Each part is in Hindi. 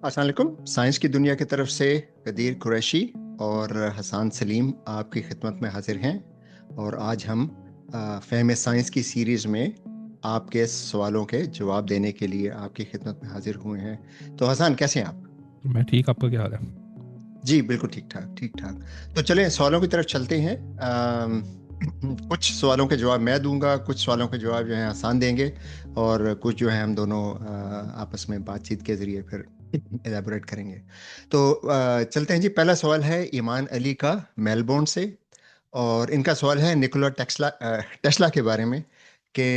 अस्सलाम वालेकुम। साइंस की दुनिया की तरफ से कदीर कुरैशी और हसान सलीम आपकी खिदमत में हाजिर हैं। और आज हम फ़हम साइंस की सीरीज़ में आपके सवालों के जवाब देने के लिए आपकी खिदमत में हाजिर हुए हैं। तो हसान, कैसे हैं आप? मैं ठीक। आपका क्या हाल है? जी, बिल्कुल ठीक ठाक, ठीक ठाक। तो चलें सवालों की तरफ चलते हैं। कुछ सवालों के जवाब मैं दूंगा, कुछ सवालों के जवाब जो हैं आसान देंगे, और कुछ जो है हम दोनों आपस में बातचीत के ज़रिए फिर एलेबोरेट करेंगे। तो चलते हैं जी। पहला सवाल है ईमान अली का, मेलबोर्न से। और इनका सवाल है निकोला टेस्ला के बारे में कि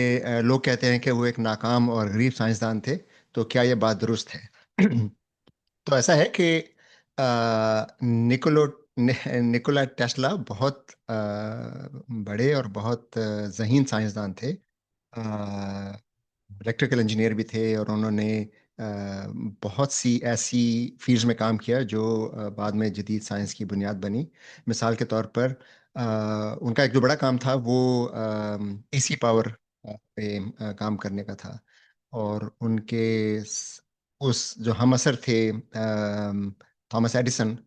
लोग कहते हैं कि वो एक नाकाम और गरीब साइंसदान थे। तो क्या ये बात दुरुस्त है? तो ऐसा है कि निकोला टेस्ला बहुत बड़े और बहुत ज़हीन साइंसदान थे। इलेक्ट्रिकल इंजीनियर भी थे, और उन्होंने बहुत सी ऐसी फील्ड्स में काम किया जो बाद में जदीद साइंस की बुनियाद बनी। मिसाल के तौर पर उनका एक जो बड़ा काम था वो एसी पावर पे काम करने का था। और उनके उस जो हम असर थे थॉमस एडिसन,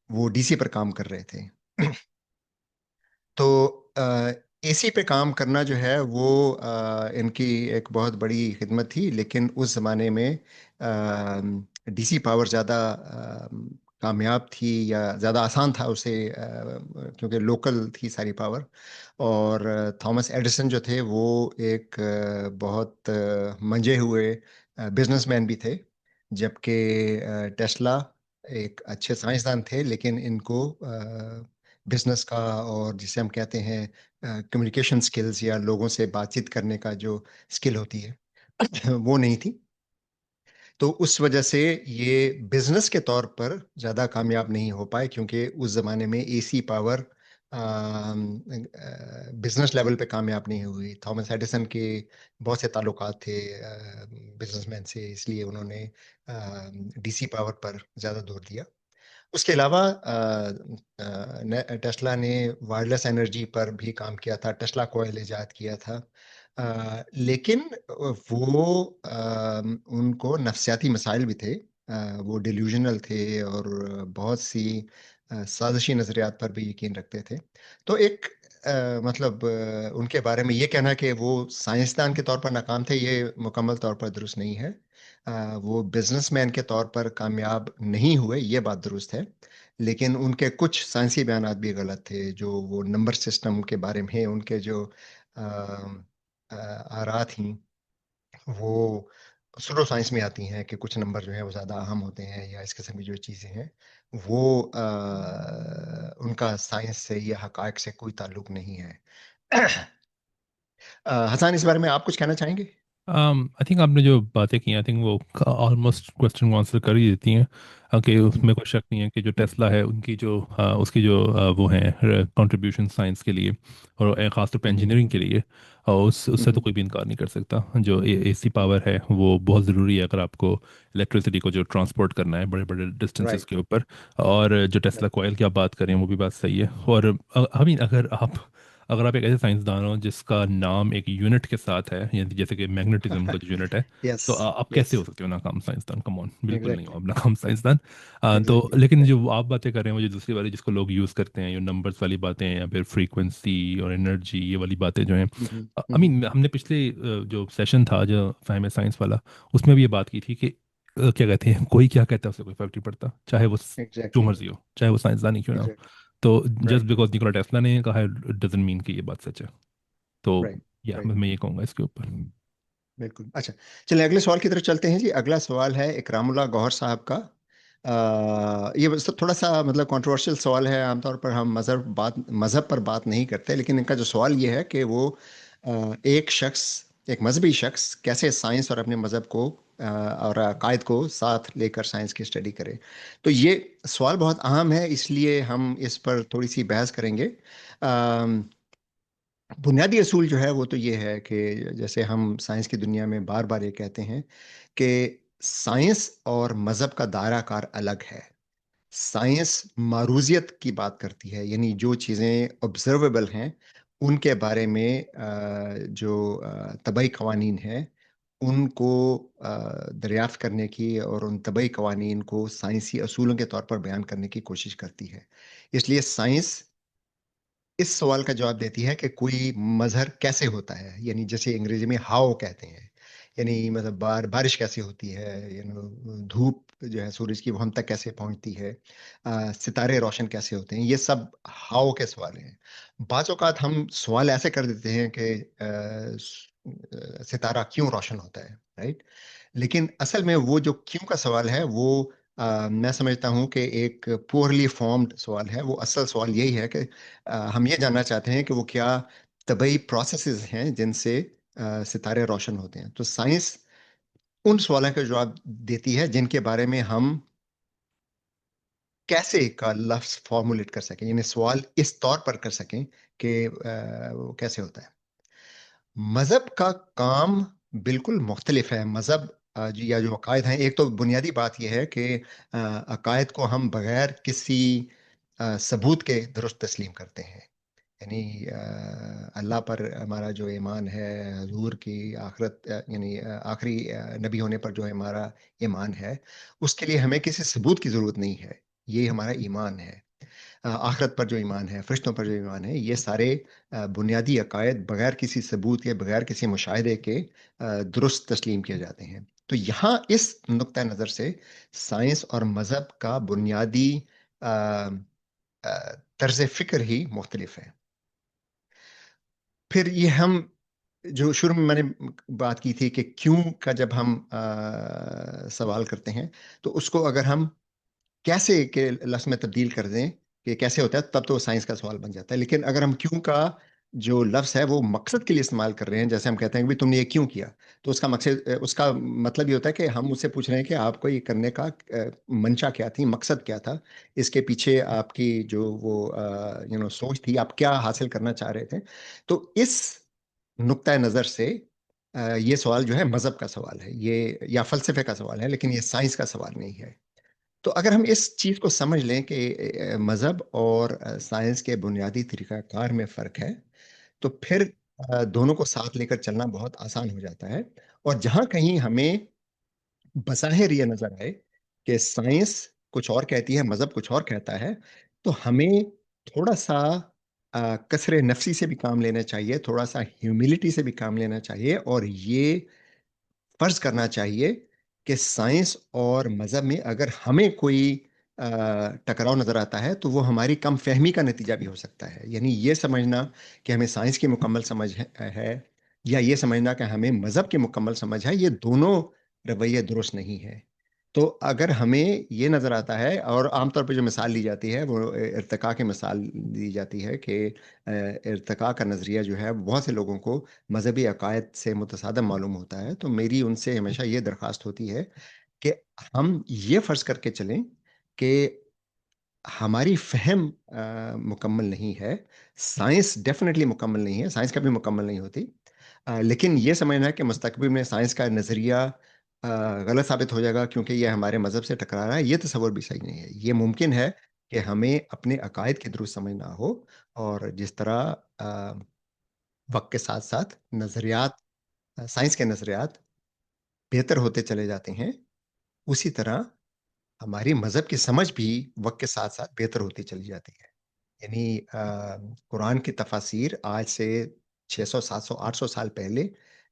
वो डीसी पर काम कर रहे थे। तो एसी पे काम करना जो है वो इनकी एक बहुत बड़ी खिदमत थी, लेकिन उस ज़माने में डीसी पावर ज़्यादा कामयाब थी या ज़्यादा आसान था उसे, क्योंकि लोकल थी सारी पावर। और थॉमस एडिसन जो थे वो एक बहुत मंजे हुए बिजनेसमैन भी थे, जबकि टेस्ला एक अच्छे साइंसदान थे, लेकिन इनको बिजनेस का, और जिसे हम कहते हैं कम्युनिकेशन स्किल्स या लोगों से बातचीत करने का जो स्किल होती है वो नहीं थी। तो उस वजह से ये बिजनेस के तौर पर ज़्यादा कामयाब नहीं हो पाए, क्योंकि उस ज़माने में एसी पावर बिजनेस लेवल पे कामयाब नहीं हुई। थॉमस एडिसन के बहुत से ताल्लुकात थे बिजनेसमैन से, इसलिए उन्होंने डीसी पावर पर ज़्यादा जोर दिया। उसके अलावा टेस्ला ने वायरलेस एनर्जी पर भी काम किया था, टेस्ला कॉइल इजाद किया था। लेकिन वो उनको नफसियाती मसाइल भी थे। वो डिल्यूजनल थे, और बहुत सी साजिशी नज़रियात पर भी यकीन रखते थे। तो एक मतलब उनके बारे में ये कहना कि वो साइंसदान के तौर पर नाकाम थे, ये मुकम्मल तौर पर दुरुस्त नहीं है। वो बिजनेसमैन के तौर पर कामयाब नहीं हुए, ये बात दुरुस्त है। लेकिन उनके कुछ साइंसी बयानात भी गलत थे। जो वो नंबर सिस्टम के बारे में उनके जो आरा थी, वो स्यूडो साइंस में आती हैं कि कुछ नंबर जो हैं वो ज़्यादा अहम होते हैं, या इस किस्म की जो चीज़ें हैं वो उनका साइंस से या हक़ाइक़ से कोई ताल्लुक नहीं है। हसन, इस बारे में आप कुछ कहना चाहेंगे? आई थिंक आपने जो बातें की आई थिंक वो ऑलमोस्ट क्वेश्चन को आंसर कर ही देती हैं। कि हम्म, उसमें कोई शक नहीं है कि जो टेस्ला है उनकी जो उसकी जो वो है कंट्रीब्यूशन साइंस के लिए और ख़ास तौर पे हम्म, इंजीनियरिंग के लिए, उससे तो हम्म, कोई भी इनकार नहीं कर सकता। जो एसी पावर है वो बहुत ज़रूरी है अगर आपको इलेक्ट्रिसिटी को जो ट्रांसपोर्ट करना है बड़े बड़े डिस्टेंसेस राइट, के ऊपर। और जो टेस्ला राइट। कॉइल की आप बात करें वो भी बात सही है। और आई मीन अगर आप एक ऐसे साइंसदान हो जिसका नाम एक यूनिट के साथ है, यानी जैसे कि मैग्नेटिज्म का जो यूनिट है, यस, तो आप कैसे यस, हो सकते हो नाकाम साइंसदान? कम ऑन, बिल्कुल नहीं हो एग्जैक्टली, आप नाकाम साइंसदान। तो एग्जैक्टली, लेकिन जो राइट। आप बातें कर रहे हैं वो जो दूसरी वाली जिसको लोग यूज़ करते हैं, ये नंबर्स वाली बातें या फिर फ्रीक्वेंसी और एनर्जी, ये वाली बातें जो हैं, आई मीन हमने पिछले जो सेशन था जो फहम साइंस वाला, उसमें भी ये बात की थी कि क्या कहते हैं, कोई क्या कहता है उससे कोई फर्क नहीं पड़ता, चाहे वो जो एग्जैक्टली, मर्जी हो, चाहे वो साइंसदान ही क्यों ना हो। एग्जैक्टली, तो just right, because Nikola Tesla ने कहा है डजंट मीन कि ये बात सच है। तो राइट, या राइट। मैं ये कहूँगा इसके ऊपर। बिल्कुल। अच्छा, चलिए अगले सवाल की तरफ चलते हैं जी। अगला सवाल है इकरामुल्लाह गौहर साहब का। ये बस थोड़ा सा मतलब कंट्रोवर्शियल सवाल है। आमतौर पर हम मज़हब पर बात नहीं करते, लेकिन इनका जो सवाल ये है कि वो एक शख्स, एक मजहबी शख्स कैसे साइंस और अपने मज़हब को और अकायद को साथ लेकर साइंस की स्टडी करे। तो ये सवाल बहुत अहम है, इसलिए हम इस पर थोड़ी सी बहस करेंगे। बुनियादी असूल जो है वो तो ये है कि जैसे हम साइंस की दुनिया में बार बार ये कहते हैं कि साइंस और मज़हब का दायरा कार अलग है। साइंस मारूजियत की बात करती है, यानी जो चीज़ें ऑब्जर्वेबल हैं उनके बारे में जो तबई कवानीन हैं उनको दरियाफ्त करने की और उन तबई कवानीन को साइंसी असूलों के तौर पर बयान करने की कोशिश करती है। इसलिए साइंस इस सवाल का जवाब देती है कि कोई मजहर कैसे होता है, यानी जैसे अंग्रेजी में हाउ कहते हैं, यानी मतलब बारिश कैसे होती है, धूप जो है सूरज की वो हम तक कैसे पहुंचती है, सितारे रोशन कैसे होते हैं, ये सब हाउ के सवाल हैं। बाज़ औक़ात हम सवाल ऐसे कर देते हैं कि सितारा क्यों रोशन होता है, राइट? लेकिन असल में वो जो क्यों का सवाल है वो मैं समझता हूँ कि एक पुअरली फॉर्म्ड सवाल है। वो असल सवाल यही है कि हम ये जानना चाहते हैं कि वो क्या तबई प्रोसेसेस हैं जिनसे सितारे रोशन होते हैं। तो साइंस उन सवालों का जवाब देती है जिनके बारे में हम कैसे का लफ्ज़ फॉर्मुलेट कर सकें, यानी सवाल इस तौर पर कर सकें कि वो कैसे होता है। मज़हब का काम बिल्कुल मुख्तलिफ है। मज़हब या जो अकायद हैं, एक तो बुनियादी बात ये है कि अकायद को हम बगैर किसी सबूत के दुरुस्त तस्लीम करते हैं। यानी अल्लाह पर हमारा जो ईमान है, हजूर की आखिरत यानी आखिरी नबी होने पर जो हमारा ईमान है, उसके लिए हमें किसी सबूत की ज़रूरत नहीं है। ये हमारा ईमान है। आखिरत पर जो ईमान है, फरिश्तों पर जो ईमान है, ये सारे बुनियादी अकायद बगैर किसी सबूत के, बगैर किसी मुशाहिदे के दुरुस्त तस्लीम किए जाते हैं। तो यहाँ इस नुक्ता नज़र से साइंस और मज़हब का बुनियादी अ तर्ज़ फ़िक्र ही मुख्तलिफ है। फिर ये हम जो शुरू में मैंने बात की थी कि क्यों का जब हम सवाल करते हैं, तो उसको अगर हम कैसे के लफ्ज़ में तब्दील कर दें कि कैसे होता है, तब तो साइंस का सवाल बन जाता है। लेकिन अगर हम क्यों का जो लफ्ज़ है वो मकसद के लिए इस्तेमाल कर रहे हैं, जैसे हम कहते हैं कि भई तुमने ये क्यों किया? तो उसका मकसद उसका मतलब ये होता है कि हम उससे पूछ रहे हैं कि आपको ये करने का मंशा क्या थी, मकसद क्या था? इसके पीछे आपकी जो वो सोच थी, आप क्या हासिल करना चाह रहे थे? तो इस नुक्ता नज़र से ये सवाल जो है मज़हब का सवाल है, ये या फ़लसफ़े का सवाल है, लेकिन ये साइंस का सवाल नहीं है। तो अगर हम इस चीज़ को समझ लें कि मज़हब और साइंस के बुनियादी तरीक़ाकार में फ़र्क है, तो फिर दोनों को साथ लेकर चलना बहुत आसान हो जाता है। और जहाँ कहीं हमें बज़ाहिर ये नज़र आए कि साइंस कुछ और कहती है, मज़हब कुछ और कहता है, तो हमें थोड़ा-सा कसरे नफ़सी से भी काम लेना चाहिए, थोड़ा-सा ह्यूमिलिटी से भी काम लेना चाहिए और ये फ़र्ज़ करना चाहिए कि साइंस और मज़हब में अगर हमें कोई टकराव नज़र आता है, तो वो हमारी कम फ़हमी का नतीजा भी हो सकता है। यानी ये समझना कि हमें साइंस की मुकम्मल समझ है या ये समझना कि हमें मज़हब की मुकम्मल समझ है, ये दोनों रवैये दुरुस्त नहीं हैं। तो अगर हमें ये नज़र आता है और आमतौर पे जो मिसाल ली जाती है, वो इर्तिक़ा की मिसाल दी जाती है कि इर्तिक़ा का नज़रिया जो है, बहुत से लोगों को मज़हबी अकायद से मुतसादम मालूम होता है। तो मेरी उनसे हमेशा ये दरख़्वास्त होती है कि हम ये फ़र्ज़ करके चलें कि हमारी फ़हम मुकम्मल नहीं है। साइंस डेफ़िनिटली मुकम्मल नहीं है, साइंस कभी मुकम्मल नहीं होती। लेकिन ये समझना है कि मुस्तक़बिल में साइंस का नज़रिया गलत साबित हो जाएगा क्योंकि ये हमारे मज़हब से टकरा रहा है, ये तसव्वुर भी सही नहीं है। ये मुमकिन है कि हमें अपने अकायद की दुरुस्त समझ ना हो और जिस तरह वक़्त के साथ-साथ नज़रियात साइंस के नज़रियात बेहतर होते चले जाते हैं, उसी तरह हमारी मज़हब की समझ भी वक़्त के साथ-साथ बेहतर होती चली जाती है। यानी कुरान की तफ़ासीर आज से 600, 700, 800 साल पहले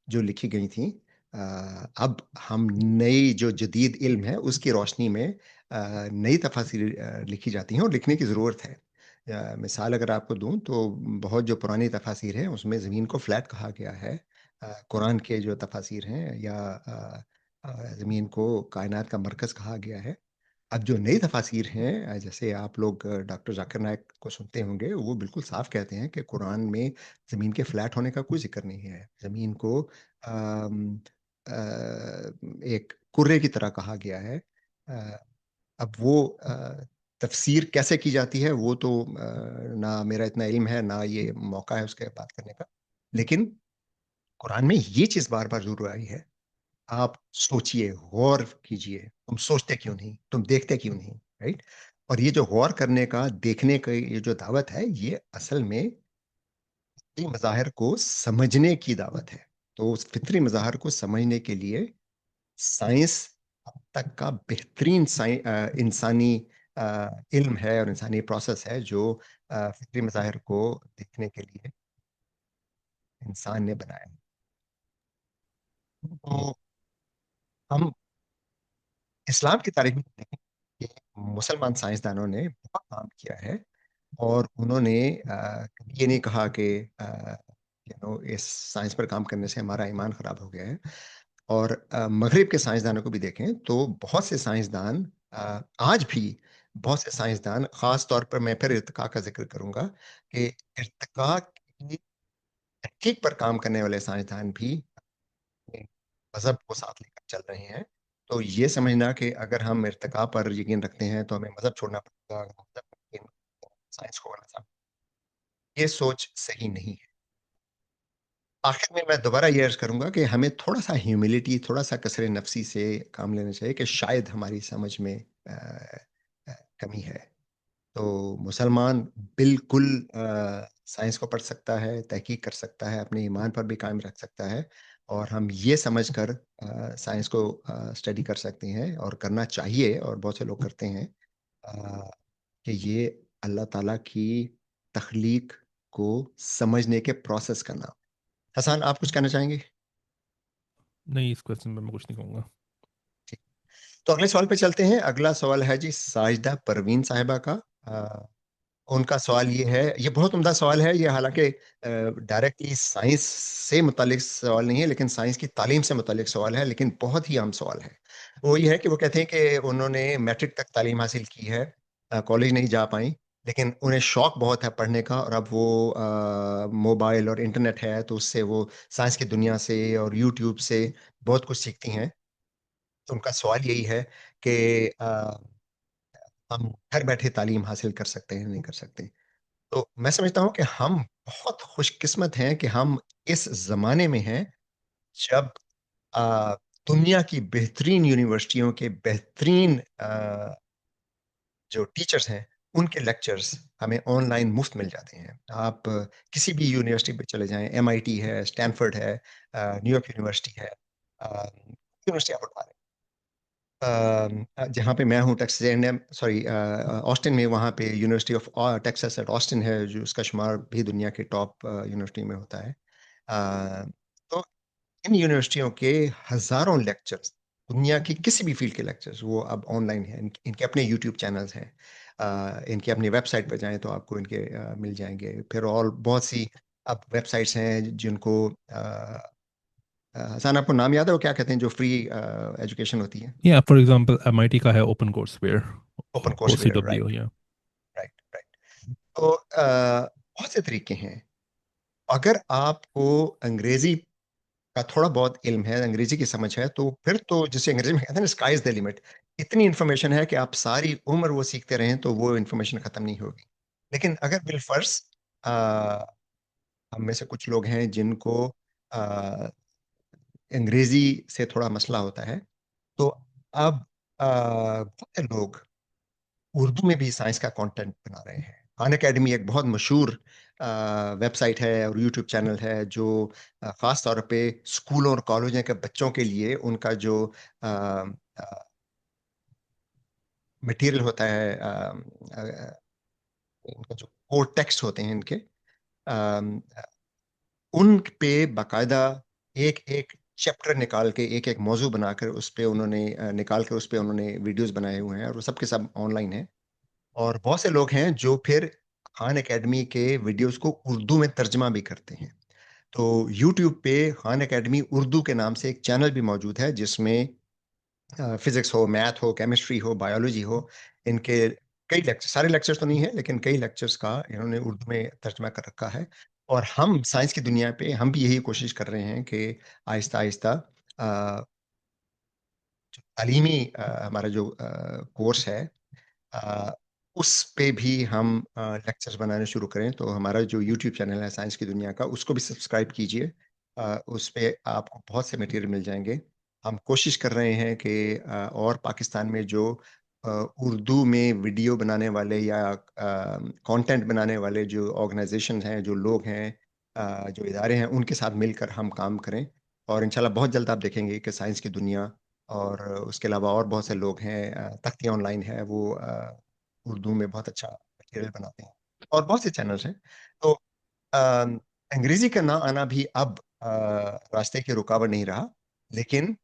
जो लिखी गई थीं अब हम नई जो जदीद इल्म है उसकी रोशनी में नई तफ़ासीर लिखी जाती हैं और लिखने की ज़रूरत है। मिसाल अगर आपको दूँ तो बहुत जो पुरानी तफ़ासीर हैं उसमें ज़मीन को फ्लैट कहा गया है। कुरान के जो तफ़ासीर हैं या ज़मीन को कायनात का मरकज़ कहा गया है। अब जो नई तफ़ासीर हैं जैसे आप लोग डॉक्टर ज़ाकिर नाइक को सुनते होंगे, वो बिल्कुल साफ़ कहते हैं कि कुरान में ज़मीन के फ्लैट होने का कोई ज़िक्र नहीं है। ज़मीन को एक कुर्रे की तरह कहा गया है। अ, अब वो तफ़सीर कैसे की जाती है वो तो ना मेरा इतना इल्म है, ना ये मौका है उसके बात करने का। लेकिन कुरान में ये चीज़ बार-बार ज़रूर आई है, आप सोचिए, गौर कीजिए, तुम सोचते क्यों नहीं? तुम देखते क्यों नहीं? राइट? और ये जो गौर करने का, देखने का ये जो दावत है, ये असल में इन मज़ाहिर को समझने की दावत है। तो उस फितरी मज़ाहर को समझने के लिए साइंस अब तक का बेहतरीन इंसानी इल्म है और इंसानी प्रोसेस है जो फितरी मज़ाहिर को देखने के लिए इंसान ने बनाया है। तो हम इस्लाम की तारीख में देखें कि मुसलमान साइंसदानों ने बहुत काम किया है और उन्होंने कभी ये नहीं कहा कि इस साइंस पर काम करने से हमारा ईमान खराब हो गया है। और मगरिब के साइंसदानों को भी देखें तो बहुत से साइंसदान आज भी बहुत से साइंसदान, खास तौर पर मैं फिर इर्तिका का जिक्र करूंगा कि इर्तिका की तहकीक पर काम करने वाले साइंसदान भी अपने मजहब को साथ लेकर चल रहे हैं। तो ये समझना कि अगर हम इर्तिका पर यकीन रखते हैं तो हमें मजहब छोड़ना पड़ेगा, अगर हम मजहब पर यकीन रखते हैं, तो साइंस को करना, ये सोच सही नहीं है। आखिर में मैं दोबारा ये अर्ज करूंगा कि हमें थोड़ा सा ह्यूमिलिटी, थोड़ा सा कसरे नफसी से काम लेना चाहिए कि शायद हमारी समझ में कमी है। तो मुसलमान बिल्कुल साइंस को पढ़ सकता है, तहकीक कर सकता है, अपने ईमान पर भी कायम रख सकता है और हम ये समझकर साइंस को स्टडी कर सकते हैं और करना चाहिए, और बहुत से लोग करते हैं, अ, कि ये अल्लाह ताला की तख्लीक को समझने के प्रोसेस का नाम। हसन, आप कुछ कहना चाहेंगे? नहीं, इस क्वेश्चन पे मैं कुछ नहीं कहूँगा। ठीक। तो अगले सवाल पे चलते हैं। अगला सवाल है जी साजिदा परवीन साहिबा का। उनका सवाल ये है, ये बहुत उम्दा सवाल है, ये हालांकि डायरेक्टली साइंस से मुतालिक सवाल नहीं है, लेकिन साइंस की तालीम से मुतालिक सवाल है, लेकिन बहुत ही आम सवाल है। वो ये है कि वो कहते हैं कि उन्होंने मैट्रिक तक तालीम हासिल की है, कॉलेज नहीं जा पाई, लेकिन उन्हें शौक बहुत है पढ़ने का, और अब वो मोबाइल और इंटरनेट है तो उससे वो साइंस की दुनिया से और यूट्यूब से बहुत कुछ सीखती हैं। तो उनका सवाल यही है कि हम घर बैठे तालीम हासिल कर सकते हैं, नहीं कर सकते? तो मैं समझता हूँ कि हम बहुत खुशकिस्मत हैं कि हम इस ज़माने में हैं जब अ, दुनिया की बेहतरीन यूनिवर्सिटियों के बेहतरीन जो टीचर्स हैं, उनके लेक्चर्स हमें ऑनलाइन मुफ्त मिल जाते हैं। आप किसी भी यूनिवर्सिटी पे चले जाएँ, एमआईटी है, स्टैनफोर्ड है, न्यूयॉर्क यूनिवर्सिटी है, यूनिवर्सिटी आप उठा लें। जहाँ पे मैं हूँ, टेक्सास A&M, सॉरी ऑस्टिन में, वहाँ पे university of Texas at Austin है, जो उसका शुमार भी दुनिया के टॉप यूनिवर्सिटी में होता है। तो इन यूनिवर्सिटियों के हजारों लेक्चर्स, दुनिया की किसी भी फील्ड के लेक्चर्स, वो अब ऑनलाइन हैं। इनके अपने यूट्यूब चैनल्स हैं। इनके अपनी वेबसाइट पर जाएं तो आपको इनके मिल जाएंगे। फिर और बहुत सी अब वेबसाइट्स हैं जिनको हसन, आपको नाम याद है वो क्या कहते हैं, जो फ्री एजुकेशन होती है? या फॉर एग्जांपल एमआईटी का है open courseware, open courseware, OCW, right. या राइट, राइट। तो बहुत से तरीके हैं। अगर आपको अंग्रेजी का थोड़ा बहुत इल्म है, अंग्रेजी की समझ है, तो फिर तो जिसे अंग्रेजी में कहते हैं ना, स्काई इज द लिमिट। इतनी इन्फॉर्मेशन है कि आप सारी उम्र वो सीखते रहें तो वो इन्फॉर्मेशन खत्म नहीं होगी। लेकिन अगर बिलफर्ज हम में से कुछ लोग हैं जिनको आ, अंग्रेजी से थोड़ा मसला होता है, तो अब बहुत से लोग उर्दू में भी साइंस का कंटेंट बना रहे हैं। खान एकेडमी एक बहुत मशहूर वेबसाइट है और यूट्यूब चैनल है जो खास तौर पे स्कूलों और कॉलेजों के बच्चों के लिए उनका जो मटेरियल होता है, उनका जो कोर टेक्स्ट होते हैं इनके, उन पे बाकायदा एक एक चैप्टर निकाल के, एक एक मौजू बनाकर उस पे उन्होंने निकाल कर उस पे उन्होंने वीडियोस बनाए हुए हैं, और वो सब के सब ऑनलाइन है। और बहुत से लोग हैं जो फिर खान एकेडमी के वीडियोस को उर्दू में तर्जमा भी करते हैं। तो यूट्यूब पे खान एकेडमी उर्दू के नाम से एक चैनल भी मौजूद है जिसमें फिजिक्स हो, मैथ हो, केमिस्ट्री हो, बायोलॉजी हो, इनके कई लेक्चर, सारे लेक्चर्स तो नहीं है लेकिन कई लेक्चर्स का इन्होंने उर्दू में तर्जमा कर रखा है। और हम साइंस की दुनिया पे हम भी यही कोशिश कर रहे हैं कि आहिस्ता आहिस्ता तालीमी हमारा जो कोर्स है, अ, उस पे भी हम लेक्चर्स बनाने शुरू करें। तो हमारा जो यूट्यूब चैनल है साइंस की दुनिया का, उसको भी सब्सक्राइब कीजिए। उस पे आपको बहुत से मटेरियल मिल जाएंगे। हम कोशिश कर रहे हैं कि और पाकिस्तान में जो उर्दू में वीडियो बनाने वाले या कंटेंट बनाने वाले जो ऑर्गेनाइजेशन हैं, जो लोग हैं, जो इदारे हैं, उनके साथ मिलकर हम काम करें और इंशाल्लाह बहुत जल्द आप देखेंगे कि साइंस की दुनिया और उसके अलावा और बहुत से लोग हैं, तख्तियाँ ऑनलाइन है, वो उर्दू में बहुत अच्छा मटेरियल बनाते हैं, और बहुत से चैनल्स हैं। तो अ, अंग्रेजी का ना आना भी अब रास्ते की रुकावट नहीं रहा, लेकिन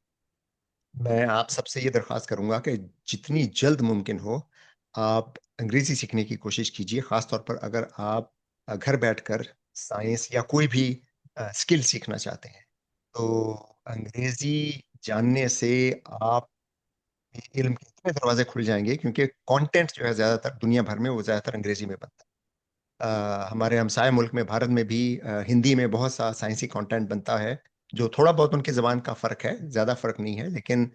मैं आप सबसे ये दरख्वास्त करूंगा कि जितनी जल्द मुमकिन हो आप अंग्रेजी सीखने की कोशिश कीजिए, खास तौर पर अगर आप घर बैठकर साइंस या कोई भी स्किल सीखना चाहते हैं। तो अंग्रेजी जानने से आप इल्म के इतने दरवाजे खुल जाएंगे, क्योंकि कंटेंट जो है ज्यादातर दुनिया भर में वो ज्यादातर अंग्रेजी में बनता है। हमारे हमसाय मुल्क में भारत में भी हिंदी में बहुत सा साइंसी कंटेंट बनता है, जो थोड़ा बहुत उनकी जबान का फर्क है, ज्यादा फर्क नहीं है, लेकिन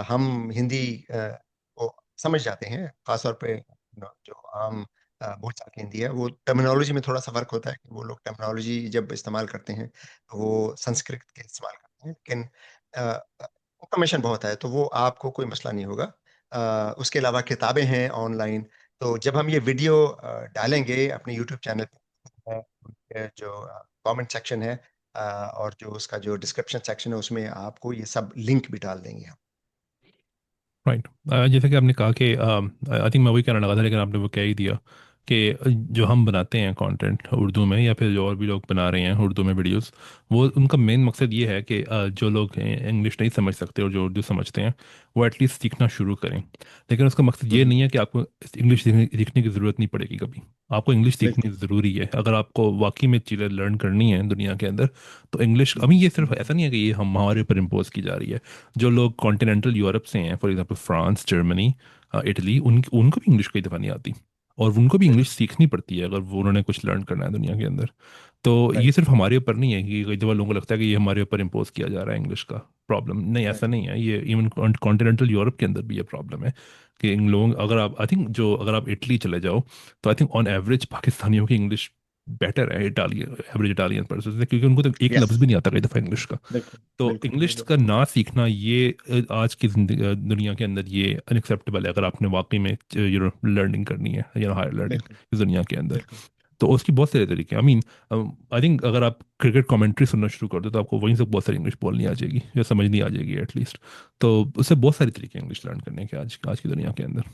हम हिंदी को समझ जाते हैं, खासतौर पे जो आम बोलचाल की हिंदी है, वो टर्मिनोलॉजी में थोड़ा सा फर्क होता है कि वो लोग टर्मिनोलॉजी जब इस्तेमाल करते हैं तो वो संस्कृत के इस्तेमाल करते हैं, लेकिन इंफॉर्मेशन बहुत है तो वो आपको कोई मसला नहीं होगा। उसके अलावा किताबें हैं ऑनलाइन, तो जब हम ये वीडियो डालेंगे अपने यूट्यूब चैनल पे, जो कमेंट सेक्शन है और जो उसका जो डिस्क्रिप्शन सेक्शन है, उसमें आपको ये सब लिंक भी डाल देंगे हम। राइट। जैसे कि आपने कहा कि आई थिंक मैं वही कहना लगा था, लेकिन आपने वो कह ही दिया कि जो हम बनाते हैं कंटेंट उर्दू में, या फिर जो और भी लोग बना रहे हैं उर्दू में वीडियोस, वो उनका मेन मकसद ये है कि जो लोग इंग्लिश नहीं समझ सकते और जो उर्दू समझते हैं वो एटलीस्ट सीखना शुरू करें। लेकिन उसका मकसद ये हम्म, नहीं है कि आपको इंग्लिश सीखने की ज़रूरत नहीं पड़ेगी कभी। आपको इंग्लिश सीखनी बिल्कुल। ज़रूरी है अगर आपको वाकई में चीज़ें लर्न करनी है दुनिया के अंदर। तो इंग्लिश हम्म, अभी ये सिर्फ हम्म, ऐसा नहीं है कि ये हम हमारे ऊपर इम्पोज की जा रही है। जो लोग कॉन्टिनेंटल यूरोप से हैं, for example France, Germany, Italy, उनको भी इंग्लिश कई दफ़ा नहीं आती, और उनको भी इंग्लिश बिल्कुल। सीखनी पड़ती है अगर वो उन्होंने कुछ लर्न करना है दुनिया के अंदर। तो ये राइट, सिर्फ हमारे ऊपर नहीं है कि कई दफ़ा लोगों को लगता है कि ये हमारे ऊपर इम्पोज किया जा रहा है इंग्लिश का प्रॉब्लम। नहीं, ऐसा राइट। नहीं है। ये इवन कॉन्टिनेंटल यूरोप के अंदर भी ये प्रॉब्लम है कि इन लोगों, अगर आप आई थिंक जो अगर आप इटली चले जाओ, तो आई थिंक ऑन एवरेज पाकिस्तानियों की इंग्लिश बेटर है इटालियन, एवरेज इटालियन पर्सन से, क्योंकि उनको तो एक यस, लफ्ज़ भी नहीं आता कई दफ़ा इंग्लिश का। बिल्कुल, तो बिल्कुल, इंग्लिश बिल्कुल। का ना सीखना ये आज की दुनिया के अंदर ये अनएक्सेप्टेबल है, अगर आपने वाकई में लर्निंग करनी है, हायर लर्निंग बिल्कुल, इस दुनिया के अंदर। बिल्कुल। तो उसकी बहुत सारे तरीके, आई मीन आई थिंक अगर आप क्रिकेट कमेंट्री सुनना शुरू कर दो तो आपको वहीं से बहुत सारी इंग्लिश बोलनी आ जाएगी या समझनी आ जाएगी एटलीस्ट। तो उससे बहुत सारे तरीके इंग्लिश लर्न करने के आज आज की दुनिया के अंदर।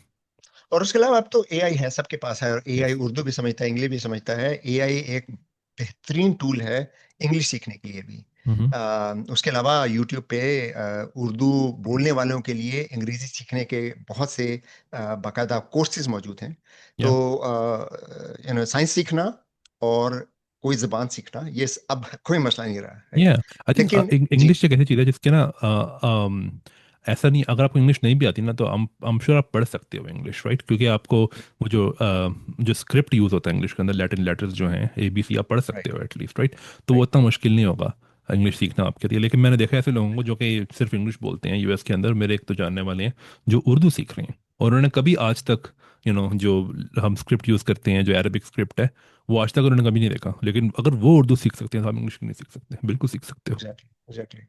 और उसके अलावा अब तो एआई है, सबके पास है, और एआई यस। उर्दू भी समझता है, इंग्लिश भी समझता है। एआई एक बेहतरीन टूल है इंग्लिश सीखने के लिए भी। हम्म। उसके अलावा यूट्यूब पे उर्दू बोलने वालों के लिए अंग्रेजी सीखने के बहुत से बाकायदा कोर्सेज मौजूद हैं। तो या साइंस सीखना और कोई ज़बान सीखना, अब कोई मसला नहीं रहा, राइट। या आई थिंक लेकिन जी। इंग्लिश एक ऐसी चीज़ है जिसके ना ऐसा नहीं, अगर आपको इंग्लिश नहीं भी आती ना तो I'm श्योर आप पढ़ सकते हो इंग्लिश, राइट, क्योंकि आपको वो जो स्क्रिप्ट यूज़ होता है इंग्लिश के अंदर, लैटिन लेटर्स जो हैं ABC, आप पढ़ सकते राइट, हो एटलीस्ट, राइट। तो वो राइट। उतना मुश्किल नहीं होगा इंग्लिश सीखना आपके लिए। लेकिन मैंने देखा है ऐसे लोगों को जो कि सिर्फ इंग्लिश बोलते हैं US के अंदर, मेरे एक तो जानने वाले हैं जो उर्दू सीख रहे हैं, और उन्होंने कभी आज तक जो हम स्क्रिप्ट यूज़ करते हैं जो अरबिक स्क्रिप्ट है, वो आज तक उन्होंने कभी नहीं देखा। लेकिन अगर वो उर्दू सीख सकते हैं तो आप इंग्लिश क्यों नहीं सीख सकते? बिल्कुल सीख सकते हो। Exactly, exactly.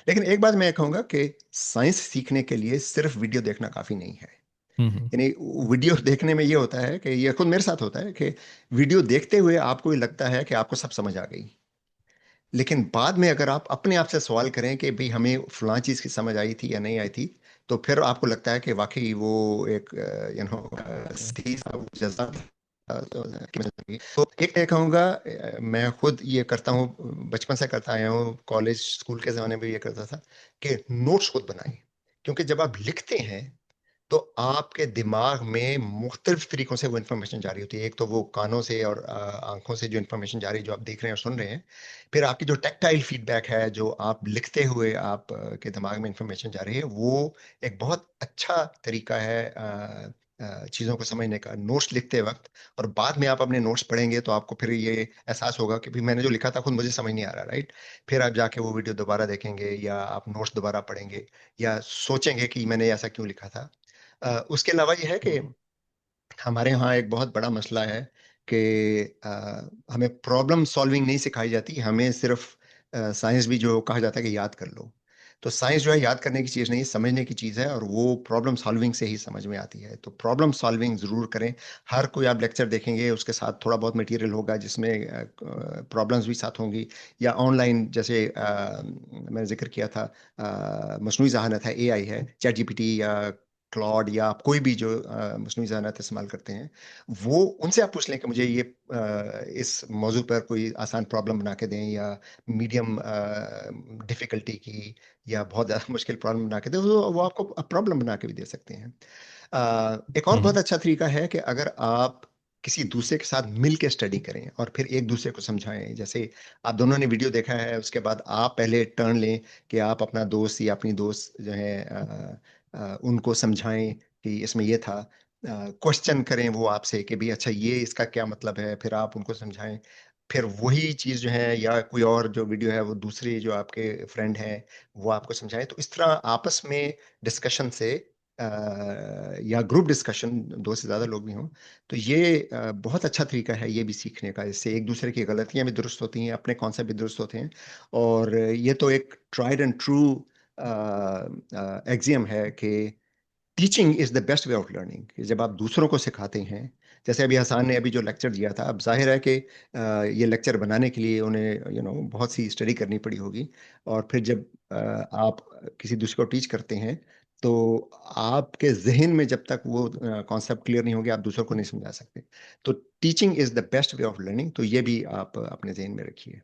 लेकिन एक बात मैं कहूंगा कि साइंस सीखने के लिए सिर्फ वीडियो देखना काफी नहीं है। हम्म। यानी वीडियो देखने में ये होता है कि ये खुद मेरे साथ होता है कि वीडियो देखते हुए आपको ये लगता है कि आपको सब समझ आ गई, लेकिन बाद में अगर आप अपने आप से सवाल करें कि भाई हमें फलां चीज़ की समझ आई थी या नहीं आई थी, तो फिर आपको लगता है कि वाकई वो एक सही सा जज्बा तो एक मैं कहूँगा, मैं खुद ये करता हूँ, बचपन से करता आया हूँ, कॉलेज स्कूल के ज़माने में भी ये करता था कि नोट्स खुद बनाएं, क्योंकि जब आप लिखते हैं तो आपके दिमाग में मुख्तलिफ तरीकों से वो इन्फॉर्मेशन जारी होती है। एक तो वो कानों से और आंखों से जो इन्फॉर्मेशन जारी, जो आप देख रहे हैं और सुन रहे हैं, फिर आपकी जो टेक्टाइल फीडबैक है, जो आप लिखते हुए आप के दिमाग में इंफॉर्मेशन जा रही है, वो एक बहुत अच्छा तरीका है चीज़ों को समझने का, नोट्स लिखते वक्त। और बाद में आप अपने नोट्स पढ़ेंगे तो आपको फिर ये एहसास होगा कि भी मैंने जो लिखा था खुद मुझे समझ नहीं आ रहा, राइट। फिर आप जाके वो वीडियो दोबारा देखेंगे या आप नोट्स दोबारा पढ़ेंगे या सोचेंगे कि मैंने ऐसा क्यों लिखा था। उसके अलावा ये है कि हमारे यहाँ एक बहुत बड़ा मसला है कि हमें प्रॉब्लम सॉल्विंग नहीं सिखाई जाती, हमें सिर्फ साइंस भी जो कहा जाता है कि याद कर लो। तो साइंस जो है याद करने की चीज़ नहीं, समझने की चीज़ है, और वो प्रॉब्लम सॉल्विंग से ही समझ में आती है। तो प्रॉब्लम सॉल्विंग ज़रूर करें। हर कोई आप लेक्चर देखेंगे उसके साथ थोड़ा बहुत मटेरियल होगा जिसमें प्रॉब्लम्स भी साथ होंगी, या ऑनलाइन जैसे मैंने जिक्र किया था, मसनूई जहानत है, एआई है, चैट जीपीटी या क्लॉड, या आप कोई भी जो मसनूई जहानत इस्तेमाल करते हैं, वो उनसे आप पूछ लें कि मुझे ये इस मौजू पर कोई आसान प्रॉब्लम बना के दें, या मीडियम डिफिकल्टी की, या बहुत ज़्यादा मुश्किल प्रॉब्लम बना के दें, वो आपको प्रॉब्लम बना के भी दे सकते हैं। एक और बहुत हम्म। अच्छा तरीका है कि अगर आप किसी दूसरे के साथ मिल के स्टडी करें और फिर एक दूसरे को समझाएं। जैसे आप दोनों ने वीडियो देखा है, उसके बाद आप पहले टर्न लें कि आप अपना दोस्त या अपनी दोस्त जो है उनको समझाएं कि इसमें ये था। क्वेश्चन करें वो आपसे कि भी अच्छा ये इसका क्या मतलब है, फिर आप उनको समझाएं। फिर वही चीज़ जो है या कोई और जो वीडियो है वो दूसरे जो आपके फ्रेंड हैं वो आपको समझाएं। तो इस तरह आपस में डिस्कशन से या ग्रुप डिस्कशन, दो से ज़्यादा लोग भी हों, तो ये बहुत अच्छा तरीका है ये भी सीखने का। इससे एक दूसरे की गलतियां भी दुरुस्त होती हैं, अपने कॉन्सेप्ट भी दुरुस्त होते हैं। और ये तो एक ट्राइड एंड ट्रू एक्सियम है कि teaching is the best way of learning. जब आप दूसरों को सिखाते हैं, जैसे अभी हसान ने अभी जो लेक्चर दिया था, अब जाहिर है कि ये लेक्चर बनाने के लिए उन्हें बहुत सी स्टडी करनी पड़ी होगी। और फिर जब आप किसी दूसरे को टीच करते हैं, तो आपके जहन में जब तक वो कॉन्सेप्ट क्लियर नहीं होगी, आप दूसरों को नहीं समझा सकते। तो teaching is the best way of learning, तो ये भी आप अपने जहन में रखिए।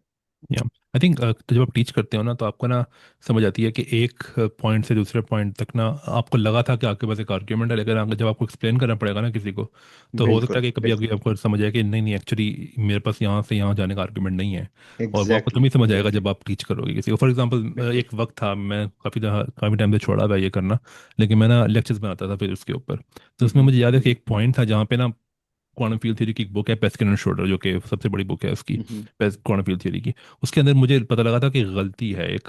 या आई थिंक तो जब आप टीच करते हो ना तो आपको ना समझ आती है कि एक पॉइंट से दूसरे पॉइंट तक ना आपको लगा था कि आपके पास एक आर्ग्यूमेंट है, लेकिन जब आपको एक्सप्लेन करना पड़ेगा ना किसी को, तो हो सकता है बिल्कुल, कि कभी अभी बिल्कुल। आपको समझ आए कि नहीं नहीं एक्चुअली मेरे पास यहाँ से यहाँ जाने का आर्ग्यूमेंट नहीं है। और वो आपको एग्जैक्टली, तभी समझ आएगा एग्जैक्टली। जब आप टीच करोगे किसी को। फॉर एग्जाम्पल बिल्कुल। एक वक्त था, मैं काफ़ी टाइम से छोड़ा हुआ है ये करना, लेकिन मैं ना लेक्चर्स बनाता था फिर उसके ऊपर। तो उसमें मुझे याद है कि एक पॉइंट था जहाँ पे ना क्वांटम फील्ड थ्योरी की एक बुक है पेस्किन एंड श्रोडर, जो कि सबसे बड़ी बुक है उसकी, हम्म, क्वांटम फील्ड थ्योरी की। उसके अंदर मुझे पता लगा था कि गलती है एक,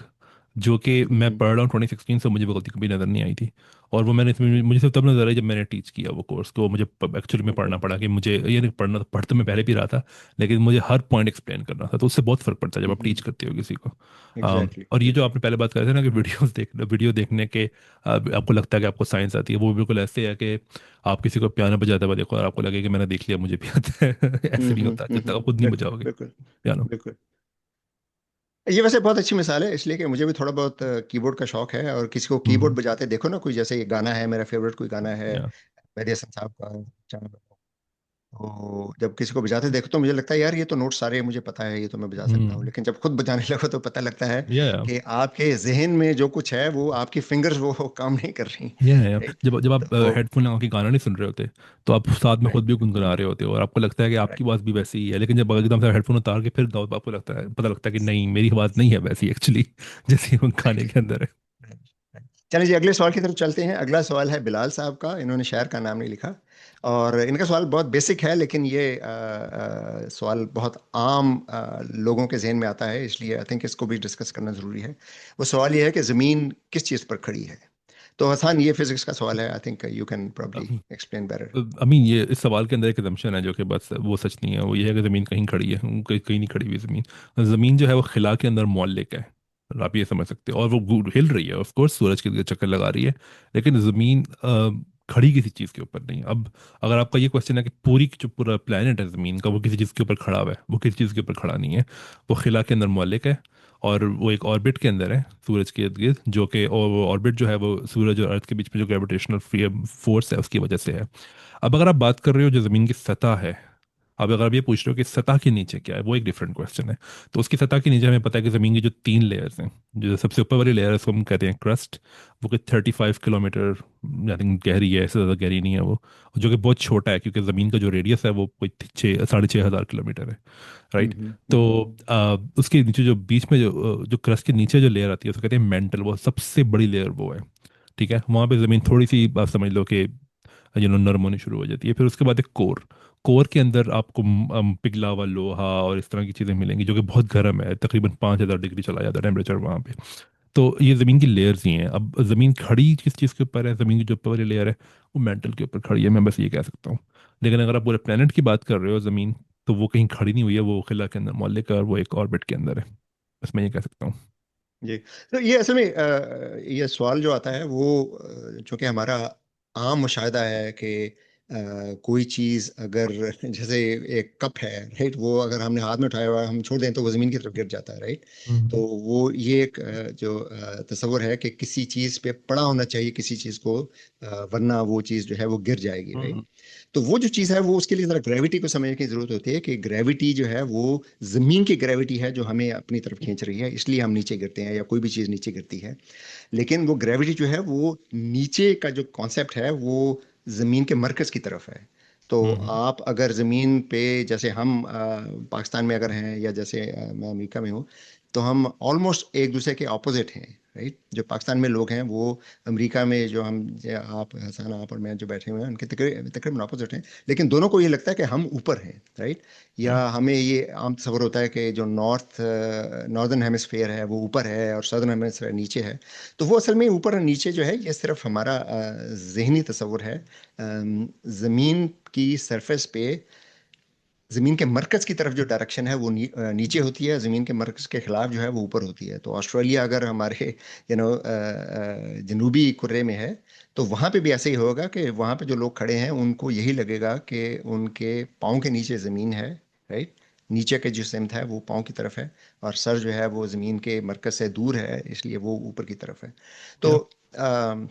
जो कि मैं हम्म, पढ़ रहा हूँ 2016 से, मुझे वो गलती कभी नज़र नहीं आई थी। और वो मैंने इसमें मुझे सिर्फ तब नजर आई जब मैंने टीच किया वो कोर्स, तो मुझे एक्चुअली में बिल्कुल। पढ़ना पड़ा कि मुझे ये नहीं पढ़ना, तो पढ़ तो मैं पहले भी रहा था, लेकिन मुझे हर पॉइंट एक्सप्लेन करना था। तो उससे बहुत फर्क पड़ता है जब आप टीच करते हो किसी को। एग्जैक्टली, और ये जो आपने एग्जैक्टली। पहले बात कर रहे थे ना कि वीडियो देखने के आपको लगता है कि आपको साइंस आती है, वो बिल्कुल ऐसे है कि आप किसी को पियानो बजाते हुए देखो और आपको लगे कि मैंने देख लिया, मुझे भी आता है। ऐसे नहीं होता जब तक आप खुद नहीं बिल्कुल, बजाओगे बिल्कुल, पियानो। बिल्कुल। ये वैसे बहुत अच्छी मिसाल है, इसलिए कि मुझे भी थोड़ा बहुत कीबोर्ड का शौक है, और किसी को कीबोर्ड हम्म। बजाते देखो ना, कोई जैसे ये गाना है, मेरा फेवरेट कोई गाना है या मेरे हसन साहब का, तो जब किसी को बजाते देखो तो मुझे लगता है यार ये तो नोट सारे मुझे पता है, ये तो मैं बजा सकता हूँ। हम्म। लेकिन जब खुद बजाने लगो तो पता लगता है या कि आपके जहन में जो कुछ है वो आपकी फिंगर्स वो काम नहीं कर रही। या राइट। जब जब आप तो हेडफोन लगा के गाना नहीं सुन रहे होते, तो आप साथ में खुद राइट, भी गुनगुना रहे होते हो और आपको लगता है कि आपकी करेक्ट। आवाज़ भी वैसी ही है। लेकिन जब एकदम से हेडफोन उतार के फिर गाओ तो आपको लगता है, पता लगता है कि नहीं, मेरी आवाज़ नहीं है वैसी एक्चुअली जैसी वो गाने के अंदर है। चलिए जी, अगले सवाल की तरफ चलते हैं। अगला सवाल है बिलाल साहब का, इन्होंने शायर का नाम नहीं लिखा, और इनका सवाल बहुत बेसिक है, लेकिन ये सवाल बहुत आम लोगों के जहन में आता है, इसलिए आई थिंक इसको भी डिस्कस करना ज़रूरी है। वो सवाल ये है कि ज़मीन किस चीज़ पर खड़ी है। तो हसन, ये फिजिक्स का सवाल है, I think you can probably explain better. Amin, ये इस सवाल के अंदर एक assumption है जो कि बस वो सच नहीं है। वो ये है कि ज़मीन कहीं खड़ी है, कहीं कहीं नहीं खड़ी हुई ज़मीन। ज़मीन जो है वो खिला के अंदर मौलिक है, आप ये समझ सकते हो। और वो हिल रही है, ऑफ कोर्स सूरज के लिए चक्कर लगा रही है, लेकिन ज़मीन खड़ी किसी चीज़ के ऊपर नहीं। अब अगर आपका ये क्वेश्चन है कि पूरी की जो पूरा प्लानट है ज़मीन का, वो किसी चीज़ के ऊपर खड़ा हुआ है, वो किसी चीज़ के ऊपर खड़ा नहीं है। वो खिला के अंदर मौलिक है, और वो एक ऑर्बिट के अंदर है सूरज के इर्द गिर्द, जो कि, और वो ऑर्बिट जो है वो सूरज और अर्थ के बीच में जो ग्रेविटेशनल फोर्स है उसकी वजह से है। अब अगर आप बात कर रहे हो जो ज़मीन की सतह है, अब अगर आप ये पूछ रहे हो कि सतह के नीचे क्या है, वो एक डिफरेंट क्वेश्चन है। तो उसकी सतह के नीचे हमें पता है कि ज़मीन की जो 3 लेयर्स हैं, जो सबसे ऊपर वाली लेयर है उसको हम कहते हैं क्रस्ट। वो कि 35 किलोमीटर आई थिंक गहरी है, इससे ज़्यादा गहरी नहीं है वो, जो कि बहुत छोटा है क्योंकि ज़मीन का जो रेडियस है वो कोई 6 साढ़े 6 हज़ार किलोमीटर है। राइट। तो उसके नीचे जो बीच में जो क्रस्ट के नीचे जो लेयर आती है उसको कहते हैं मेंटल, वो सबसे बड़ी लेयर वो है। ठीक है, वहाँ पे ज़मीन थोड़ी सी आप समझ लो कि नरम होनी शुरू हो जाती है। फिर उसके बाद एक कोर, कोर के अंदर आपको पिघला हुआ लोहा और इस तरह की चीज़ें मिलेंगी जो कि बहुत गर्म है, तकरीबन 5,000 डिग्री चला जाता है टेम्परेचर वहाँ पे। तो ये ज़मीन की लेयर्स ही हैं। अब ज़मीन खड़ी किस चीज़ के ऊपर है, ज़मीन की जो ऊपर वाली लेयर है वो मेंटल के ऊपर खड़ी है, मैं बस ये कह सकता हूँ। लेकिन अगर आप पूरे प्लेनेट की बात कर रहे हो ज़मीन, तो वो कहीं खड़ी नहीं हुई है, वो खिला के अंदर मौलिक है और वो एक ऑर्बिट के अंदर है। बस मैं ये कह सकता हूँ। जी। तो ये असल में ये सवाल जो आता है वो चूंकि हमारा आम मुशाहिदा है कि कोई चीज़ अगर जैसे एक कप है, राइट, वो अगर हमने हाथ में उठाया हुआ है, हम छोड़ दें तो वो ज़मीन की तरफ गिर जाता है, राइट। तो हम्म। वो ये एक जो तस्वुर है कि किसी चीज़ पे पड़ा होना चाहिए किसी चीज़ को, वरना वो चीज़ जो है वो गिर जाएगी, राइट। हम्म। तो वो जो चीज़ है वो उसके लिए ज़रा ग्रेविटी को समझने की ज़रूरत होती है कि ग्रेविटी जो है वो ज़मीन की ग्रेविटी है जो हमें अपनी तरफ खींच रही है, इसलिए हम नीचे गिरते हैं या कोई भी चीज़ नीचे गिरती है। लेकिन वो ग्रेविटी जो है वो नीचे का जो कॉन्सेप्ट है वो ज़मीन के मरकज़ की तरफ है। तो हम्म। आप अगर ज़मीन पे, जैसे हम पाकिस्तान में अगर हैं या जैसे मैं अमेरिका में हूँ, तो हम ऑलमोस्ट एक दूसरे के ऑपोजिट हैं, राइट। जो पाकिस्तान में लोग हैं वो अमेरिका में जो हम आप हसन, आप और मैं जो बैठे हुए हैं उनके तकरीबन ऑपोजिट हैं। लेकिन दोनों को ये लगता है कि हम ऊपर हैं, राइट। या या। हमें ये आम तस्वर होता है कि जो नॉर्दर्न हेमिस्फेयर है वो ऊपर है और सदर्न हेमिस्फेयर नीचे है। तो वो असल में ऊपर और नीचे जो है ये सिर्फ हमारा जहनी तस्वुर है। ज़मीन की सरफेस पे ज़मीन के मरकज़ की तरफ जो डायरेक्शन है वो नीचे होती है, ज़मीन के मरकज़ के खिलाफ जो है वो ऊपर होती है। तो ऑस्ट्रेलिया अगर हमारे जनूबी कुर्रे में है तो वहाँ पे भी ऐसे ही होगा कि वहाँ पे जो लोग खड़े हैं उनको यही लगेगा कि उनके पाँव के नीचे ज़मीन है, राइट। नीचे के जो सिमत है वो पाँव की तरफ है और सर जो है वो ज़मीन के मरकज़ से दूर है, इसलिए वो ऊपर की तरफ है। तो या।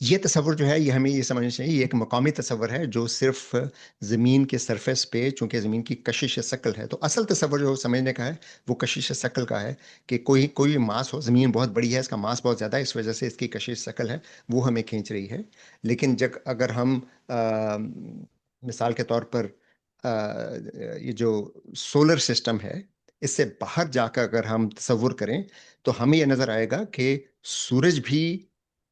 ये तस्वुर जो है ये हमें ये समझना चाहिए, ये एक मकामी तस्वुर है जो सिर्फ ज़मीन के सरफेस पे, चूंकि ज़मीन की कशिश शक्ल है, तो असल तस्वुर जो समझने का है वो कशिश शक्ल का है कि कोई कोई भी मास हो, ज़मीन बहुत बड़ी है, इसका मास बहुत ज़्यादा है, इस वजह से इसकी कशिश शक्ल है, वो हमें खींच रही है। लेकिन जब अगर हम मिसाल के तौर पर ये जो सोलर सिस्टम है इससे बाहर जाकर अगर हम तस्वुर करें तो हमें यह नज़र आएगा कि सूरज भी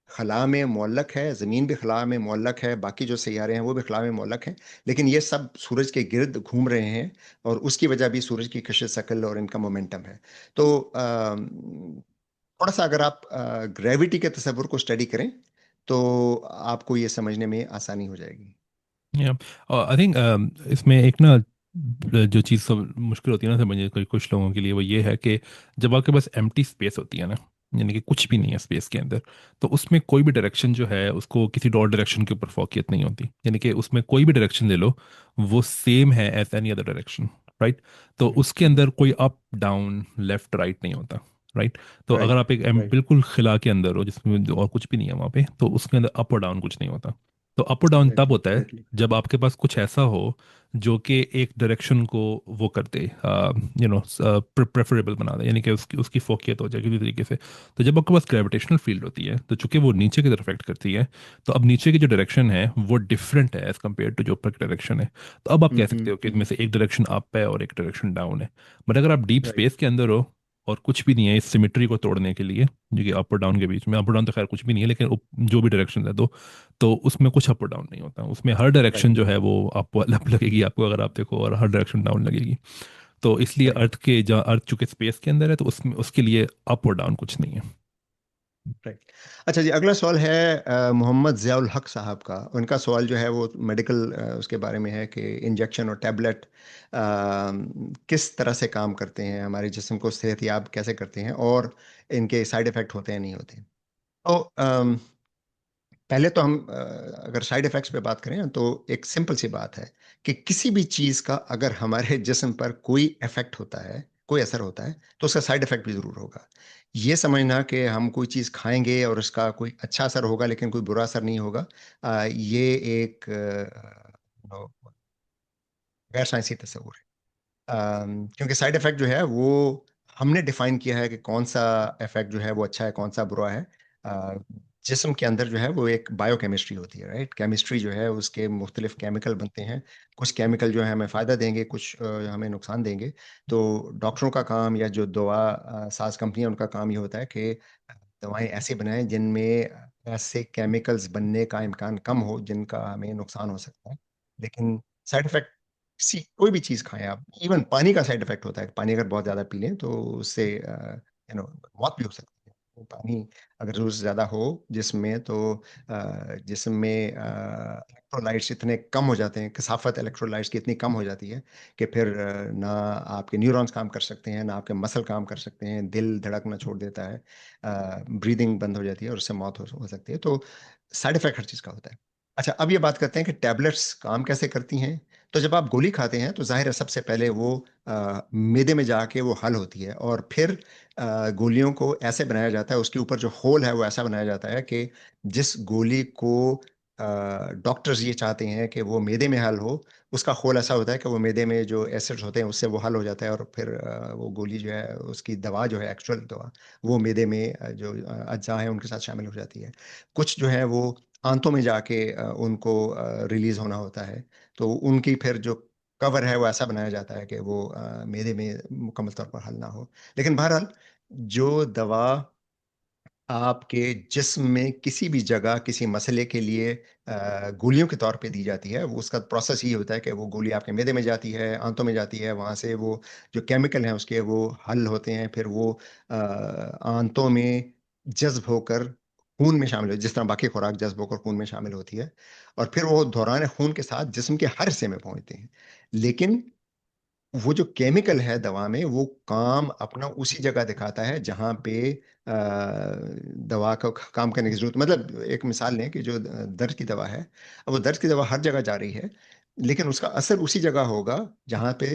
खला में मुअल्लक है, ज़मीन भी खला में मुअल्लक है, बाकी जो सैयारे हैं वो भी खला में मुअल्लक हैं, लेकिन ये सब सूरज के गिर्द घूम रहे हैं और उसकी वजह भी सूरज की कशिश शक्ल और इनका मोमेंटम है। तो थोड़ा सा अगर आप ग्रेविटी के तस्वुर को स्टडी करें तो आपको ये समझने में आसानी हो जाएगी। या। आई थिंक इसमें एक ना जो चीज़ सब मुश्किल होती है ना समझने कोई कुछ लोगों के लिए वो ये है कि जब आपके पास एम्प्टी स्पेस होती है ना, यानी कि कुछ भी नहीं है स्पेस के अंदर, तो उसमें कोई भी डायरेक्शन जो है उसको किसी और डायरेक्शन के ऊपर फोकियत नहीं होती, यानी कि उसमें कोई भी डायरेक्शन ले लो वो सेम है as any other direction, right. तो उसके अंदर कोई अप डाउन लेफ्ट राइट नहीं होता, राइट। तो अगर राइट, आप एक राइट, बिल्कुल खिला के अंदर हो जिसमें और कुछ भी नहीं है वहाँ पे, तो उसके अंदर अप और डाउन कुछ नहीं होता। तो अप और डाउन तब होता है एग्जैक्टली, जब आपके पास कुछ ऐसा हो जो कि एक डायरेक्शन को वो कर दे, प्रेफरेबल बना दे, यानी कि उसकी उसकी फोकियत हो जाए किसी तरीके से। तो जब आपके पास ग्रेविटेशनल फील्ड होती है तो चूंकि वो नीचे की तरफ इफेक्ट करती है, तो अब नीचे की जो डायरेक्शन है वो डिफरेंट है एज कम्पेयर टू जो ऊपर की डायरेक्शन है। तो अब आप कह सकते हो कि इनमें से एक डायरेक्शन अप है और एक डायरेक्शन डाउन है। बट अगर आप डीप राइट, स्पेस के अंदर हो और कुछ भी नहीं है इस सिमेट्री को तोड़ने के लिए, जो कि अप और डाउन के बीच में, अप और डाउन तो खैर कुछ भी नहीं है, लेकिन जो भी डायरेक्शन है तो उसमें कुछ अप और डाउन नहीं होता, उसमें हर डायरेक्शन राइट, जो है वो आपको अलग लगेगी आपको अगर आप देखो, और हर डायरेक्शन डाउन लगेगी। तो इसलिए राइट, अर्थ के जहाँ अर्थ चूंकि स्पेस के अंदर है तो उसमें उसके लिए अप और डाउन कुछ नहीं है। राइट। अच्छा जी, अगला सवाल है मोहम्मद ज़ियाउल हक साहब का। उनका सवाल जो है वो मेडिकल उसके बारे में है कि इंजेक्शन और टैबलेट किस तरह से काम करते हैं, हमारे जिस्म को सेहतयाब कैसे करते हैं और इनके साइड इफ़ेक्ट होते हैं नहीं होते। तो पहले तो हम अगर साइड इफ़ेक्ट्स पे बात करें तो एक सिंपल सी बात है कि किसी भी चीज़ का अगर हमारे जिस्म पर कोई इफ़ेक्ट होता है, कोई असर होता है, तो उसका साइड इफ़ेक्ट भी ज़रूर होगा। ये समझना कि हम कोई चीज़ खाएँगे और उसका कोई अच्छा असर होगा लेकिन कोई बुरा असर नहीं होगा, ये एक गैर साइंसी तस्वुर है। क्योंकि साइड इफ़ेक्ट जो है वो हमने डिफ़ाइन किया है कि कौन-सा इफ़ेक्ट जो है वो अच्छा है, कौन-सा बुरा है। अ, जिस्म के अंदर जो है वो एक बायोकेमिस्ट्री होती है, राइट? केमिस्ट्री जो है उसके मुख्तलिफ़ केमिकल बनते हैं। कुछ केमिकल जो है हमें फ़ायदा देंगे, कुछ हमें नुकसान देंगे। तो डॉक्टरों का काम या जो दवा साज़ कंपनियाँ उनका काम ये होता है कि दवाएँ ऐसी बनाएँ जिनमें ऐसे केमिकल्स बनने का इम्कान कम हो जिनका हमें नुकसान हो सकता है। लेकिन साइड इफ़ेक्ट किसी कोई भी चीज़ खाएँ आप, इवन पानी का साइड इफ़ेक्ट होता है। पानी अगर बहुत ज़्यादा पी लें तो उससे मौत भी हो सकती है। वो पानी अगर जरूरत से ज्यादा हो जिसमें, तो जिसमें इलेक्ट्रोलाइट्स इतने कम हो जाते हैं, कसाफत इलेक्ट्रोलाइट्स की इतनी कम हो जाती है कि फिर ना आपके न्यूरॉन्स काम कर सकते हैं, ना आपके मसल काम कर सकते हैं, दिल धड़कना छोड़ देता है, ब्रीदिंग बंद हो जाती है और उससे मौत हो सकती है। तो साइड इफेक्ट हर चीज का होता है। अच्छा, अब ये बात करते हैं कि टैबलेट्स काम कैसे करती हैं। तो जब आप गोली खाते हैं तो जाहिर है सबसे पहले वो मैदे में जाके वो हल होती है, और फिर गोलियों को ऐसे बनाया जाता है, उसके ऊपर जो होल है वो ऐसा बनाया जाता है कि जिस गोली को डॉक्टर्स ये चाहते हैं कि वो मैदे में हल हो, उसका होल ऐसा होता है कि वो मैदे में जो एसिड्स होते हैं उससे वो हल हो जाता है, और फिर वो गोली जो है, उसकी दवा जो है, एक्चुअल दवा, वो मैदे में जो अज्जा है उनके साथ शामिल हो जाती है। कुछ जो है वो आंतों में जाके उनको रिलीज होना होता है। तो उनकी फिर जो कवर है वो ऐसा बनाया जाता है कि वो मैदे में मुकम्मल तौर पर हल ना हो। लेकिन बहरहाल जो दवा आपके जिस्म में किसी भी जगह किसी मसले के लिए गोलियों के तौर पे दी जाती है, वो उसका प्रोसेस ये होता है कि वो गोली आपके मैदे में जाती है, आंतों में जाती है, वहाँ से वो जो केमिकल हैं उसके वो हल होते हैं, फिर वो आंतों में जज्ब होकर खून में शामिल हो, जिस तरह बाकी खुराक जज्ब होकर खून में शामिल होती है, और फिर वो दौरान खून के साथ जिस्म के हर हिस्से में पहुंचते हैं। लेकिन वो जो केमिकल है दवा में, वो काम अपना उसी जगह दिखाता है जहां पे दवा का काम करने की जरूरत, मतलब एक मिसाल लें कि जो दर्द की दवा है, अब वो दर्द की दवा हर जगह जा रही है, लेकिन उसका असर उसी जगह होगा जहां पे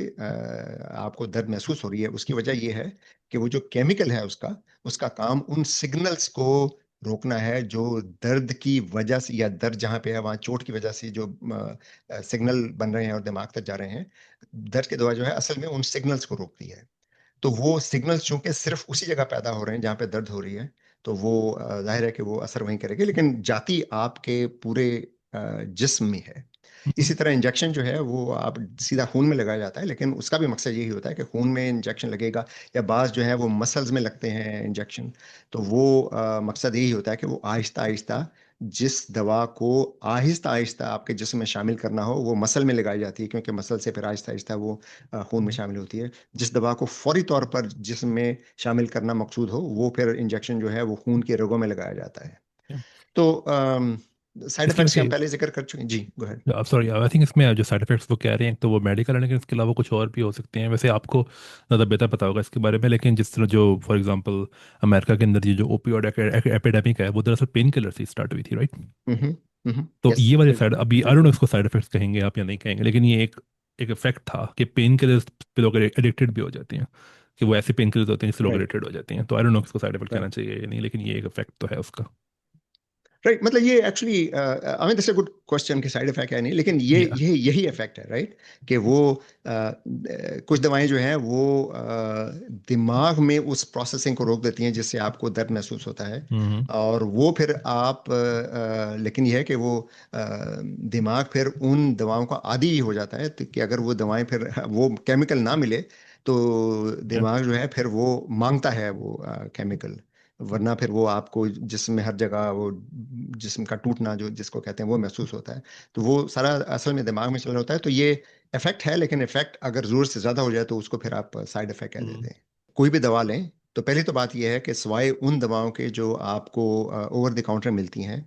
आपको दर्द महसूस हो रही है। उसकी वजह ये है कि वो जो केमिकल है उसका उसका काम उन सिग्नल्स को रोकना है जो दर्द की वजह से, या दर्द जहां पे है वहां चोट की वजह से जो सिग्नल बन रहे हैं और दिमाग तक जा रहे हैं, दर्द की दवा जो है असल में उन सिग्नल्स को रोकती है। तो वो सिग्नल्स चूंकि सिर्फ उसी जगह पैदा हो रहे हैं जहाँ पे दर्द हो रही है, तो वो जाहिर है कि वो असर वहीं करेगी, लेकिन जाती आपके पूरे जिस्म में है। इसी तरह इंजेक्शन जो है वो आप सीधा खून में लगाया जाता है, लेकिन उसका भी मकसद यही होता है कि खून में इंजेक्शन लगेगा, या बाज जो है वो मसल्स में लगते हैं इंजेक्शन। तो वो मकसद यही होता है कि वो आहिस्ता आहिस्ता जिस दवा को आहिस्ता आहिस्ता आपके जिस्म में शामिल करना हो वो मसल में लगाई जाती है, क्योंकि मसल से फिर आहिस्ता आहिस्ता वो खून में शामिल होती है। जिस दवा को फौरी तौर पर जिस्म में शामिल करना मकसूद हो, वो फिर इंजेक्शन जो है वो खून के रगों में लगाया जाता है। तो साइड इसके इफेक्ट्स के हम वैसे, पहले जिक्र कर चुके हैं। जी, गो अहेड। अब सॉरी, आई थिंक इसमें जो साइड इफेक्ट्स वो कह रहे हैं तो वो मेडिकल है, लेकिन इसके अलावा कुछ और भी हो सकते हैं। वैसे आपको ज़्यादा बेहतर पता होगा इसके बारे में, लेकिन जिस तरह जो फॉर एग्जांपल अमेरिका के अंदर ये जो ओपियोइड एपिडेमिक है वो दरअसल पेन किलर से स्टार्ट हुई थी, राइट? तो यस, ये वाले साइड, बिल्कुल। अभी आई डोंट नो इसको साइड इफेक्ट्स कहेंगे आप या नहीं कहेंगे, लेकिन ये एक एक इफेक्ट था कि पेन किलर्स पे लोग एडिक्टेड भी हो जाते हैं, कि वो ऐसे पेन किलर्स होते हैं जिससे लोग राइट, एडिक्टेड हो जाते हैं। तो आई डोंट नो इसको साइड इफेक्ट कहना राइट, चाहिए या नहीं, लेकिन ये एक इफेक्ट तो है उसका। राइट। मतलब ये actually I mean this good question कि साइड इफेक्ट है नहीं, लेकिन ये या यही इफेक्ट है, राइट। कि वो कुछ दवाएं जो हैं वो दिमाग में उस प्रोसेसिंग को रोक देती हैं जिससे आपको दर्द महसूस होता है। हम्म। और वो फिर आप लेकिन यह है कि वो दिमाग फिर उन दवाओं का आदी हो जाता है, तो कि अगर वो दवाएं फिर वो केमिकल ना मिले तो या दिमाग जो है फिर वो मांगता है वो केमिकल। वरना फिर वो आपको जिस्म में हर जगह वो जिस्म का टूटना जो जिसको कहते हैं वो महसूस होता है। तो वो सारा असल में दिमाग में चल रहा होता है। तो ये इफेक्ट है, लेकिन इफेक्ट अगर जरूरत से ज्यादा हो जाए तो उसको फिर आप साइड इफेक्ट कह देते हैं। कोई भी दवा लें तो पहली तो बात यह है कि सिवाय उन दवाओं के जो आपको ओवर द काउंटर मिलती हैं,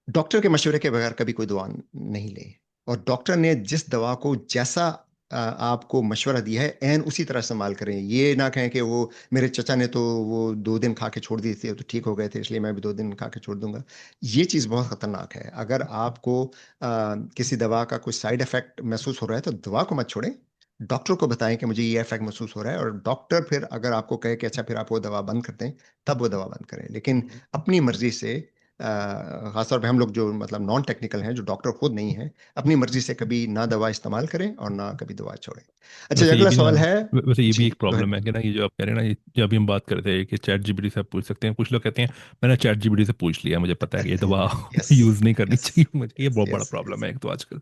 डॉक्टर के मशवरे के बगैर कभी कोई दवा नहीं ले। और डॉक्टर ने जिस दवा को जैसा आपको मशवरा दिया है एन उसी तरह इस्तेमाल करें। ये ना कहें कि वो मेरे चचा ने तो वो 2 दिन खा के छोड़ दी थी तो ठीक हो गए थे इसलिए मैं भी 2 दिन खा के छोड़ दूंगा। ये चीज़ बहुत खतरनाक है। अगर आपको किसी दवा का कोई साइड इफेक्ट महसूस हो रहा है तो दवा को मत छोड़ें, डॉक्टर को बताएं कि मुझे ये इफेक्ट महसूस हो रहा है, और डॉक्टर फिर अगर आपको कहे कि अच्छा फिर आप वो दवा बंद कर दें, तब वो दवा बंद करें। लेकिन अपनी मर्जी से खासतौर पे हम लोग जो मतलब नॉन टेक्निकल हैं, जो डॉक्टर खुद नहीं है, अपनी मर्जी से कभी ना दवा इस्तेमाल करें और ना कभी दवा छोड़ें। अच्छा, ये वैसे ये अगला भी ना, सवाल है। वैसे ये भी जी, एक गो प्रॉब्लम अहेड। है कि ना, ये जो आप कह रहे हैं ना, ये जो अभी हम बात कर रहे थे कि चैट जीपीटी से आप पूछ सकते हैं, कुछ लोग कहते हैं मैंने चैट जीपीटी से पूछ लिया, मुझे पता है कि ये दवा यस, यूज़ नहीं करनी यस, चाहिए मुझे। ये यस, बहुत बड़ा यस, प्रॉब्लम यस। है एक तो आजकल।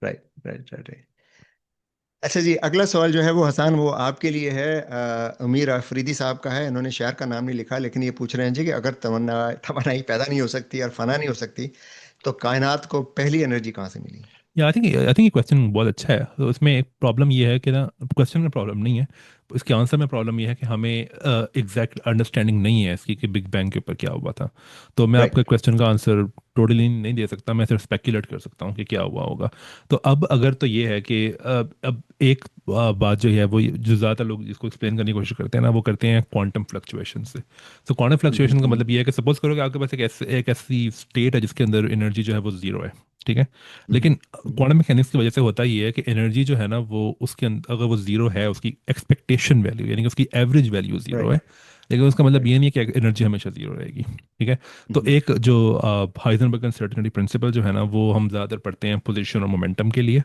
Right, right, right, right. अच्छा जी, अगला सवाल जो है वो हसन वो आपके लिए है। अमीर अफरीदी साहब का है। इन्होंने शहर का नाम नहीं लिखा, लेकिन ये पूछ रहे हैं जी कि अगर तमन्नाई पैदा नहीं हो सकती और फना नहीं हो सकती तो कायनात को पहली एनर्जी कहाँ से मिली। आई थिंक ये क्वेश्चन बहुत अच्छा है। तो इसमें एक प्रॉब्लम ये है कि ना, क्वेश्चन में प्रॉब्लम नहीं है, इसके आंसर में प्रॉब्लम ये है कि हमें एग्जैक्ट अंडरस्टैंडिंग नहीं है इसकी कि बिग बैंग के ऊपर क्या हुआ था। तो मैं आपके राइट। क्वेश्चन का आंसर टोटली नहीं दे सकता, मैं सिर्फ स्पेकुलेट कर सकता हूँ कि क्या हुआ होगा। तो अब अगर तो ये है कि अब एक बात जो है वो जो ज़्यादातर लोग जिसको एक्सप्लेन करने की कोशिश करते हैं ना, वो करते हैं क्वांटम फ्लक्चुएशन से। तो क्वांटम फ्लक्चुएशन का मतलब ये है कि सपोज करो कि आपके पास एक ऐसी स्टेट है जिसके अंदर एनर्जी जो है वो जीरो है, ठीक है। लेकिन क्वांटम मैकेनिक्स की वजह से होता ये है कि एनर्जी जो है ना वो उसके अंदर अगर वो जीरो है, उसकी एक्सपेक्टेशन वैल्यू यानी कि उसकी एवरेज वैल्यू जीरो है, राइट। लेकिन उसका मतलब राइट। ये नहीं है कि एनर्जी हमेशा जीरो रहेगी, ठीक है। तो एक जो हाइजेनबर्ग अनसर्टेनिटी प्रिंसिपल जो है ना, वो हम ज़्यादातर पढ़ते हैं पोजीशन और मोमेंटम के लिए,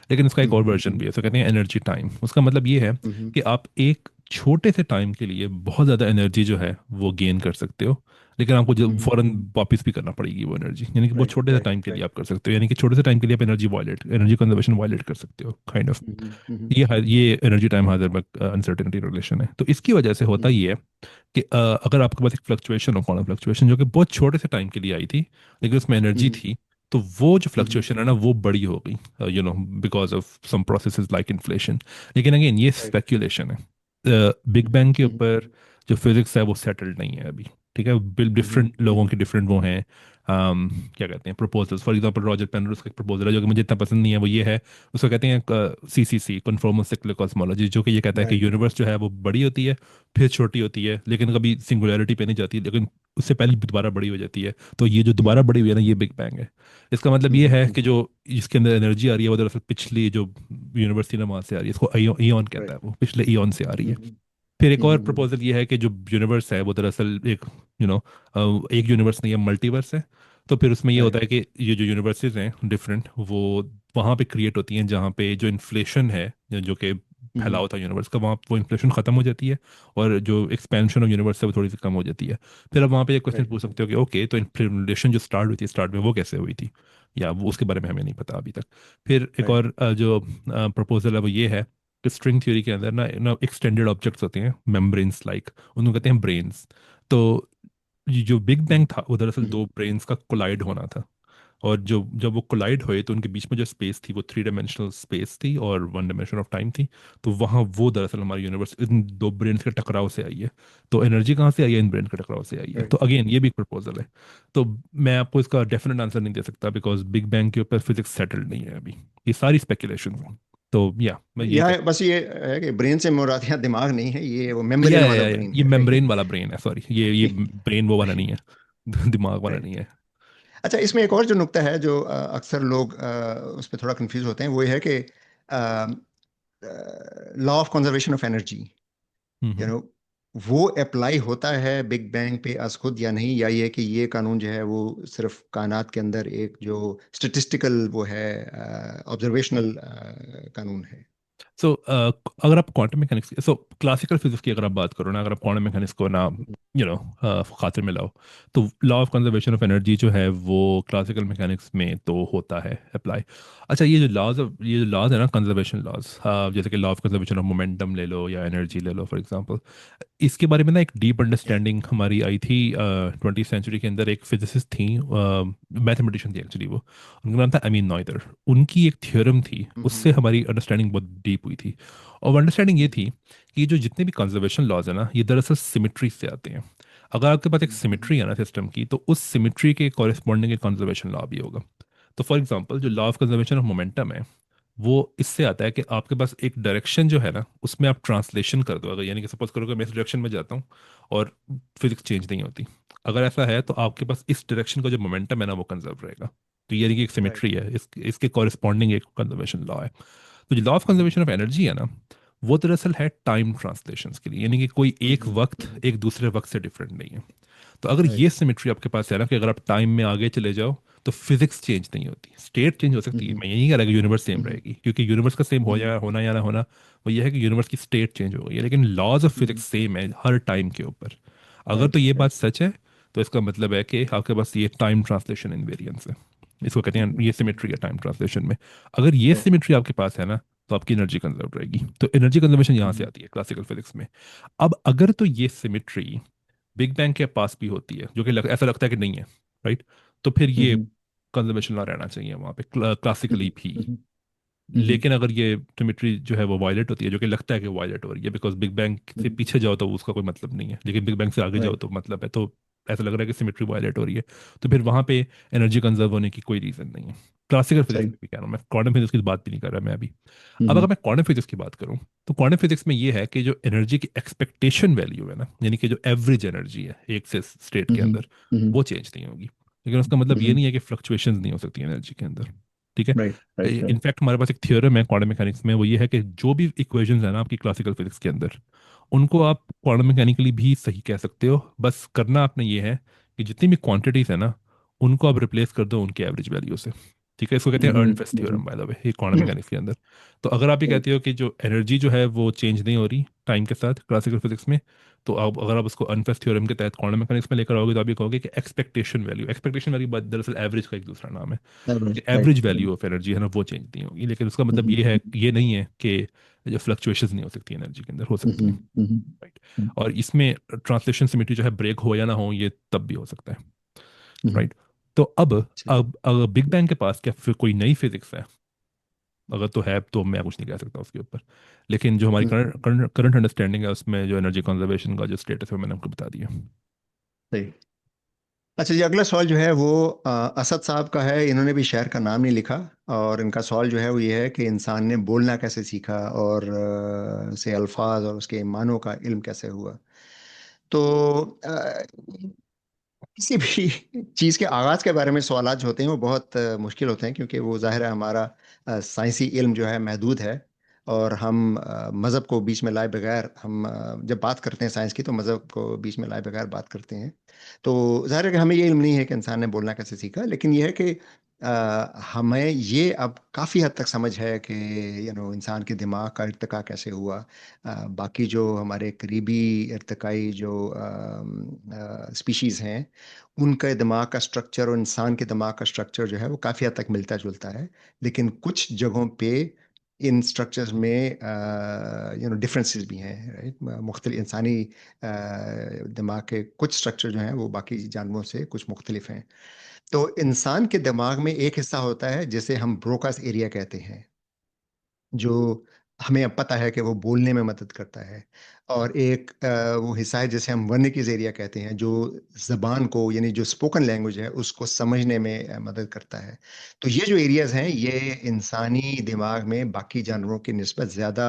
लेकिन उसका एक और वर्जन भी है, तो कहते हैं एनर्जी टाइम। उसका मतलब ये है कि आप एक छोटे से टाइम के लिए बहुत ज़्यादा एनर्जी जो है वो गेन कर सकते हो, लेकिन आपको जो फौरन वापस भी करना पड़ेगी वो एनर्जी, यानी कि बहुत राइट। छोटे से राइट। टाइम के लिए राइट। आप कर सकते हो, यानी कि छोटे से टाइम के लिए आप एनर्जी कंजर्वेशन वायलेट कर सकते हो, काइंड ऑफ। ये energy time Heisenberg uncertainty relation है। तो इसकी वजह से होता ही है कि अगर आपके पास एक फ्लक्चुएशन हो, क्वांटम फ्लक्चुएशन, जो कि बहुत छोटे से टाइम के लिए आई थी लेकिन उसमें एनर्जी थी, तो वो जो फ्लक्चुएशन है ना वो बड़ी हो गई, because of some processes like inflation. लेकिन अगेन ये राइट। स्पेक्यूलेशन है। बिग बैंग के ऊपर जो फिजिक्स है वो सेटल्ड नहीं है अभी, ठीक है। डिफरेंट लोगों के डिफरेंट वो हैं, क्या कहते हैं, proposals. For example Roger Penrose का एक प्रपोजल है जो कि मुझे इतना पसंद नहीं है, वो ये है, उसको कहते हैं सीसीसी, कन्फर्मल सिक्लिक कॉस्मोलॉजी, जो कि ये कहता है कि राइट। यूनिवर्स जो है वो बड़ी होती है, फिर छोटी होती है, लेकिन कभी सिंगुलैरिटी पे नहीं जाती, लेकिन उससे पहले दोबारा बड़ी हो जाती है। तो ये जो दोबारा बड़ी हुई है ना, ये बिग बैंग है। इसका मतलब ये है कि जो इसके अंदर एनर्जी आ रही है वो दरअसल पिछली जो यूनिवर्स थी ना वहाँ से आ रही है, इसको ईऑन कहता राइट। है, वो पिछले ईऑन से आ रही है। फिर एक और प्रपोजल ये है कि जो यूनिवर्स है वो दरअसल एक यू नो एक यूनिवर्स नहीं है, मल्टीवर्स है। तो फिर उसमें ये होता राइट। है कि ये जो यूनिवर्सेस हैं डिफरेंट, वो वहाँ पे क्रिएट होती हैं जहाँ पे जो इन्फ्लेशन है, जो कि फैलाव था यूनिवर्स का, वहाँ वो इन्फ्लेशन खत्म हो जाती है, और जो एक्सपेंशन ऑफ यूनिवर्स है वो थोड़ी सी कम हो जाती है। फिर आप वहाँ पे एक क्वेश्चन राइट। पूछ सकते हो कि ओके, तो इन्फ्लेशन जो स्टार्ट हुई थी स्टार्ट में, वो कैसे हुई थी, या वो उसके बारे में हमें नहीं पता अभी तक। फिर एक राइट। और जो प्रपोजल है वो ये है कि स्ट्रिंग थ्योरी के अंदर ना एक्सटेंडेड ऑब्जेक्ट्स होते हैं, मेम्ब्रेन्स लाइक, उनको कहते हैं ब्रेन्स। तो ये जो बिग बैंग था वो दरअसल दो ब्रेन्स का कोलाइड होना था, और जो जब वो कोलाइड हुए तो उनके बीच में जो स्पेस थी वो थ्री डायमेंशनल स्पेस थी और वन डायमेंशन ऑफ टाइम थी। तो वहाँ वो दरअसल हमारी यूनिवर्स इन दो ब्रेन्स के टकराव से आई है। तो एनर्जी कहाँ से आई है, इन ब्रेन के टकराव से आई है। तो राइट। अगेन ये भी एक प्रपोजल है। तो मैं आपको इसका डेफिनेट आंसर नहीं दे सकता बिकॉज बिग बैंग के ऊपर फिजिक्स सेटल्ड नहीं है अभी, ये सारी स्पेकुलेशन है। तो या मैं यही कह यह सकता बस ये है कि ब्रेन से मुराद यहाँ दिमाग नहीं है, ये वो हूँ। मेम्ब्रेन वाला ब्रेन ये है, मेम्ब्रेन राइट। वाला ब्रेन है, सॉरी, ये ब्रेन वो वाला नहीं है, दिमाग वाला राइट। नहीं है। अच्छा, इसमें एक और जो नुक्ता है जो अक्सर लोग उस पर थोड़ा कंफ्यूज होते हैं, वो ये है कि law of conservation of energy, you hmm. No, वो अप्लाई होता है बिग बैंग पे आज खुद या नहीं, या ये कि ये कानून जो है वो सिर्फ कायनात के अंदर एक जो स्टेटिस्टिकल वो है, ऑब्जर्वेशनल कानून है। सो अगर आप क्वांटम मैकेनिक्स, सो क्लासिकल फिजिक्स की अगर आप बात करो ना, अगर आप क्वांटम मैकेनिक्स को ना खातिर में लाओ, तो law of conservation of energy जो है वो क्लासिकल मैकेनिक्स में तो होता है अप्लाई। अच्छा, ये जो लॉज है ना, कंजर्वेशन लॉज, जैसे कि law of conservation of momentum ले लो या एनर्जी ले लो फॉर एग्जांपल, इसके बारे में ना एक डीप अंडरस्टैंडिंग हमारी आई थी 20th सेंचुरी के अंदर। एक फिजिसिस्ट थी, मैथमेटिशियन थी एक्चुअली वो, उनका नाम था अमीन नॉइदर। उनकी एक थ्योरम थी, उससे हमारी अंडरस्टैंडिंग बहुत डीप हुई थी। और अंडरस्टैंडिंग ये थी कि जो जितने भी कंजर्वेशन लॉज है ना, ये दरअसल सिमिट्री से आते हैं। अगर आपके पास एक सिमिट्री है ना सिस्टम की, तो उस सिमिट्री के कॉरेस्पॉन्डिंग एक कंजर्वेशन लॉ भी होगा। तो फॉर एग्जांपल जो law of conservation of momentum है, वो इससे आता है कि आपके पास एक डायरेक्शन जो है ना, उसमें आप ट्रांसलेशन कर दो, अगर यानी कि सपोज करो कि मैं इस डायरेक्शन में जाता हूँ और फिजिक्स चेंज नहीं होती, अगर ऐसा है तो आपके पास इस डायरेक्शन का जो मोमेंटम है ना वो कंजर्व रहेगा। तो ये यानी कि एक राइट। सिमेट्री है, इसके कॉरेस्पॉन्डिंग एक कंजर्वेशन लॉ है। तो जो law of conservation of energy है ना, वो दरअसल है टाइम ट्रांसलेशंस के लिए, यानी कि कोई एक वक्त एक दूसरे वक्त से डिफरेंट नहीं है। तो अगर ये राइट। सिमेट्री आपके पास है ना, कि अगर आप टाइम में आगे चले जाओ तो फिजिक्स चेंज नहीं होती, स्टेट चेंज हो सकती है, मैं यही कह रहा कि यूनिवर्स सेम रहेगी, क्योंकि यूनिवर्स का सेम हो या होना या ना होना, वो ये है कि यूनिवर्स की स्टेट चेंज हो गई है, लेकिन लॉज ऑफ फिजिक्स सेम है हर टाइम के ऊपर। अगर राइट। तो ये बात राइट। सच है, तो इसका मतलब है कि आपके पास ये टाइम ट्रांसलेशन इनवेरियंस है, इसको कहते हैं, ये सिमेट्री है टाइम ट्रांसलेशन में। अगर ये राइट। सिमेट्री आपके पास है ना, तो आपकी एनर्जी कंजर्व रहेगी। तो एनर्जी कंजर्वेशन यहाँ से आती है क्लासिकल फिजिक्स में। अब अगर तो ये सिमेट्री बिग बैंग के पास भी होती है, जो कि ऐसा लगता है कि नहीं है, राइट, तो फिर ये कंजर्वेशन लॉ रहना चाहिए वहाँ पे क्लासिकली भी। हम्म, हम्म, लेकिन अगर ये सिमेट्री जो है वो वायलेट होती है, जो कि लगता है कि वायलेट हो रही है, बिकॉज बिग बैंग से हम्म, पीछे जाओ तो उसका कोई मतलब नहीं है, लेकिन बिग बैंग से आगे जाओ राइट, तो मतलब है, तो ऐसा लग रहा है कि सिमेट्री वायलेट हो रही है, तो फिर वहाँ पे एनर्जी कंजर्व होने की कोई रीज़न नहीं है। क्लासिकल फिजिक्स सही, में भी कह रहा हूँ मैं, क्वांटम फिजिक्स की बात भी नहीं कर रहा मैं अभी। अब अगर हम्म, मैं क्वांटम फिजिक्स की बात करूँ, तो क्वांटम फिजिक्स में ये है कि जो एनर्जी की एक्सपेक्टेशन वैल्यू है ना, यानी कि जो एवरेज एनर्जी है एक से स्टेट के हम्म, अंदर, वो चेंज नहीं होगी। लेकिन उसका मतलब ये हम्म, नहीं है कि फ्लक्चुएशंस नहीं हो सकती एनर्जी के अंदर। ठीक है। राइट, राइट, राइट, इनफैक्ट हमारे पास एक थ्योरम है क्वांटम मैकेनिक्स में, वो ये है कि जो भी इक्वेशंस है ना आपकी क्लासिकल फिजिक्स के अंदर, उनको आप क्वांटम मैकेनिकली भी सही कह सकते हो। बस करना आपने ये है कि जितनी भी क्वांटिटीज है ना, उनको आप रिप्लेस कर दो उनके एवरेज वैल्यू से। ठीक है, इसको कहते हैं अर्नफेस्ट थ्योरम बाय द वे, ये क्वांटम मैकेनिक्स के अंदर। तो अगर आप ये राइट, कहते हो कि जो एनर्जी जो है वो चेंज नहीं हो रही टाइम के साथ क्लासिकल फिजिक्स में, तो आप अगर आप उसको अर्नफेस्ट थ्योरम के तहत क्वांटम मैकेनिक्स में लेकर आओगे, तो आप ये कहोगे कि एक्सपेक्टेशन वैल्यू दरअसल एवरेज का एक दूसरा नाम है। Right, average right, value of energy है ना, वो चेंज नहीं होगी, लेकिन उसका मतलब हम्म, ये है, ये नहीं है कि जो फ्लक्चुएशंस नहीं हो सकती एनर्जी के अंदर, हो सकती हम्म, हैं। राइट। और इसमें ट्रांसलेशन सिमेट्री जो है ब्रेक हो या ना हो, ये तब भी हो सकता है। हम्म, राइट। तो अब अच्छा, अब अगर बिग बैंग के पास क्या फिर कोई नई फिजिक्स है? अगर तो है तो मैं कुछ नहीं कह सकता उसके ऊपर, लेकिन जो हमारी हम्म, करंट करंट अंडरस्टैंडिंग है उसमें जो एनर्जी कंजर्वेशन का जो स्टेटस है वो मैंने आपको बता दिया। सही। अच्छा जी, अगला सवाल जो है वो असद साहब का है। इन्होंने भी शहर का नाम नहीं लिखा, और इनका सवाल जो है वो ये है कि इंसान ने बोलना कैसे सीखा, और से अल्फाज और उसके मानों का इल्म कैसे हुआ। तो किसी भी चीज़ के आगाज़ के बारे में सवालात जो होते हैं वो बहुत मुश्किल होते हैं, क्योंकि वो ज़ाहिर है हमारा साइंसी इल्म जो है महदूद है। और हम मज़हब को बीच में लाए बगैर, हम जब बात करते हैं साइंस की, तो मज़हब को बीच में लाए बगैर बात करते हैं। तो ज़ाहिर है कि हमें ये इल्म नहीं है कि इंसान ने बोलना कैसे सीखा, लेकिन ये है कि हमें ये अब काफ़ी हद तक समझ है कि इंसान के दिमाग का इर्तिका कैसे हुआ। बाकी जो हमारे करीबी इर्तिकाई जो स्पीशीज़ हैं, उनका दिमाग का स्ट्रक्चर और इंसान के दिमाग का स्ट्रक्चर जो है वो काफ़ी हद तक मिलता जुलता है। लेकिन कुछ जगहों पे इन स्ट्रक्चर्स में डिफरेंसेस भी हैं, राइट। मुख्तलिफ इंसानी दिमाग के कुछ स्ट्रक्चर जो हैं वो बाकी जानवरों से कुछ मुख्तलिफ हैं। तो इंसान के दिमाग में एक हिस्सा होता है जिसे हम ब्रोकास एरिया कहते हैं, जो हमें अब पता है कि वो बोलने में मदद करता है। और एक वो हिस्सा है जिसे हम वर्निकीज एरिया कहते हैं, जो ज़बान को, यानी जो स्पोकन लैंग्वेज है उसको समझने में मदद करता है। तो ये जो एरियाज हैं ये इंसानी दिमाग में बाकी जानवरों की निस्बत ज़्यादा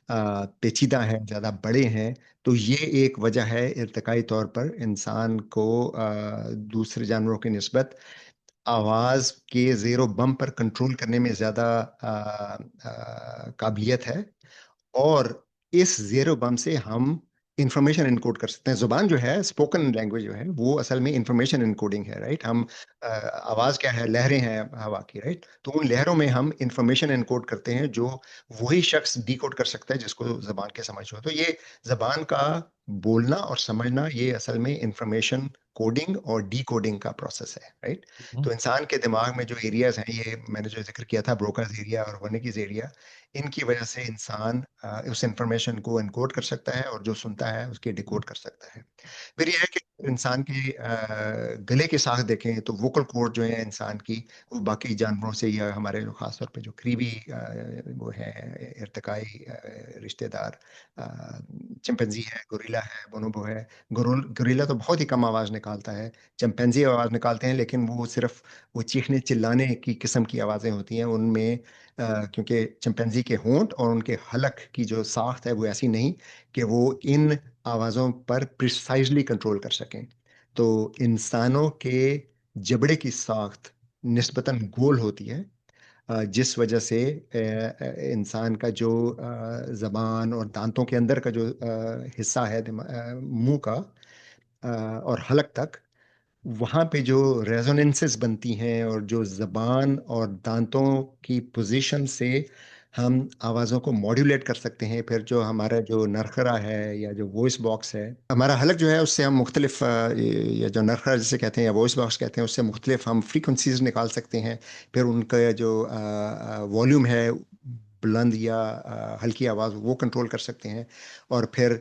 पेचीदा हैं, ज़्यादा बड़े हैं। तो ये एक वजह है इर्तिकाई तौर पर इंसान को दूसरे जानवरों की निस्बत आवाज के ज़ेरो बम पर कंट्रोल करने में ज्यादा काबिलियत है। और इस ज़ेरो बम से हम इंफॉर्मेशन इनकोड कर सकते हैं। जुबान जो है, स्पोकन लैंग्वेज जो है, वो असल में इंफॉर्मेशन इनकोडिंग है, राइट। हम आवाज क्या है, लहरें हैं हवा की, राइट। तो उन लहरों में हम इंफॉर्मेशन इनकोड करते हैं, जो वही शख्स डिकोड कर सकता है जिसको जबान के समझ हो। तो ये जबान का बोलना और समझना, ये असल में इंफॉर्मेशन कोडिंग और डिकोडिंग का प्रोसेस है, राइट। हम्म। तो इंसान के दिमाग में जो एरियाज हैं, ये मैंने जो जिक्र किया था, ब्रोकास एरिया और वर्निकीज एरिया, इनकी वजह से इंसान उस इंफॉर्मेशन को एनकोड कर सकता है, और जो सुनता है उसके डिकोड कर सकता है। फिर यह है कि इंसान के गले के साथ देखें तो वोकल कॉर्ड जो है इंसान की, वो बाकी जानवरों से, या हमारे जो खास तौर पे जो करीबी वो है इर्तिकाई रिश्तेदार, चिंपैंजी है, गोरिल्ला है, बोनोबो है। गोरिल्ला तो बहुत ही कम आवाज़ निकालता है। चिंपैंजी आवाज़ निकालते हैं, लेकिन वो सिर्फ वो चीखने चिल्लाने की किस्म की आवाज़ें होती हैं उनमें। क्योंकि चिंपैंजी के होंठ और उनके हलक की जो साख्त है वो ऐसी नहीं कि वो इन आवाज़ों पर प्रिसाइजली कंट्रोल कर सकें। तो इंसानों के जबड़े की साख्त निस्बतन गोल होती है, जिस वजह से इंसान का जो जबान और दांतों के अंदर का जो हिस्सा है मुंह का, और हलक तक, वहाँ पे जो रेजोनेंसेस बनती हैं, और जो जबान और दांतों की पोजीशन से हम आवाज़ों को मॉड्यूलेट कर सकते हैं। फिर जो हमारा जो नरखरा है, या जो वॉइस बॉक्स है, हमारा हलक जो है, उससे हम मुख्तलिफ या जो नरखरा जिसे कहते हैं या वॉइस बॉक्स कहते हैं, उससे मुख्तलिफ हम फ्रीक्वेंसीज निकाल सकते हैं। फिर उनका जो वॉल्यूम है, बुलंद या हल्की आवाज़, वो कंट्रोल कर सकते हैं। और फिर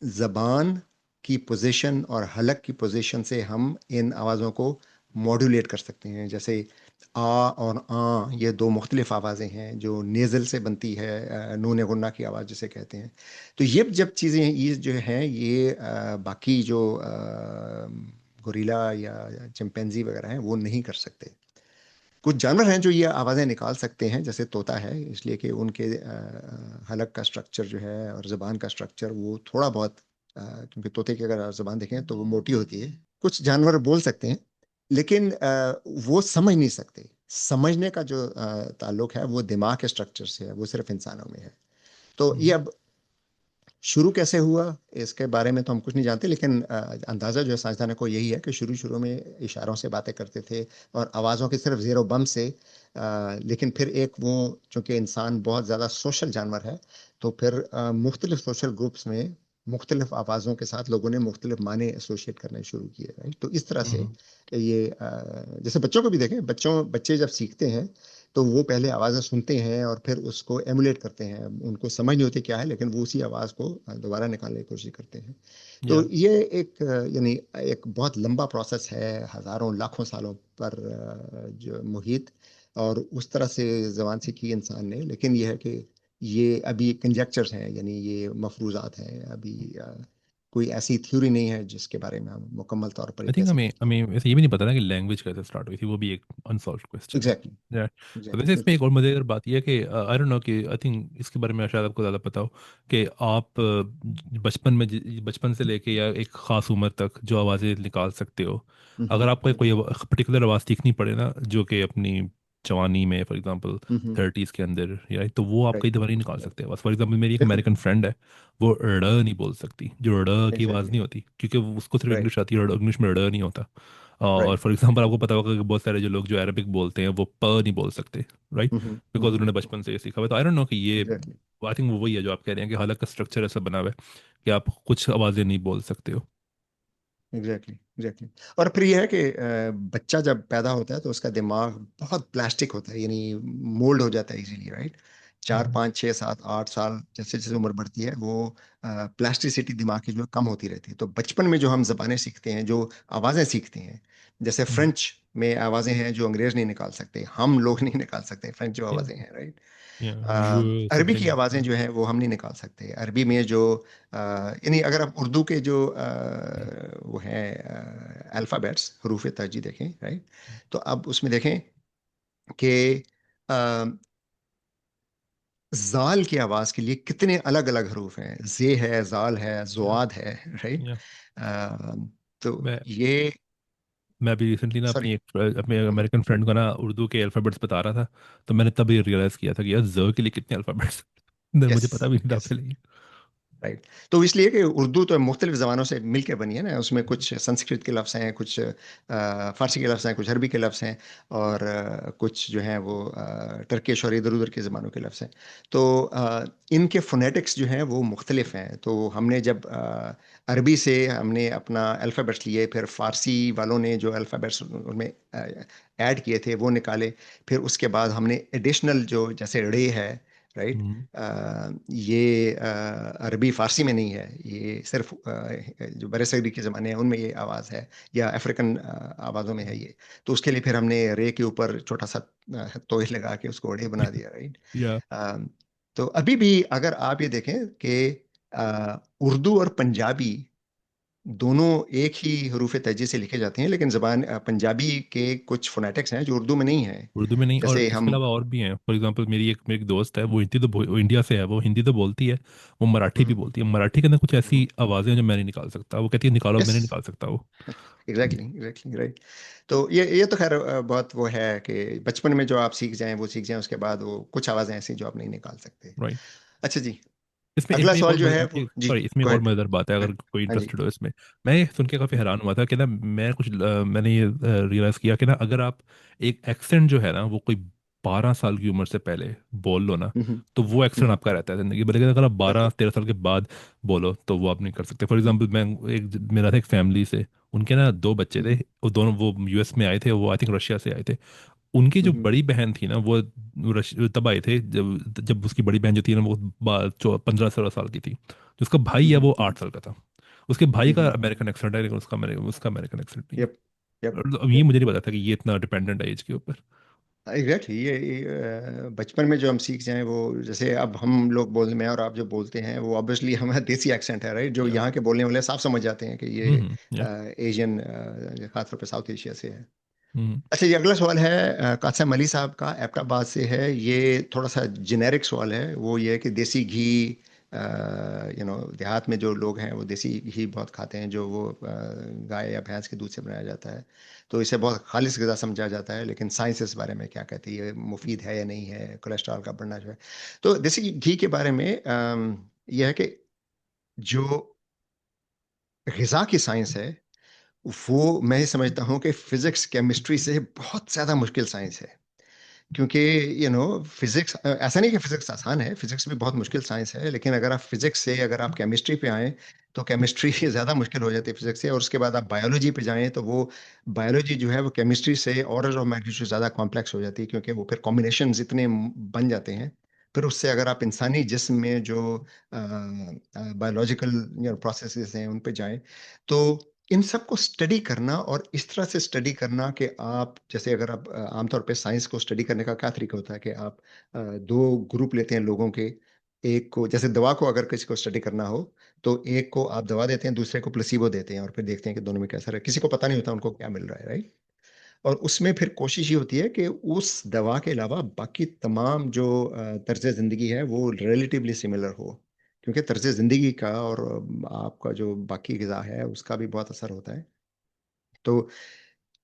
जबान की पोजीशन और हलक की पोजीशन से हम इन आवाज़ों को मॉड्यूलेट कर सकते हैं। जैसे आ और ये दो मुख्तलिफ आवाज़ें हैं जो नेज़ल से बनती है, नून गुन्ना की आवाज़ जिसे कहते हैं। तो ये जब चीज़ें ये जो हैं ये बाकी जो गोरिल्ला या चिंपैंजी वगैरह हैं वो नहीं कर सकते। कुछ जानवर हैं जो ये आवाज़ें निकाल सकते हैं, जैसे तोता है, इसलिए कि उनके हलक का स्ट्रक्चर जो है और ज़बान का स्ट्रक्चर वो थोड़ा बहुत क्योंकि तोते की अगर आप ज़बान देखें तो वो मोटी होती है। कुछ जानवर बोल सकते हैं, लेकिन वो समझ नहीं सकते। समझने का जो ताल्लुक है वो दिमाग के स्ट्रक्चर से है, वो सिर्फ इंसानों में है। तो ये हम्म, अब शुरू कैसे हुआ इसके बारे में तो हम कुछ नहीं जानते, लेकिन अंदाज़ा जो है साइंसदानों को यही है कि शुरू शुरू में इशारों से बातें करते थे और आवाज़ों के सिर्फ ज़ेरो बम से। लेकिन फिर एक वो, चूंकि इंसान बहुत ज़्यादा सोशल जानवर है, तो फिर मुख्तलिफ सोशल ग्रुप्स में मुख्तलिफ आवाज़ों के साथ लोगों ने मुख्तलिफ माने एसोशिएट करने शुरू किए, राइट। तो इस तरह से हम्म, ये जैसे बच्चों को भी देखें, बच्चे जब सीखते हैं तो वो पहले आवाज़ें सुनते हैं और फिर उसको एमुलेट करते हैं। उनको समझ नहीं होती क्या है, लेकिन वो उसी आवाज़ को दोबारा निकालने की कोशिश करते हैं। तो या ये एक यानी एक बहुत लंबा प्रोसेस है, हजारों लाखों सालों पर जो मुहित और उस तरह से ज़बान सीखी इंसान ने। लेकिन ये है कि ये अभी कंजेक्चर्स हैं, यानी ये मफरूजात हैं। अभी कोई ऐसी थ्योरी नहीं है जिसके बारे में हम मुकम्मल तौर पर ये आई कह थिंक हमें सकें कि हमें वैसे ये भी नहीं पता ना कि लैंग्वेज कैसे स्टार्ट हुई थी, वो भी एक अनसॉल्व्ड क्वेश्चन है। एग्जैक्टली। Yeah. तो एग्जैक्टली, वैसे इसमें बिल्कुल एक और सही। मजेदार बात यह है कि आई डोंट नो कि आई थिंक इसके बारे में शायद आपको ज़्यादा पता हो कि आप बचपन में बचपन से लेके या एक ख़ास उम्र तक जो आवाज़ें निकाल सकते हो, अगर आपको कोई हम्म। पर्टिकुलर आवाज़ सीखनी पड़े ना, जो कि अपनी जवानी में फॉर एग्जांपल हम्म। 30s के अंदर या तो वो आप कई राइट। दफा नहीं निकाल राइट। सकते बस। फॉर एग्जांपल मेरी एक बिल्कुल। अमेरिकन फ्रेंड है, वो ड़ नहीं बोल सकती, जो ड़ की आवाज़ एग्जैक्टली। नहीं होती, क्योंकि उसको सिर्फ राइट। इंग्लिश आती है, इंग्लिश में ड़ नहीं होता। और राइट। फॉर एग्जांपल आपको पता होगा कि बहुत सारे जो लोग जो अरबिक बोलते हैं वो प नहीं बोल सकते, राइट, बिकॉज उन्होंने बचपन से ये सीखा हुआ है। तो आई डोंट नो कि ये एग्जैक्टली। आई थिंक वो वही है जो आप कह रहे हैं कि हालत का स्ट्रक्चर ऐसा बना हुआ है कि आप कुछ आवाज़ें नहीं बोल सकते हो। एग्जैक्टली। एग्जैक्टली। और फिर यह है कि बच्चा जब पैदा होता है तो उसका दिमाग बहुत प्लास्टिक होता है, यानी मोल्ड हो जाता है इजीली, राइट। चार हम्म, पाँच छः सात आठ साल जैसे जैसे उम्र बढ़ती है वो प्लास्टिसिटी दिमाग की जो है कम होती रहती है। तो बचपन में जो हम जबानें सीखते हैं, जो आवाज़ें सीखते हैं, जैसे हम्म, फ्रेंच में आवाज़ें हैं जो अंग्रेज नहीं निकाल सकते, हम लोग नहीं निकाल सकते फ्रेंच जो या आवाज़ें हैं, राइट। या अरबी की समथिंग। आवाज़ें जो हैं वो हम नहीं निकाल सकते। अरबी में जो यानी अगर आप उर्दू के जो वो हैं अल्फ़ाबेट्स, हरूफ तरजीह देखें, राइट। तो अब उसमें देखें कि अ, ज़ाल की आवाज़ के लिए कितने अलग अलग हरूफ हैं। जे है, ज़ाल है, या ज़ुआद है, राइट। या अ, तो मैं ये मैं अभी रिसेंटली ना सॉरी। अपनी एक अपने अमेरिकन फ्रेंड को ना उर्दू के अल्फ़ाबेट्स बता रहा था, तो मैंने तब ये रियलाइज़ किया था कि यार ज के लिए कितने अल्फ़ाबेट्स यस। मुझे पता भी नहीं था यस। पहले। राइट। तो इसलिए कि उर्दू तो मुख्तलिफ ज़बानों से मिल के बनी है ना, उसमें कुछ संस्कृत के लफ्ज़ हैं, कुछ फ़ारसी के लफ्ज़ हैं, कुछ अरबी के लफ्ज़ हैं, और कुछ जो हैं वो टर्किश और इधर उधर की ज़बानों के लफ्ज़ हैं। तो इनके फ़ोनेटिक्स जो हैं वो मुख्तलिफ हैं। तो हमने जब अरबी से हमने अपना अल्फ़ाबेट्स लिए, फिर फ़ारसी वालों ने जो अल्फ़ाबेट्स उनमें ऐड किए थे वो निकाले। फिर उसके बाद हमने एडिशनल जो, जैसे रे है, राइट। हम्म, ये अरबी फ़ारसी में नहीं है, ये सिर्फ जो बरसगरी के ज़माने हैं उनमें ये आवाज़ है, या अफ्रीकन आवाज़ों में है ये। तो उसके लिए फिर हमने रे के ऊपर छोटा सा तोय लगा के उसको रे बना दिया, राइट। या तो अभी भी अगर आप ये देखें कि उर्दू और पंजाबी दोनों एक ही हरूफ तहजीद से लिखे जाते हैं, लेकिन ज़बान पंजाबी के कुछ फोनेटिक्स हैं जो उर्दू में नहीं है। उर्दू में नहीं, और जैसे इसके हम अलावा और भी हैं। फॉर एग्जांपल मेरी एक दोस्त है, वो वो इंडिया से है, वो हिंदी तो बोलती है, वो मराठी भी बोलती है। मराठी के अंदर कुछ ऐसी आवाज़ें हैं जो मैं नहीं निकाल सकता, वो कहती है निकालो, मैं यस। नहीं निकाल सकता वो। एग्जैक्टली। Exactly, right. तो ये तो खैर बहुत वो है कि बचपन में जो आप सीख जाएं वो सीख जाएं, उसके बाद वो कुछ आवाज़ें ऐसी जो आप नहीं निकाल सकते। राइट। अच्छा जी। इसमें अगला इसमें एक सवाल और जो है वो जी। सॉरी, इसमें एक गो और अहेड। मजेदार बात है, अगर कोई हाँ जी। इंटरेस्टेड हो इसमें। मैं ये सुन के काफ़ी हैरान हुआ था कि ना, मैंने ये रियलाइज़ किया कि ना, अगर आप एक एक्सेंट जो है ना वो कोई 12 साल की उम्र से पहले बोल लो ना, हम्म। तो वो एक्सेंट हम्म। आपका रहता है जिंदगी भर। लेकिन अगर आप बारह बिल्कुल। तेरह साल के बाद बोलो तो वो आप नहीं कर सकते। फॉर एग्जाम्पल मैं मेरा था एक फैमिली से, उनके ना दो बच्चे थे, हम्म। वो दोनों वो यूएस में आए थे, वो आई थिंक रशिया से आए थे। उनकी जो हम्म। बड़ी बहन थी ना वो तब आए थे जब जब उसकी बड़ी बहन जो थी ना वो 15 16 साल की थी। जो उसका भाई है हम्म। वो 8 साल का था। उसके भाई का हम्म। अमेरिकन एक्सेंट है, लेकिन उसका अमेरिकन एक्सेंट नहीं है। यप। यप। और अब ये मुझे नहीं पता था कि ये इतना डिपेंडेंट है एज के ऊपर। एग्जैक्टली बचपन में जो हम सीख जाएं वो, जैसे अब हम लोग बोल, मैं और आप जो बोलते हैं वो ऑब्वियसली हमारा देसी एक्सेंट है, राइट, जो या यहाँ के बोलने वाले साफ समझ जाते हैं कि ये या एशियन, खासतौर पे साउथ एशिया से है। हम्म अच्छा, ये अगला सवाल है कासिम अली साहब का, एबटाबाद से है। ये थोड़ा सा जेनेरिक सवाल है। वो ये है कि देसी घी, देहात में जो लोग हैं वो देसी घी बहुत खाते हैं, जो वो गाय या भैंस के दूध से बनाया जाता है। तो इसे बहुत खालिश गज़ा समझा जाता है, लेकिन साइंस इस बारे में क्या कहती है, मुफीद है या नहीं है, कोलेस्ट्रॉल का बढ़ना जो है। तो देसी घी के बारे में यह है कि जो ग़िज़ा की साइंस है, वो मैं ये समझता हूँ कि फिजिक्स केमिस्ट्री से बहुत ज़्यादा मुश्किल साइंस है। क्योंकि फिजिक्स, ऐसा नहीं कि फिजिक्स आसान है, फिजिक्स भी बहुत मुश्किल साइंस है, लेकिन अगर आप फिजिक्स से अगर आप केमिस्ट्री पे आए तो केमिस्ट्री ज़्यादा मुश्किल हो जाती है फिजिक्स से, और उसके बाद आप बायोलॉजी पे जाएं तो वो बायोलॉजी जो है वो केमिस्ट्री से ऑर्डर ऑफ मैग्नीट्यूड ज़्यादा कॉम्प्लेक्स हो जाती है, क्योंकि वो फिर कॉम्बिनेशन इतने बन जाते हैं। फिर उससे अगर आप इंसानी जिस्म में जो बायोलॉजिकल प्रोसेसेस हैं उन पे जाएं, तो इन सब को स्टडी करना, और इस तरह से स्टडी करना कि आप, जैसे अगर आप आमतौर पे साइंस को स्टडी करने का क्या तरीका होता है कि आप दो ग्रुप लेते हैं लोगों के। एक को, जैसे दवा को अगर किसी को स्टडी करना हो, तो एक को आप दवा देते हैं, दूसरे को प्लेसिबो देते हैं, और फिर देखते हैं कि दोनों में कैसा रहा। किसी को पता नहीं होता उनको क्या मिल रहा है, राइट। और उसमें फिर कोशिश ये होती है कि उस दवा के अलावा बाकी तमाम जो तर्ज ज़िंदगी है वो रिलेटिवली सिमिलर हो, क्योंकि तर्ज ज़िंदगी का और आपका जो बाकी ग़िज़ा है उसका भी बहुत असर होता है। तो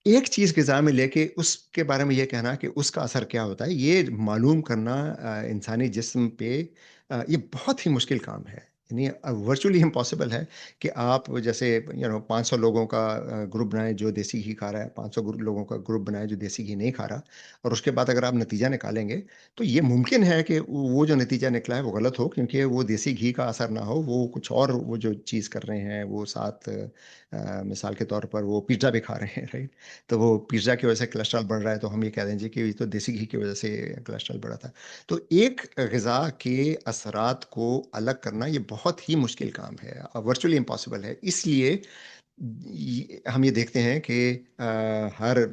एक चीज़ ग़िज़ा में लेके उसके बारे में ये कहना कि उसका असर क्या होता है, ये मालूम करना इंसानी जिस्म पे ये बहुत ही मुश्किल काम है। यानी वर्चुअली इम्पॉसिबल है कि आप जैसे 500 लोगों का ग्रुप बनाएँ जो देसी घी खा रहा है, 500 लोगों का ग्रुप बनाएँ जो देसी घी नहीं खा रहा, और उसके बाद अगर आप नतीजा निकालेंगे, तो ये मुमकिन है कि वो जो नतीजा निकला है वो गलत हो, क्योंकि वो देसी घी का असर ना हो, वो कुछ और वो जो चीज़ कर रहे हैं, वो साथ मिसाल के तौर पर वो पिज़्ज़ा भी खा रहे हैं, राइट? तो वो पिज़्ज़ा की वजह से कोलेस्ट्रॉल बढ़ रहा है, तो हम ये कह दें जी कि ये तो देसी घी की वजह से कोलेस्ट्रॉल बढ़ा था। तो एक ग़िज़ा के असरात को अलग करना ये बहुत ही मुश्किल काम है, वर्चुअली इम्पॉसिबल है। इसलिए हम ये देखते हैं कि हर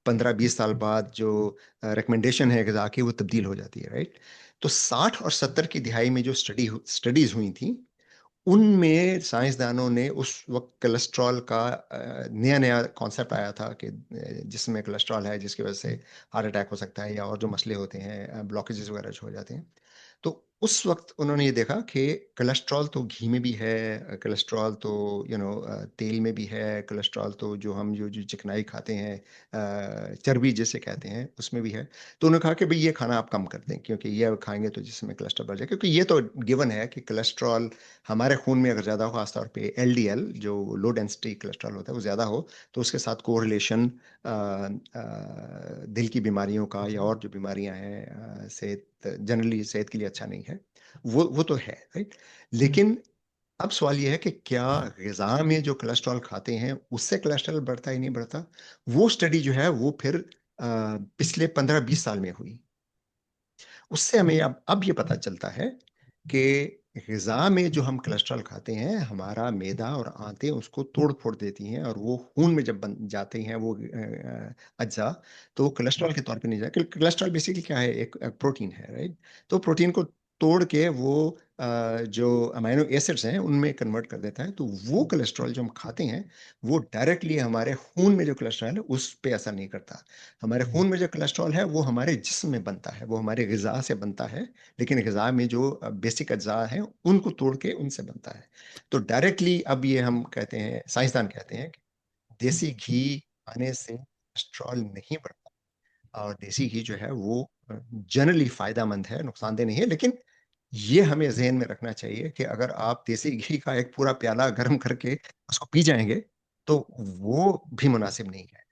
15-20 साल बाद जो रिकमेंडेशन है ग़िज़ा की, वो तब्दील हो जाती है, राइट? तो 60 और 70 की दिहाई में जो स्टडीज़ हुई थी, उनमें साइंसदानों ने उस वक़्त कोलेस्ट्रॉल का नया-नया कॉन्सेप्ट आया था कि जिसमें कोलेस्ट्रॉल है, जिसकी वजह से हार्ट अटैक हो सकता है या और जो मसले होते हैं, ब्लॉकेजेस वगैरह जो हो जाते हैं। तो उस वक़्त उन्होंने ये देखा कि कोलेस्ट्रॉल तो घी में भी है, कोलेस्ट्रॉल तो तेल में भी है, कोलेस्ट्रॉल तो जो हम जो चिकनाई खाते हैं, चर्बी जिसे कहते हैं, उसमें भी है। तो उन्होंने कहा कि भई ये खाना आप कम कर दें, क्योंकि ये खाएँगे तो जिसमें कोलेस्ट्रॉल बढ़ जाएगा, क्योंकि ये तो गिवन है कि कोलेस्ट्रॉल हमारे खून में अगर ज़्यादा हो, ख़ास तौर पे एलडीएल जो लो डेंसिटी कोलेस्ट्रॉल होता है, वो ज़्यादा हो, तो उसके साथ कोरिलेशन दिल की बीमारियों का या और जो बीमारियाँ हैं, सेहत, जनरली सेहत के लिए अच्छा नहीं है। वो तो है, राइट? लेकिन अब सवाल ये है कि क्या ग़िज़ा में जो कोलेस्ट्रॉल खाते हैं, उससे कोलेस्ट्रॉल बढ़ता है या नहीं बढ़ता? वो स्टडी जो है वो फिर पिछले 15-20 साल में हुई। उससे हमें अब ये पता चलता है कि ग़िज़ा में जो हम कोलेस्ट्रॉल खाते हैं, हमारा मैदा और आंतें उसको तोड़-फोड़ देती हैं, और वो खून में जब बन जाते हैं वो अज्जा, तो वो कोलेस्ट्रॉल के तौर पे नहीं जाए। कोलेस्ट्रॉल बेसिकली क्या है? एक प्रोटीन है, राइट? तो प्रोटीन को तोड़ के वो जो अमाइनो एसिड्स हैं, उनमें कन्वर्ट कर देता है। तो वो कोलेस्ट्रॉल जो हम खाते हैं, वो डायरेक्टली हमारे खून में जो कोलेस्ट्रॉल है, उस पे असर नहीं करता। हमारे खून में जो कोलेस्ट्रॉल है वो हमारे जिस्म में बनता है, वो हमारे ग़िज़ा से बनता है, लेकिन ग़िज़ा में जो बेसिक अज्जा हैं उनको तोड़ के उनसे बनता है। तो डायरेक्टली अब ये हम कहते हैं, साइंसदान कहते हैं कि देसी घी खाने से कोलेस्ट्रॉल नहीं बढ़ता, और देसी घी जो है वो जनरली फ़ायदेमंद है, नुकसानदेह नहीं है। लेकिन ये हमें ज़हन में रखना चाहिए कि अगर आप देसी घी का एक पूरा प्याला गर्म करके उसको पी जाएँगे, तो वो भी मुनासिब नहीं है।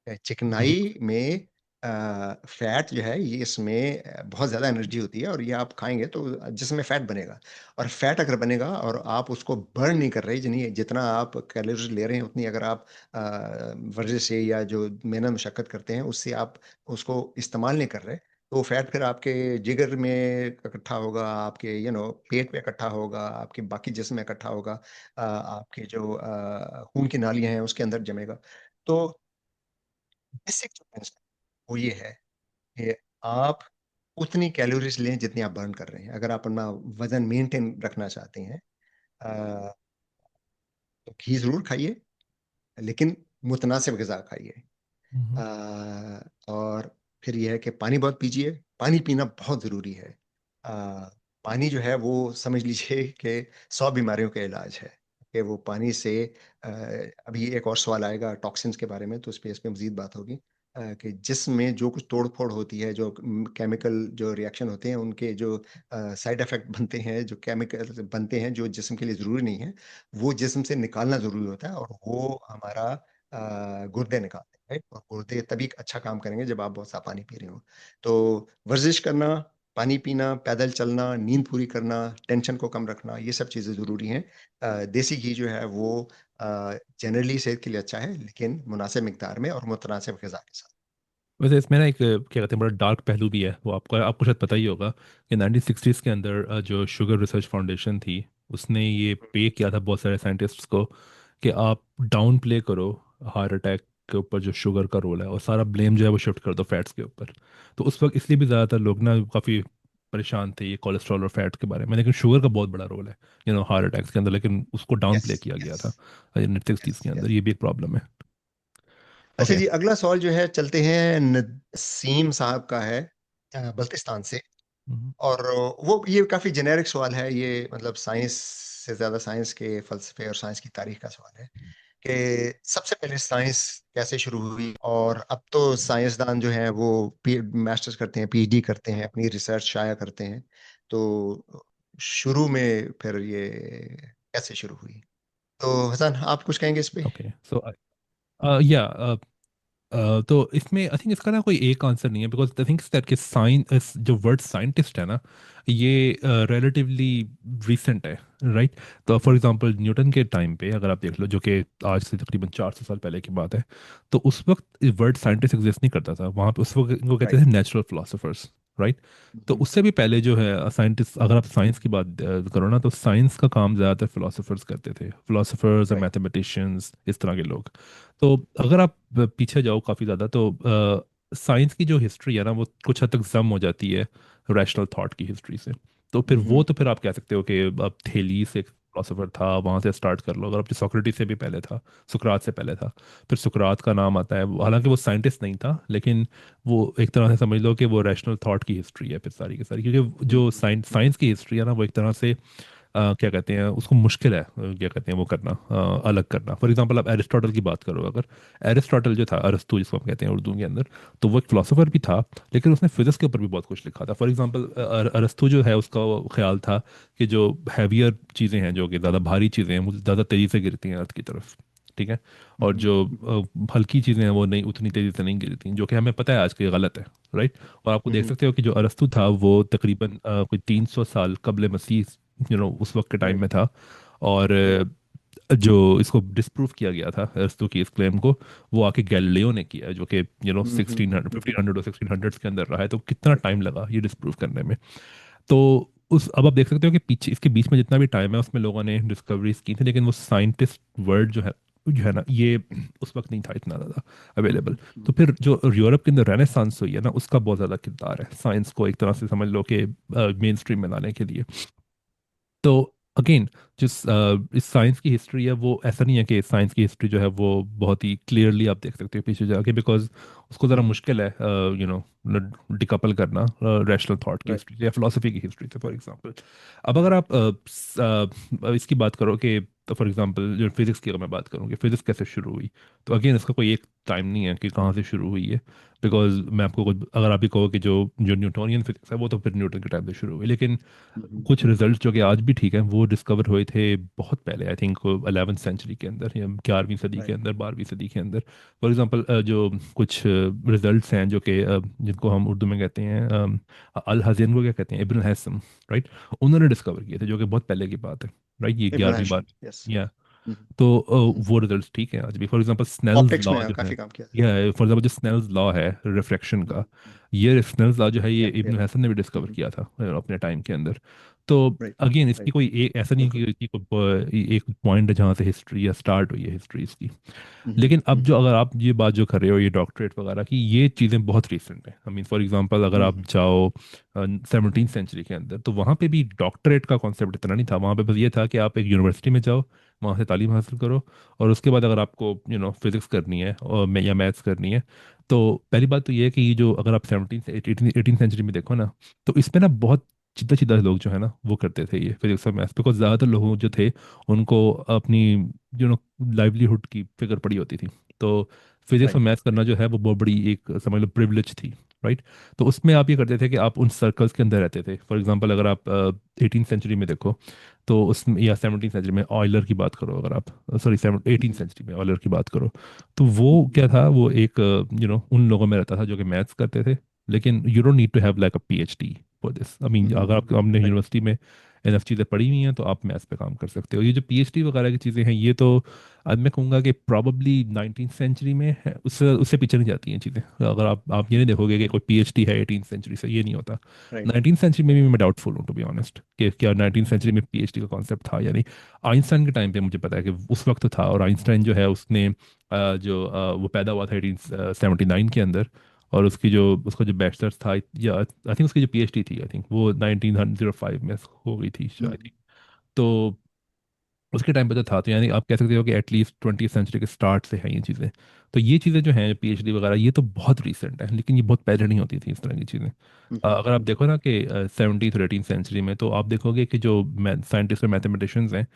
हम्म चिकनाई में फैट जो है, ये इसमें बहुत ज़्यादा एनर्जी होती है, और ये आप खाएँगे तो जिसमें फैट बनेगा, और फैट अगर बनेगा और आप उसको बर्न नहीं कर रहे, जितनी जितना आप कैलोरीज़ ले रहे हैं उतनी अगर आप वर्जिश से या जो मेहनत मशक्कत करते हैं उससे आप उसको इस्तेमाल नहीं कर रहे, तो वो फैट फिर आपके जिगर में इकट्ठा होगा, आपके पेट में इकट्ठा होगा, आपके बाकी जिस्म में इकट्ठा होगा, आपके जो खून की नालियाँ हैं उसके अंदर जमेगा। तो बेसिक जो principle वो ये है कि आप उतनी कैलोरीज लें जितनी आप बर्न कर रहे हैं। अगर आप अपना वजन मेंटेन रखना चाहते हैं, अ, तो घी जरूर खाइए, लेकिन मुतनासिब ग़िज़ा खाइए। हम्म। और फिर ये है कि पानी बहुत पीजिए, पानी पीना बहुत ज़रूरी है। अ, पानी जो है वो समझ लीजिए कि 100 बीमारियों का इलाज है, कि वो पानी से अ, अभी एक और सवाल आएगा टॉक्सिन्स के बारे में, तो इस पे मज़ीद बात होगी। कि जिस्म में जो कुछ तोड़-फोड़ होती है, जो केमिकल जो रिएक्शन होते हैं, उनके जो साइड इफ़ेक्ट बनते हैं, जो केमिकल बनते हैं, जो जिस्म के लिए ज़रूरी नहीं है, वो जिस्म से निकालना ज़रूरी होता है, और वो हमारा गुर्दे निकालते हैं, राइट? और गुर्दे तभी अच्छा काम करेंगे जब आप बहुत सा पानी पी रहे हो। तो वर्ज़िश करना, पानी पीना, पैदल चलना, नींद पूरी करना, टेंशन को कम रखना, ये सब चीज़ें ज़रूरी हैं। देसी घी जो है वो जनरली सेहत के लिए अच्छा है, लेकिन मुनासिब मिकदार में और मुतनासिब ग़िज़ा के साथ। वैसे इसमें ना एक क्या कहते हैं बड़ा डार्क पहलू भी है, वो आपको शायद पता ही होगा कि 1960s के अंदर जो शुगर रिसर्च फाउंडेशन थी, उसने ये पे किया था बहुत सारे साइंटिस्ट्स को कि आप डाउन प्ले करो हार्ट अटैक के ऊपर जो शुगर का रोल है, और सारा ब्लेम जो है वो शिफ्ट कर दो फैट्स के ऊपर। तो उस वक्त इसलिए भी ज़्यादातर लोग ना काफ़ी परेशान थे ये कोलेस्ट्रॉल और फैट के बारे में, लेकिन शुगर का बहुत बड़ा रोल है हार्ट अटैक्स के अंदर, लेकिन उसको डाउन यस, प्ले किया गया यस, था 1960s यस, के अंदर। यस। ये भी एक प्रॉब्लम है। अच्छा ओके। जी, अगला सवाल जो है चलते हैं नसीम साहब का है, बल्तिस्तान से। और वो ये काफ़ी जेनेरिक सवाल है, ये मतलब साइंस से ज़्यादा साइंस के फ़लसफ़े और साइंस की तारीख़ का सवाल है कि सबसे पहले साइंस कैसे शुरू हुई? और अब तो साइंसदान जो हैं वो पी मास्टर्स करते हैं, पीएचडी करते हैं, अपनी रिसर्च शाया करते हैं। तो शुरू में फिर ये कैसे शुरू हुई? तो हसन, आप कुछ कहेंगे इस पे? ओके सो या तो इसमें आई थिंक इसका ना कोई एक आंसर नहीं है, बिकॉज आई थिंक दैट कि साइंस जो वर्ड साइंटिस्ट है ना, ये रिलेटिवली रिसेंट है, राइट? तो फॉर एग्जांपल न्यूटन के टाइम पे अगर आप देख लो, जो कि आज से तकरीबन 400 साल पहले की बात है, तो उस वक्त वर्ड साइंटिस्ट एग्जिस्ट नहीं करता था वहाँ पे। उस वक्त इनको कहते राइट। थे नेचुरल फिलोसफर्स, राइट? हुँ, तो हुँ। उससे भी पहले जो है साइंटिस्ट, अगर आप साइंस की बात करो ना, तो साइंस का काम ज़्यादातर फिलोसफर्स करते थे, फिलोसफर्स और राइट। मैथमेटिशियंस, इस तरह के लोग। तो अगर आप पीछे जाओ काफ़ी ज़्यादा, तो साइंस की जो हिस्ट्री है ना, वो कुछ हद तक जम हो जाती है रैशनल थॉट की हिस्ट्री से। तो फिर हुँ, वो हुँ। तो फिर आप कह सकते हो कि अब थेलीस एक फिलोसोफर था, वहाँ से स्टार्ट कर लो। अगर आप सोक्रेटिस से भी पहले था, सुकरात से पहले था, फिर सुकरात का नाम आता है। हालांकि वो साइंटिस्ट नहीं था, लेकिन वो एक तरह से समझ लो कि वो रैशनल थॉट की हिस्ट्री है फिर सारी की सारी, क्योंकि हुँ, जो हुँ। साइंस साइंस की हिस्ट्री है ना, वो एक तरह से क्या कहते हैं उसको, मुश्किल है क्या कहते हैं वो करना, अलग करना। फॉर एग्जांपल आप एरिस्टोटल की बात करो, अगर एरिस्टोटल जो था, अरस्तू जिसको हम कहते हैं उर्दू के अंदर, तो वो एक फिलोसोफर भी था, लेकिन उसने फिजिक्स के ऊपर भी बहुत कुछ लिखा था। फॉर एग्जांपल अरस्तू जो है, उसका वो ख्याल था कि जो हैवियर चीज़ें हैं, जो कि ज़्यादा भारी चीज़ें हैं, वो ज़्यादा तेज़ी से गिरती हैं अर्थ की तरफ, ठीक है? हुँ, और हुँ। जो हुँ, हुँ। हल्की चीज़ें हैं वो नहीं, उतनी तेज़ी से नहीं गिरती, जो कि हमें पता है आज के गलत है, राइट? और आपको हुँ, देख हुँ। सकते हो कि जो अरस्तु था वो तकरीबन कोई 300 साल कबल मसीह उस वक्त के टाइम राइट, में था। और राइट। जो इसको डिस्प्रूव किया गया था अरस्तू की इस क्लेम को, वो आके गैलीलियो ने किया, जो कि हुँ, हुँ। 1600 हुँ, हुँ। 1500 और 1600s के अंदर रहा है। तो कितना टाइम लगा ये डिस्प्रूव करने में? तो उस अब आप देख सकते हो कि पीछे इसके बीच में जितना भी टाइम है, उसमें लोगों ने डिस्कवरीज की थी, लेकिन वो साइंटिस्ट वर्ड जो है ना, ये उस वक्त नहीं था इतना ज़्यादा हुँ, अवेलेबल। हुँ। तो हुँ। फिर जो यूरोप के अंदर रेनेसांस हुई है ना, उसका बहुत ज़्यादा किरदार है साइंस को एक तरह से समझ लो कि मेन स्ट्रीम में लाने के लिए। तो अगेन, जिस इस साइंस की हिस्ट्री है, वो ऐसा नहीं है कि साइंस की हिस्ट्री जो है वो बहुत ही क्लियरली आप देख सकते हो पीछे जाके, बिकॉज उसको हुँ, ज़रा हुँ। मुश्किल है डिकपल करना रैशनल थॉट की राइट। हिस्ट्री से या फिलोसफी की हिस्ट्री से। फॉर एग्जांपल, अब अगर आप इसकी बात करो कि, तो फॉर एग्जांपल जो फिजिक्स की अगर मैं बात करूँ कि फिजिक्स कैसे शुरू हुई, तो अगेन इसका कोई एक टाइम नहीं है कि कहाँ से शुरू हुई है। बिकॉज मैं आपको कुछ, अगर आप ही कहो कि जो जो न्यूटोनियन फिजिक्स है, वो तो फिर न्यूटन के टाइम से शुरू हुई, लेकिन हुँ, हुँ। कुछ हुँ, हुँ। रिजल्ट जो कि आज भी ठीक है, वो डिस्कवर हुए थे बहुत पहले, आई थिंक 11वीं सेंचुरी के अंदर या 11वीं सदी के राइट। अंदर, 12वीं सदी के अंदर। फॉर एग्जांपल जो कुछ रिजल्ट्स हैं जो कि जिनको हम उर्दू में कहते हैं अल हज़न को क्या कहते हैं, इब्न हैसम, राइट? उन्होंने डिस्कवर किए थे, जो कि बहुत पहले की बात है, राइट? ये इब्न 11वीं बार। हैशम, यस। या हुँ, हुँ। तो हुँ, हुँ। वो रिजल्ट्स ठीक हैं आज भी। For example Snell's optics law में जो है, काफ़ी काम किया है। या फॉर एग्जांपल जो स्नेल्स लॉ है रिफ्रैक्शन हुँ, का, हुँ। ये स्नेल्स लॉ जो है, ये या इब्न हैसन ने भी हुँ, डिस्कवर हुँ। किया था अपने टाइम के अंदर। तो राइट, अगेन इसकी राइट, कोई एक ऐसा नहीं बिल्कुल। है कि कोई एक पॉइंट है जहाँ से हिस्ट्री या स्टार्ट हुई है हिस्ट्री इसकी। हम्म, लेकिन अब जो हम्म, अगर आप ये बात जो कर रहे हो ये डॉक्टरेट वगैरह की, ये चीज़ें बहुत रिसेंट हैं। आई मीन फॉर एग्जांपल अगर आप हम्म, जाओ 17th सेंचुरी के अंदर, तो वहाँ पे भी डॉक्टरेट का कॉन्सेप्ट इतना नहीं था। वहाँ पे बस ये था कि आप एक यूनिवर्सिटी में जाओ, वहाँ से तालीम हासिल करो, और उसके बाद अगर आपको फिजिक्स करनी है और या मैथ्स करनी है, तो पहली बात तो ये है कि ये जो अगर आप 17 से 18 सेंचुरी में देखो ना, तो इसमें ना बहुत सीधा सीधा लोग जो है ना वो करते थे ये फिजिक्स और मैथ्स, बिकॉज ज़्यादातर लोग जो थे उनको अपनी लाइवलीहुड की फिक्र पड़ी होती थी। तो फिजिक्स और राइट, मैथ्स करना राइट, जो है वो बहुत बड़ी एक समझ लो प्रिविलेज थी, राइट। तो उसमें आप ये करते थे कि आप उन सर्कल्स के अंदर रहते थे। फॉर एग्जांपल अगर आप 18 सेंचुरी में देखो, तो उसमें या 17 सेंचुरी में ऑयलर की बात करो, अगर आप सॉरी 18 सेंचुरी में ऑयलर की बात करो, तो वो क्या था, वो एक उन लोगों में रहता था जो कि मैथ्स करते थे। लेकिन you don't need to have like a PhD for this. I mean अगर आप आपने राइट, यूनिवर्सिटी में एनएफ चीज़ें पढ़ी हुई हैं तो आप मैथ्स पे काम कर सकते हो। ये जो पीएचडी वगैरह की चीज़ें हैं, ये तो आज मैं कहूँगा कि प्रॉबली 19th सेंचुरी में है, उससे उससे पीछे नहीं जाती हैं चीज़ें। अगर आप ये नहीं देखोगे कि कोई पीएचडी है 18th सेंचुरी से, ये नहीं होता। राइट, 19th सेंचुरी में भी मैं डाउटफुल हूँ टू बी ऑनेस्ट, कि क्या 19th सेंचुरी में पीएचडी का कॉन्सेप्ट था या नहीं। आइंस्टाइन के टाइम पे मुझे पता है कि उस वक्त था, और आइंस्टाइन जो है उसने वो पैदा हुआ था 1879 के अंदर, और उसका जो बैचलर्स था, या आई थिंक उसकी जो पीएचडी थी, आई थिंक वो 1905 में हो गई थी शायद। तो उसके टाइम पे तो था, तो यानी आप कह सकते हो कि एटलीस्ट 20th सेंचुरी के स्टार्ट से हैं ये चीज़ें। तो ये चीज़ें जो हैं पीएचडी वगैरह, ये तो बहुत रीसेंट है, लेकिन ये बहुत पहले नहीं होती थी इस तरह की चीज़ें। अगर आप देखो ना कि 17th और 18th सेंचुरी में, तो आप देखोगे कि जो साइंटिस्ट और मैथमेटिशियंस हैं,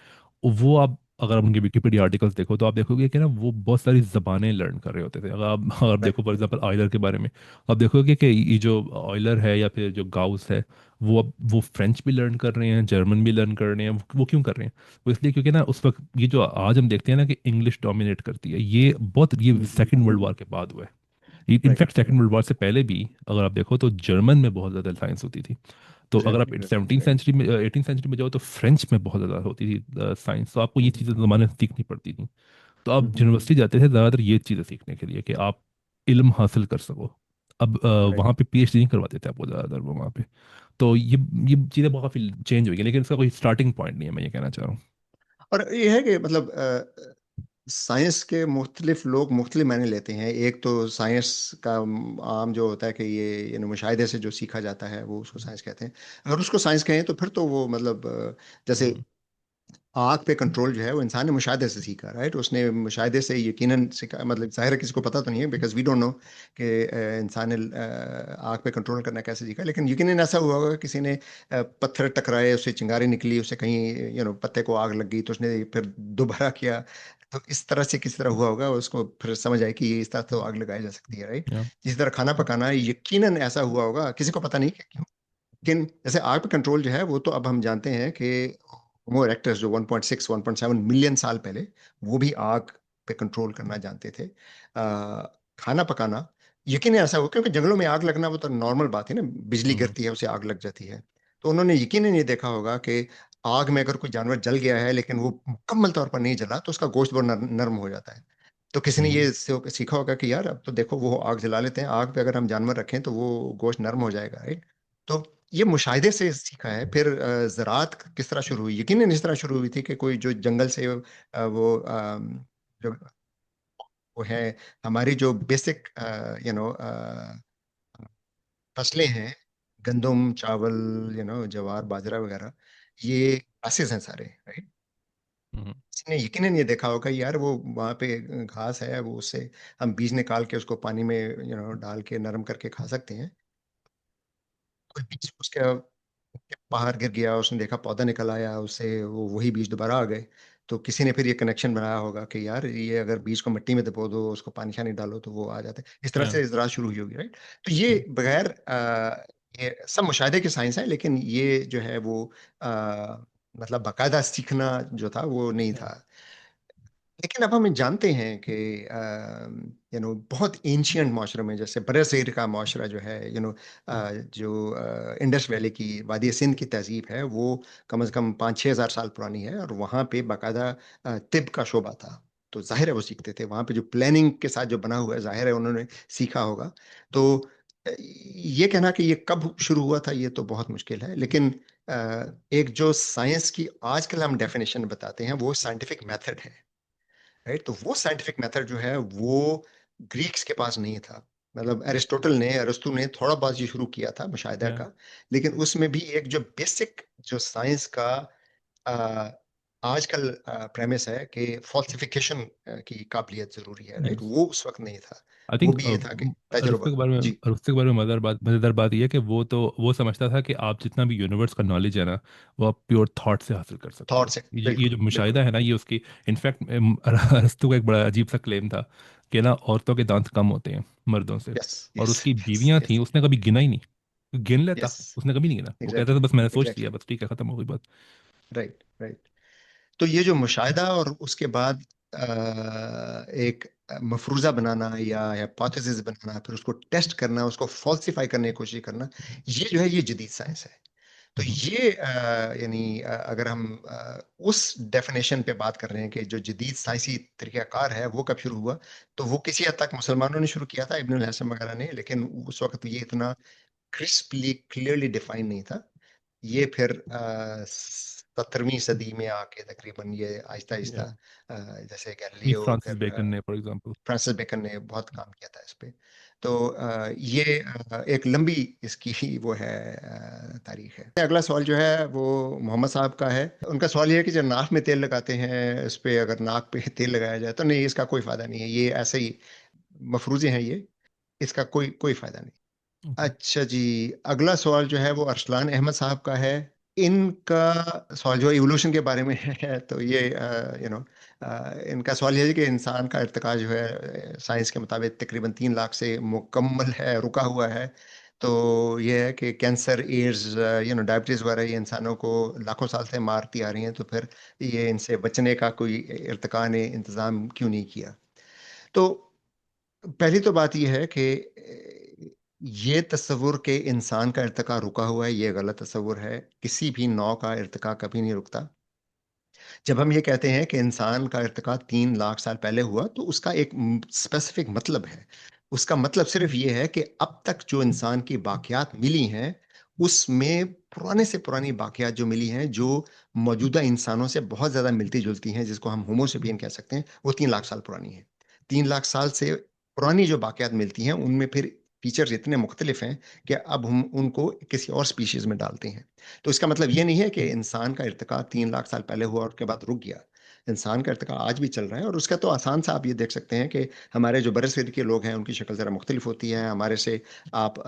वो आप अगर आप उनके विकिपीडिया आर्टिकल्स देखो, तो आप देखोगे कि ना वो बहुत सारी ज़बानें लर्न कर रहे होते थे। अगर राइट, देखो फॉर एग्जांपल ऑयलर के बारे में, आप देखोगे कि ये जो ऑयलर है या फिर जो गाउस है, वो अब वो फ्रेंच भी लर्न कर रहे हैं, जर्मन भी लर्न कर रहे हैं। वो क्यों कर रहे हैं? वो इसलिए क्योंकि ना उस वक्त ये जो आज हम देखते हैं ना कि इंग्लिश डोमिनेट करती है, ये सेकंड वर्ल्ड वॉर के बाद हुआ है। Right, in fact second world war से पहले भी अगर आप देखो तो जर्मन में बहुत ज़्यादा साइंस होती थी। तो अगर आप एग्जैक्टली, 17 सेंचुरी में 18 सेंचुरी में जाओ, तो फ्रेंच में बहुत ज़्यादा होती थी साइंस। तो आपको ये चीज़ें ज़माने से सीखनी पड़ती थी। तो आप यूनिवर्सिटी जाते थे ज़्यादातर ये चीज़ें सीखने के लिए कि आप इल्म हासिल कर सको। अब राइट। वहाँ पे पीएचडी नहीं करवाते थे आपको ज़्यादातर वो वहाँ पे। तो ये चीज़ें बहुत काफ़ी चेंज हुई है, लेकिन इसका कोई स्टार्टिंग पॉइंट नहीं है, मैं ये कहना चाह रहा हूँ। और ये है कि मतलब साइंस के मुख्तलिफ लोग मुख्तलिफ मायने लेते हैं। एक तो साइंस का आम जो होता है कि ये मुशाहिदे से जो सीखा जाता है वो उसको साइंस कहते हैं। अगर उसको साइंस कहें तो फिर तो वो मतलब जैसे हम्म, आग पे कंट्रोल जो है वो इंसान ने मुशाहिदे से सीखा, राइट। उसने मुशाहिदे से यकीनन सीखा, मतलब ज़ाहिर है किसी को पता तो नहीं है बिकॉज वी डोंट नो कि इंसान ने आग पे कंट्रोल करना कैसे सीखा, लेकिन यकीनन ऐसा हुआ होगा किसी ने पत्थर टकराए, उससे चिंगारी निकली, उससे कहीं पत्ते को आग लग गई तो उसने फिर दोबारा किया। तो इस तरह से किसी तरह हुआ होगा, उसको फिर समझ आए कि ये इस तरह तो आग लगाई जा सकती है, राइट। या इसी तरह खाना पकाना यकीनन ऐसा हुआ होगा, किसी को पता नहीं कि क्यों। लेकिन जैसे आग पे कंट्रोल जो है वो तो अब हम जानते हैं कि होमो इरेक्टस जो 1.6 1.7 मिलियन साल पहले वो भी आग पे कंट्रोल करना जानते थे। खाना पकाना यकीन ऐसा हो, क्योंकि जंगलों में आग लगना वो तो नॉर्मल बात है ना, बिजली हम्म, गिरती है उसे आग लग जाती है। तो उन्होंने यकीनन ये देखा होगा कि आग में अगर कोई जानवर जल गया है लेकिन वो मुकम्मल तौर पर नहीं जला तो उसका गोश्त बहुत नर्म हो जाता है। तो किसी ने हम्म, ये सीखा होगा कि यार अब तो देखो वो आग जला लेते हैं, आग पे अगर हम जानवर रखें तो वो गोश्त नर्म हो जाएगा, राइट। तो ये मुशाहिदे से सीखा है। फिर ज़राअत किस तरह शुरू हुई, यकीनन इस तरह शुरू हुई थी कि कोई जो जंगल से वो जो वो है हमारी जो बेसिक यू नो फसलें हैं, गंदम, चावल, ज्वार, बाजरा वगैरह, ये ग्रासेस हैं सारे, राइट। हम्म, इसने यकीनन ये देखा होगा यार वो वहाँ पे घास है, वो उससे हम बीज निकाल के उसको पानी में डाल के नरम करके खा सकते हैं। कोई बीज उसके बाहर गिर गया, उसने देखा पौधा निकल आया उससे, वो वही बीज दोबारा आ गए। तो किसी ने फिर ये कनेक्शन बनाया होगा कि यार ये अगर बीज को मिट्टी में दबो दो, उसको पानी शानी डालो तो वो आ जाते हैं। इस तरह या से ज़राअत शुरू हुई होगी, राइट। तो ये बगैर ये सब मुशाहिदे की साइंस है, लेकिन ये जो है वो मतलब बाकायदा सीखना जो था वो नहीं या था। लेकिन अब हम जानते हैं कि बहुत एंशियंट माशरे में, जैसे बरसगीर का माशरा जो है, जो इंडस वैली की वादी सिंध की तहजीब है, वो कम से कम 5-6 हज़ार साल पुरानी है, और वहाँ पे बाकायदा तिब का शोबा था। तो जाहिर है वो सीखते थे वहाँ पे, जो प्लानिंग के साथ जो बना हुआ है, जाहिर है उन्होंने सीखा होगा। तो ये कहना कि ये कब शुरू हुआ था ये तो बहुत मुश्किल है, लेकिन एक जो साइंस की आजकल हम डेफिनेशन बताते हैं वो साइंटिफिक मेथड है, राइट। तो वो साइंटिफिक मेथड जो है वो ग्रीक्स के पास नहीं था। मतलब अरिस्टोटल ने, अरस्तु ने थोड़ा बहुत ये शुरू किया था मुशाहिदा या का, लेकिन उसमें भी एक जो बेसिक जो साइंस का आ, आजकल प्रेमिस है कि फॉल्सिफिकेशन की काबिलियत जरूरी है, राइट, यस, वो उस वक्त नहीं था। आई वो थिंक भी ये था कि अरस्तु तजुर्बा। के बारे में जी। अरस्तु के बारे में मजेदार बात यह है कि वो समझता था कि आप जितना भी यूनिवर्स का नॉलेज है ना, वो आप प्योर थॉट से हासिल कर सकते थॉट हो। से, ये बिल्कुल जो बिल्कुल। मुशाहिदा है ना, ये उसकी इनफैक्ट अरस्तु का एक बड़ा अजीब सा क्लेम था कि ना औरतों के दांत कम होते हैं मर्दों से, यस और यस उसकी यस बीवियां थी, यस उसने कभी गिना ही नहीं। गिन लेता, यस। उसने कभी नहीं गिना। वो कहता एग्जैक्टली था बस मैंने सोच लिया, एग्जैक्टली। बस ठीक है, खत्म हो गई बात। Right right. तो ये जो मुशाहिदा और उसके बाद एक मफरूजा बनाना या हाइपोथेसिस बनाना, फिर उसको टेस्ट करना, उसको फॉल्सिफाई करने की कोशिश करना, ये जो है ये जदीद साइंस है। तो हम्म, ये यानी अगर हम उस डेफिनेशन पे बात कर रहे हैं कि जो जदीद साइंसी तरीकाकार है वो कब शुरू हुआ, तो वो किसी हद तक मुसलमानों ने शुरू किया था, इब्नुल हैसम वगैरह ने, लेकिन उस वक्त ये इतना क्रिस्पली क्लियरली डिफाइन नहीं था। ये फिर 17वीं सदी में आके तकरीबन ये आहिस्ता आहिस्ता, या जैसे नहीं, गैलीलियो, फ्रांसिस फिर बेकन ने फॉर एग्जांपल। फ्रांसिस बेकन ने बहुत काम किया था इस पे। तो ये एक लंबी इसकी ही वो है तारीख है। अगला सवाल जो है वो मोहम्मद साहब का है। उनका सवाल ये है कि जब नाक में तेल लगाते हैं, इस पे अगर नाक पे तेल लगाया जाए तो नहीं, इसका कोई फायदा नहीं है, ये ऐसे ही मफरूजे हैं ये, इसका कोई कोई फायदा नहीं। ओके। अच्छा जी, अगला सवाल जो है वो अरसलान अहमद साहब का है। इनका सवाल जो इवोल्यूशन के बारे में है, तो ये इनका सवाल ये है कि इंसान का इर्तिका जो है साइंस के मुताबिक तकरीबन 3 लाख से मुकम्मल है, रुका हुआ है। तो ये है कि कैंसर, एड्स, डायबिटीज़ वगैरह ये इंसानों को लाखों साल से मारती आ रही हैं, तो फिर ये इनसे बचने का कोई इर्तिका ने इंतज़ाम क्यों नहीं किया। तो पहली तो बात यह है कि ये तस्वुर के इंसान का इर्तिका रुका हुआ है, ये गलत तस्वुर है। किसी भी नौ का इर्तिका कभी नहीं रुकता। जब हम ये कहते हैं कि इंसान का इर्तिका 3 लाख साल पहले हुआ, तो उसका एक स्पेसिफिक मतलब है। उसका मतलब सिर्फ ये है कि अब तक जो इंसान की बाकियात मिली हैं, उसमें पुराने से पुरानी बाकियात जो मिली हैं, जो मौजूदा इंसानों से बहुत ज्यादा मिलती जुलती हैं, जिसको हम होमोसेपियन कह सकते हैं, वो 3 लाख साल पुरानी है। 3 लाख साल से पुरानी जो बाकियात मिलती हैं, उनमें फिर फीचर्स इतने मुख्तलिफ हैं कि अब हम उनको किसी और स्पीशीज में डालते हैं। तो इसका मतलब ये नहीं है कि इंसान का इर्तिका 3 लाख साल पहले हुआ और उसके बाद रुक गया। इंसान का इर्तिका आज भी चल रहा है, और उसका तो आसान सा आप ये देख सकते हैं कि हमारे जो बरसगीर के लोग हैं उनकी शक्ल ज़रा मुख्तलिफ होती है हमारे से। आप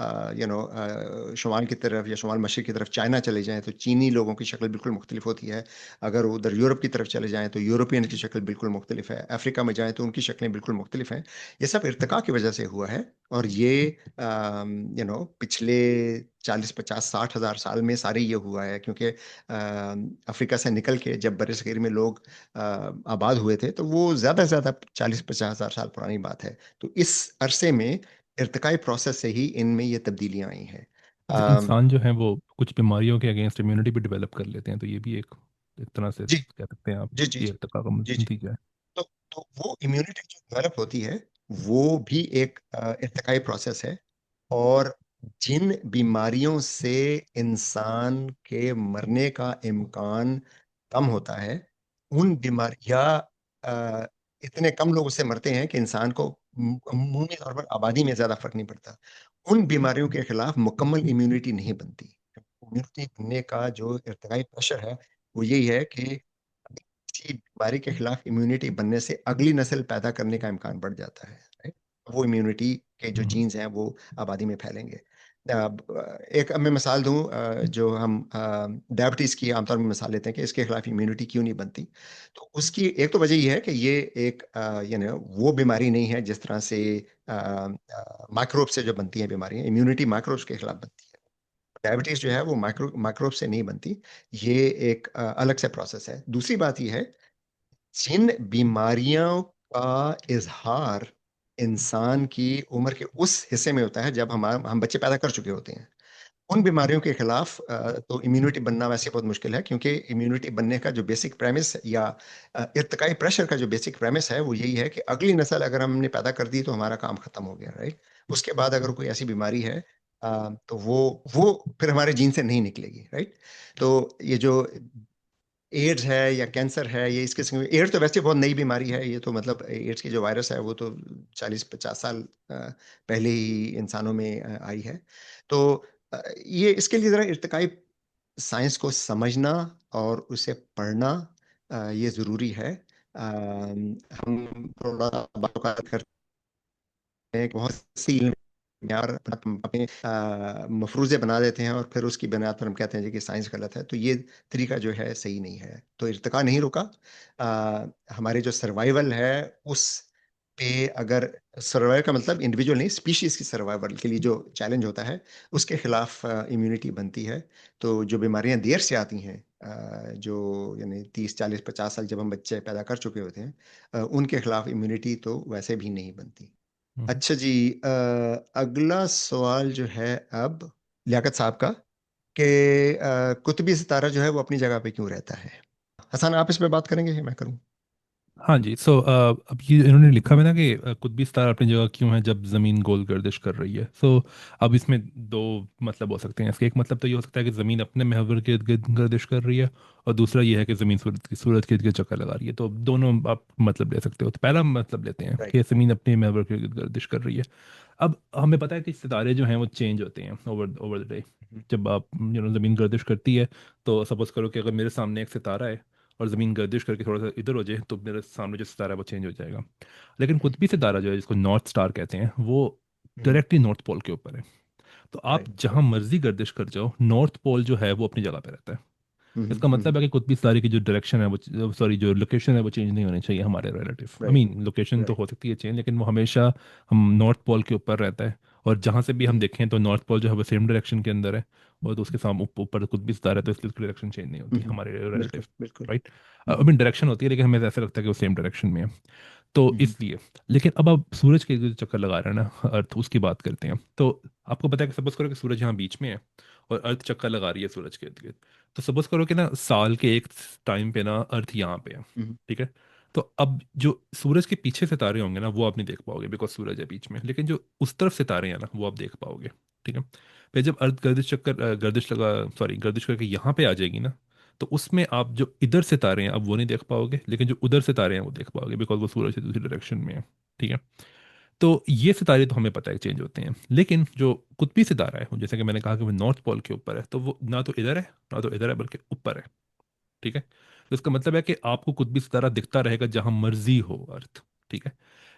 शुमाल की तरफ या शुमाल मशरक़ की तरफ चाइना चले जाएं तो चीनी लोगों की शक्ल बिल्कुल मुख्तलिफ होती है। अगर उधर यूरोप की तरफ चले जाएं तो यूरोपियन की शक्ल बिल्कुल मुख्तलिफ है। अफ्रीका में जाएं तो उनकी शक्लें बिल्कुल मुख्तलिफ हैं। ये सब इर्तिका की वजह से हुआ है। और ये पिछले 40, 50, 60 हज़ार साल में सारे ये हुआ है, क्योंकि अफ्रीका से निकल के जब बरसगीर में लोग आबाद हुए थे, तो वो ज़्यादा से ज़्यादा 40, 50 हज़ार साल पुरानी बात है। तो इस अरसे में इर्तिकाई प्रोसेस से ही इनमें ये तब्दीलियां आई हैं। अच्छा, इंसान जो है वो कुछ बीमारियों के अगेंस्ट इम्यूनिटी भी डेवलप कर लेते हैं, तो ये भी एक तरह से जी कह सकते हैं आप, जी जी ये जी इर्तिका का जी जी। नतीजा है। तो वो इम्यूनिटी जो डेवलप होती है, वो भी एक इर्तिकाई प्रोसेस है। और जिन बीमारियों से इंसान के मरने का इम्कान कम होता है, उन बीमारियां इतने कम लोग उससे मरते हैं कि इंसान को अमूमी तौर पर आबादी में ज्यादा फर्क नहीं पड़ता। उन बीमारियों के खिलाफ मुकम्मल इम्यूनिटी नहीं बनती। इम्यूनिटी बनने का जो इर्तिकाई प्रेशर है, वो यही है कि किसी बीमारी के खिलाफ इम्यूनिटी बनने से अगली नस्ल पैदा करने का इम्कान बढ़ जाता है, राइट। वो इम्यूनिटी के जो हम्म, जीन्स हैं वो आबादी में फैलेंगे। एक अब मैं मिसाल दूं, जो हम डायबिटीज़ की आमतौर में मिसाल लेते हैं कि इसके खिलाफ इम्यूनिटी क्यों नहीं बनती। तो उसकी एक तो वजह ये है कि ये एक वो बीमारी नहीं है जिस तरह से माइक्रोब से जो बनती है बीमारियां, इम्यूनिटी माइक्रोब्स के खिलाफ बनती है। डायबिटीज जो है वो माइक्रोब से नहीं बनती। ये एक अलग से प्रोसेस है। दूसरी बात ये है, जिन बीमारियों का इजहार इंसान की उम्र के उस हिस्से में होता है जब हम बच्चे पैदा कर चुके होते हैं, उन बीमारियों के खिलाफ तो इम्यूनिटी बनना वैसे बहुत मुश्किल है, क्योंकि इम्यूनिटी बनने का जो बेसिक प्रेमिस या इर्तिकाई प्रेशर का जो बेसिक प्रेमिस है वो यही है कि अगली नस्ल अगर हमने पैदा कर दी तो हमारा काम खत्म हो गया, राइट। उसके बाद अगर कोई ऐसी बीमारी है तो वो फिर हमारे जीन से नहीं निकलेगी, राइट? तो ये जो एड्स है या कैंसर है, ये इस किस्म की, एड्स तो वैसे बहुत नई बीमारी है, ये तो मतलब एड्स की जो वायरस है वो तो 40-50 साल पहले ही इंसानों में आई है। तो ये इसके लिए जरा इर्तिकाई साइंस को समझना और उसे पढ़ना ये जरूरी है। हम थोड़ा बात करते हैं कि बहुत सी यार अपने मफरूजे बना देते हैं और फिर उसकी बुनियाद पर हम कहते हैं जी कि साइंस गलत है। तो ये तरीका जो है सही नहीं है। तो इर्तिका नहीं रुका। हमारे जो सर्वाइवल है उस पे, अगर सर्वाइवल का मतलब इंडिविजुअल नहीं, स्पीशीज की सर्वाइवल के लिए जो चैलेंज होता है उसके खिलाफ इम्यूनिटी बनती है। तो जो बीमारियां देर से आती हैं, जो यानी 30-40-50 साल जब हम बच्चे पैदा कर चुके होते हैं, उनके खिलाफ इम्यूनिटी तो वैसे भी नहीं बनती। हम्म। अच्छा जी, अगला सवाल जो है अब लियाकत साहब का, कि कुतुबी सितारा जो है वो अपनी जगह पे क्यों रहता है? हसन, आप इस पे बात करेंगे या मैं करूं? हाँ जी। अब ये इन्होंने लिखा है ना कि कुतबी सितारा अपनी जगह क्यों है जब ज़मीन गोल गर्दिश कर रही है। अब इसमें दो मतलब हो सकते हैं इसके। एक मतलब तो ये हो सकता है कि ज़मीन अपने महवर के इर्द गिर्द गर्दिश कर रही है, और दूसरा ये है कि ज़मीन सूरज के इर्द गिर्द चक्कर लगा रही है। तो दोनों आप मतलब ले सकते हो। तो पहला मतलब लेते हैं राइट। कि ज़मीन अपने महवर के इर्द गिर्द गर्दिश कर रही है। अब हमें पता है कि सितारे जो हैं वो चेंज होते हैं ओवर ओवर द डे। जब आप ज़मीन गर्दिश करती है, तो सपोज करो कि अगर मेरे सामने एक सितारा है और ज़मीन गर्दिश करके थोड़ा सा इधर हो जाए, तो मेरे सामने जो सितारा है वो चेंज हो जाएगा। लेकिन कुतबी सितारा जो है, जिसको नॉर्थ स्टार कहते हैं, वो डायरेक्टली नॉर्थ पोल के ऊपर है। तो आप राइट। जहाँ मर्जी गर्दिश कर जाओ, नॉर्थ पोल जो है वो अपनी जगह पे रहता है। इसका मतलब है कि कुतबी सितारे की जो डायरेक्शन है वो, सॉरी, जो लोकेशन है वो चेंज नहीं होनी चाहिए हमारे रिलेटिव। आई राइट। मीन लोकेशन तो राइट। हो सकती है चेंज, लेकिन वो हमेशा हम नॉर्थ पोल के ऊपर रहता है। और जहाँ से भी हम देखें तो नॉर्थ पोल जो है वो सेम डायरेक्शन के अंदर है। और तो उसके सामने ऊपर कुतबी सितारा है, तो इसलिए उसकी डायरेक्शन चेंज नहीं होती हमारे रिलेटिव। बिल्कुल बिल्कुल। राइट। आई मीन डायरेक्शन होती है, लेकिन हमें ऐसा लगता है कि वो सेम डायरेक्शन में है। तो इसलिए, लेकिन अब आप सूरज के जो चक्कर लगा रहे हैं ना अर्थ, उसकी बात करते हैं। तो आपको पता है कि सपोज करो कि सूरज यहाँ बीच में है और अर्थ चक्कर लगा रही है सूरज के इर्द गिर्द। तो सपोज करो कि ना साल के एक टाइम पे ना अर्थ यहाँ पे है। ठीक है। तो अब जो सूरज के पीछे सितारे होंगे ना वो आप नहीं देख पाओगे, बिकॉज सूरज है बीच में। लेकिन जो उस तरफ सितारे हैं ना वो आप देख पाओगे। ठीक है। फिर जब अर्थ गर्दिश लगा, सॉरी, गर्दिश करके यहाँ पे आ जाएगी ना, तो उसमें आप जो इधर सितारे हैं अब वो नहीं देख पाओगे, लेकिन जो उधर सितारे हैं वो देख पाओगे, बिकॉज वो सूरज से दूसरी डायरेक्शन में है। ठीक है। तो ये सितारे तो हमें पता है चेंज होते हैं, लेकिन जो कुतबी सितारा है, जैसे कि मैंने कहा कि वो नॉर्थ पोल के ऊपर है, तो वो ना तो इधर है ना तो इधर है, बल्कि ऊपर है। ठीक है। तो इसका मतलब है कि आपको कुतबी सितारा दिखता रहेगा जहां मर्जी हो अर्थ। ठीक है।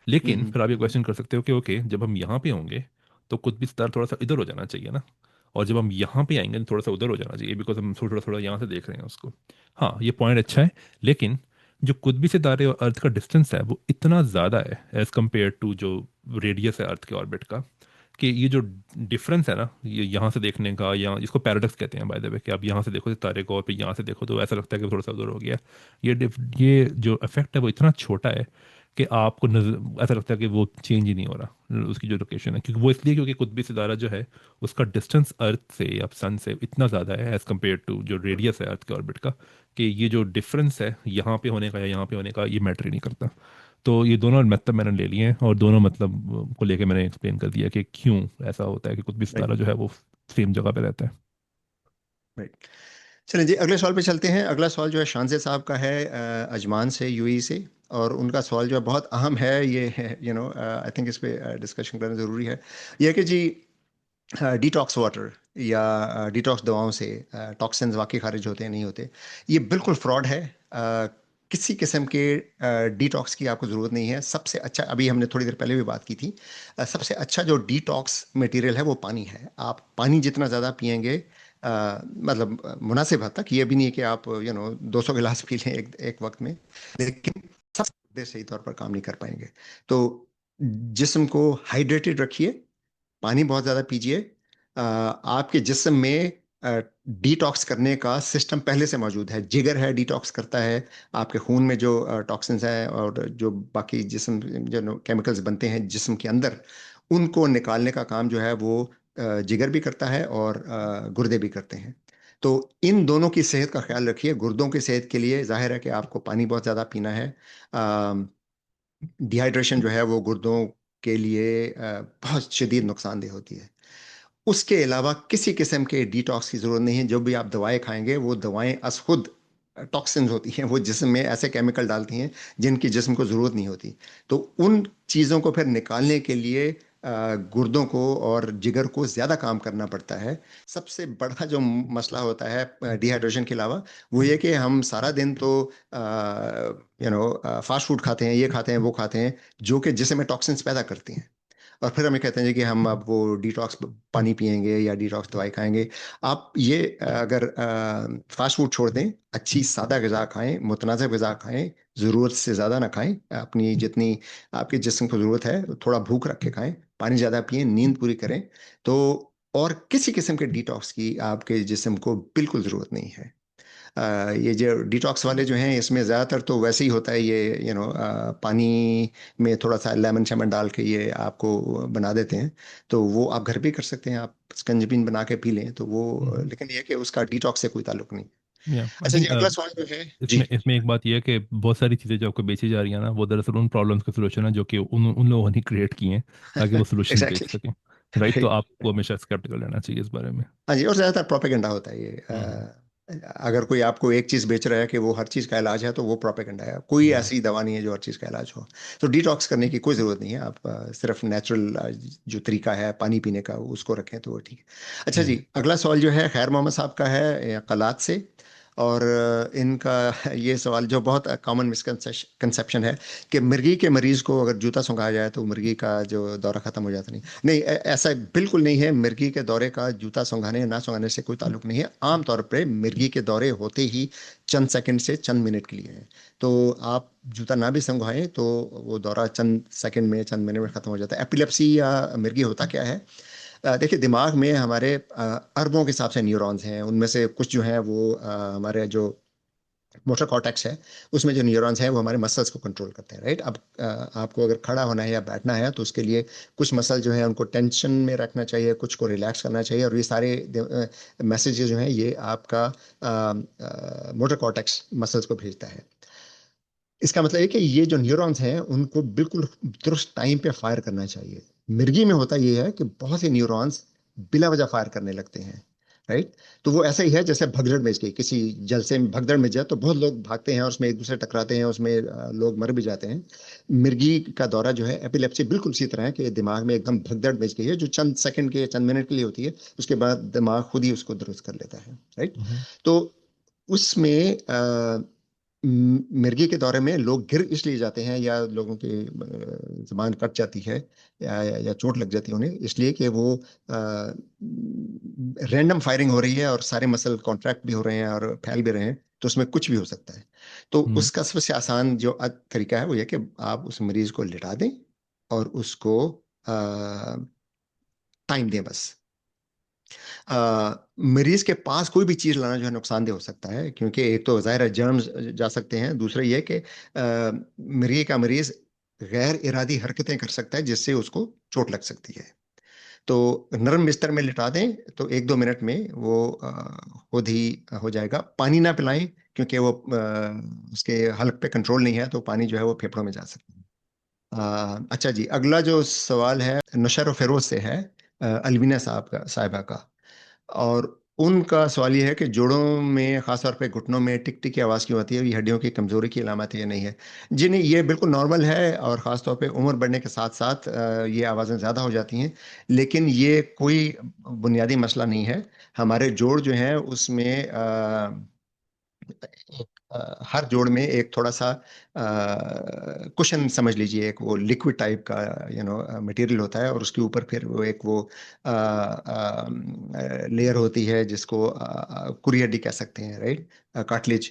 लेकिन फिर आप ये क्वेश्चन कर सकते हो कि ओके, जब हम यहाँ पे होंगे तो कुतबी सितारा थोड़ा सा इधर हो जाना चाहिए ना, और जब हम यहाँ पे आएंगे तो थोड़ा सा उधर हो जाना चाहिए, बिकॉज हम थोड़ा थोड़ा यहाँ से देख रहे हैं उसको। हाँ, ये पॉइंट अच्छा है। लेकिन जो कुतबी सितारे और अर्थ का डिस्टेंस है वो इतना ज़्यादा है एज कम्पेयर टू जो रेडियस है अर्थ के ऑर्बिट का, कि ये जो डिफरेंस है ना, ये यहाँ से देखने का, या इसको पैराडॉक्स कहते हैं बाय द वे, कि आप यहाँ से देखो सितारे को और फिर यहाँ से देखो तो ऐसा लगता है कि थोड़ा सा दूर हो गया। ये जो इफेक्ट है वो इतना छोटा है कि आपको नजर ऐसा लगता है कि वो चेंज ही नहीं हो रहा उसकी जो लोकेशन है, क्योंकि वो इसलिए क्योंकि कुतबी सितारा जो है उसका डिस्टेंस अर्थ से या सन से इतना ज़्यादा है एज कम्पेयर टू जो रेडियस है अर्थ के ऑर्बिट का, कि ये जो डिफरेंस है यहाँ पे होने का या यहाँ पे होने का, ये मैटर ही नहीं करता। तो ये दोनों मतलब मैंने ले लिए हैं, और दोनों मतलब को लेके मैंने एक्सप्लेन कर दिया कि क्यों ऐसा होता है कि कुतुब राइट। सितारा जो है वो सेम जगह पे रहता है। राइट। चलिए जी, अगले सवाल पे चलते हैं। अगला सवाल जो है शानजे साहब का है, अजमान से, यूएई से। और उनका सवाल जो है बहुत अहम है, ये है, आई थिंक इस पे डिस्कशन करना ज़रूरी है। ये है कि जी, डिटॉक्स वाटर या डिटॉक्स दवाओं से टॉक्सिन्स वाकई खारिज होते हैं नहीं होते? ये बिल्कुल फ्रॉड है। किसी किस्म के डिटॉक्स की आपको ज़रूरत नहीं है। सबसे अच्छा, अभी हमने थोड़ी देर पहले भी बात की थी, सबसे अच्छा जो डिटॉक्स मटेरियल है वो पानी है। आप पानी जितना ज़्यादा पिएंगे, मतलब मुनासिब हद तक, ये भी नहीं है कि आप 200 गिलास पी लें एक वक्त में, लेकिन सबसे सही तौर पर काम नहीं कर पाएंगे। तो जिस्म को हाइड्रेटेड रखिए, पानी बहुत ज़्यादा पीजिए। आपके जिस्म में डिटॉक्स करने का सिस्टम पहले से मौजूद है। जिगर है, डिटॉक्स करता है। आपके खून में जो टॉक्सिन्स हैं और जो बाकी जिस्म जो केमिकल्स बनते हैं जिस्म के अंदर, उनको निकालने का काम जो है वो जिगर भी करता है और गुर्दे भी करते हैं। तो इन दोनों की सेहत का ख्याल रखिए। गुर्दों की सेहत के लिए जाहिर है कि आपको पानी बहुत ज़्यादा पीना है। डिहाइड्रेशन जो है वो गुर्दों के लिए बहुत शदीद नुकसानदेह होती है। उसके अलावा किसी किस्म के डिटॉक्स की जरूरत नहीं है। जो भी आप दवाएं खाएंगे वो दवाएं अस खुद टॉक्सिन्स होती हैं, वो जिस्म में ऐसे केमिकल डालती हैं जिनकी जिस्म को जरूरत नहीं होती। तो उन चीज़ों को फिर निकालने के लिए गुर्दों को और जिगर को ज़्यादा काम करना पड़ता है। सबसे बड़ा जो मसला होता है डिहाइड्रेशन के अलावा, वो ये कि हम सारा दिन तो फास्ट फूड खाते हैं, ये खाते हैं, वो खाते हैं, जो कि जिसम में टॉक्सिन्स पैदा करती हैं। और फिर हमें कहते हैं जी कि हम अब वो डिटॉक्स पानी पियेंगे या डिटॉक्स दवाई खाएंगे। आप ये अगर फास्ट फूड छोड़ दें, अच्छी सादा गज़ा खाएं, मुतनाज़िब गज़ा खाएं, ज़रूरत से ज़्यादा ना खाएं, अपनी जितनी आपके जिस्म को ज़रूरत है थोड़ा भूख रख के खाएं, पानी ज़्यादा पिएं, नींद पूरी करें, तो और किसी किस्म के डिटॉक्स की आपके जिस्म को बिल्कुल ज़रूरत नहीं है। ये जो डिटॉक्स वाले जो हैं इसमें ज़्यादातर तो वैसे ही होता है, ये पानी में थोड़ा सा लेमन शेमन डाल के ये आपको बना देते हैं। तो वो आप घर पे कर सकते हैं, आप स्कंजबिन बना के पी लें तो वो, लेकिन ये कि उसका डिटॉक्स से कोई ताल्लुक नहीं। या आई अच्छा जी, थिंक अगला सवाल जो है जी। इसमें एक बात यह है कि बहुत सारी चीज़ें जो आपको बेची जा रही हैं ना, वो दरअसल उन प्रॉब्लम्स का सोल्यूशन है जो कि उन उन लोगों ने क्रिएट किए हैं ताकि वो सोल्यूशन बेच एग्जैक्टली। सकें। राइट, तो आपको हमेशा स्केप्टिकल रहना चाहिए इस बारे में। हाँ जी, और ज्यादातर प्रोपेगेंडा होता है ये। हम्म। अगर कोई आपको एक चीज बेच रहा है कि वो हर चीज का इलाज है, तो वो प्रोपेगेंडा है। कोई हम्म। ऐसी दवा नहीं है जो हर चीज का इलाज हो। तो डिटॉक्स करने की कोई जरूरत नहीं है। आप सिर्फ नेचुरल जो तरीका है पानी पीने का उसको रखें तो वो ठीक है। अच्छा हम्म। जी, अगला सवाल जो है खैर मोहम्मद साहब का है कलात से। और इनका ये सवाल जो बहुत कॉमन मिसकंसेप्शन है कि मिर्गी के मरीज को अगर जूता सूंघाया जाए तो मिर्गी का जो दौरा खत्म हो जाता नहीं। नहीं, ऐसा बिल्कुल नहीं है। मिर्गी के दौरे का जूता सूंघाने या ना सूंघाने से कोई ताल्लुक नहीं है। आमतौर पे मिर्गी के दौरे होते ही चंद सेकंड से चंद मिनट के लिए हैं। तो आप जूता ना भी सूंघाएं तो वो दौरा चंद सेकंड में, चंद मिनट में खत्म हो जाता है। एपिलेप्सी या मिर्गी होता क्या है? देखिए, दिमाग में हमारे अरबों के हिसाब से न्यूरॉन्स हैं। उनमें से कुछ जो हैं वो हमारे जो मोटर कॉर्टेक्स है, उसमें जो न्यूरॉन्स हैं वो हमारे मसल्स को कंट्रोल करते हैं। राइट, अब आपको अगर खड़ा होना है या बैठना है तो उसके लिए कुछ मसल जो है उनको टेंशन में रखना चाहिए, कुछ को रिलैक्स करना चाहिए, और ये सारे मैसेजेस जो हैं ये आपका मोटर कॉर्टेक्स मसल्स को भेजता है। इसका मतलब है कि ये जो न्यूरॉन्स हैं उनको बिल्कुल दुरुस्त टाइम पे फायर करना चाहिए। मिर्गी में होता ये है कि बहुत से न्यूरॉन्स बिला वजह फायर करने लगते हैं। राइट, तो वो ऐसा ही है जैसे भगदड़ मच गई, किसी जलसे में भगदड़ मच जाए तो बहुत लोग भागते हैं और उसमें एक दूसरे टकराते हैं, उसमें लोग मर भी जाते हैं। मिर्गी का दौरा जो है एपिलेप्सी बिल्कुल इसी तरह है कि दिमाग में एकदम भगदड़ मच गई है जो चंद सेकंड के, चंद मिनट के लिए होती है, उसके बाद दिमाग खुद ही उसको दुरुस्त कर लेता है। राइट, हम्म। तो उसमें मिर्गी के दौरे में लोग गिर इसलिए जाते हैं या लोगों की जबान कट जाती है या चोट लग जाती है उन्हें, इसलिए कि वो रैंडम फायरिंग हो रही है और सारे मसल कॉन्ट्रैक्ट भी हो रहे हैं और फैल भी रहे हैं, तो उसमें कुछ भी हो सकता है। तो हम्म। उसका सबसे आसान जो तरीका है वो ये कि आप उस मरीज को लिटा दें और उसको टाइम दें बस। मरीज के पास कोई भी चीज लाना जो है नुकसानदेह हो सकता है, क्योंकि एक तो जाहिर है जर्म्स जा सकते हैं, दूसरा ये कि मिर्गी का मरीज गैर इरादी हरकतें कर सकता है जिससे उसको चोट लग सकती है। तो नरम बिस्तर में लिटा दें तो 1-2 मिनट में वो खुद ही हो जाएगा। पानी ना पिलाएं, क्योंकि वो उसके हलक पे कंट्रोल नहीं है, तो पानी जो है वो फेफड़ों में जा सकता है। अच्छा जी, अगला जो सवाल है नशर फिरोज से है, अलवीना साहिबा का। और उनका सवाल ये है कि जोड़ों में खासतौर पे घुटनों में टिक टिक की आवाज़ क्यों आती है, ये हड्डियों की कमजोरी की अलामत है या नहीं है? जी नहीं, ये बिल्कुल नॉर्मल है, और ख़ासतौर पे उम्र बढ़ने के साथ साथ ये आवाज़ें ज़्यादा हो जाती हैं। लेकिन ये कोई बुनियादी मसला नहीं है। हमारे जोड़ जो हैं उसमें एक, हर जोड़ में एक थोड़ा सा कुशन समझ लीजिए, एक वो लिक्विड टाइप का मटेरियल होता है, और उसके ऊपर फिर वो एक वो लेयर होती है जिसको कुरी हड्डी कह सकते हैं। Right, cartilage.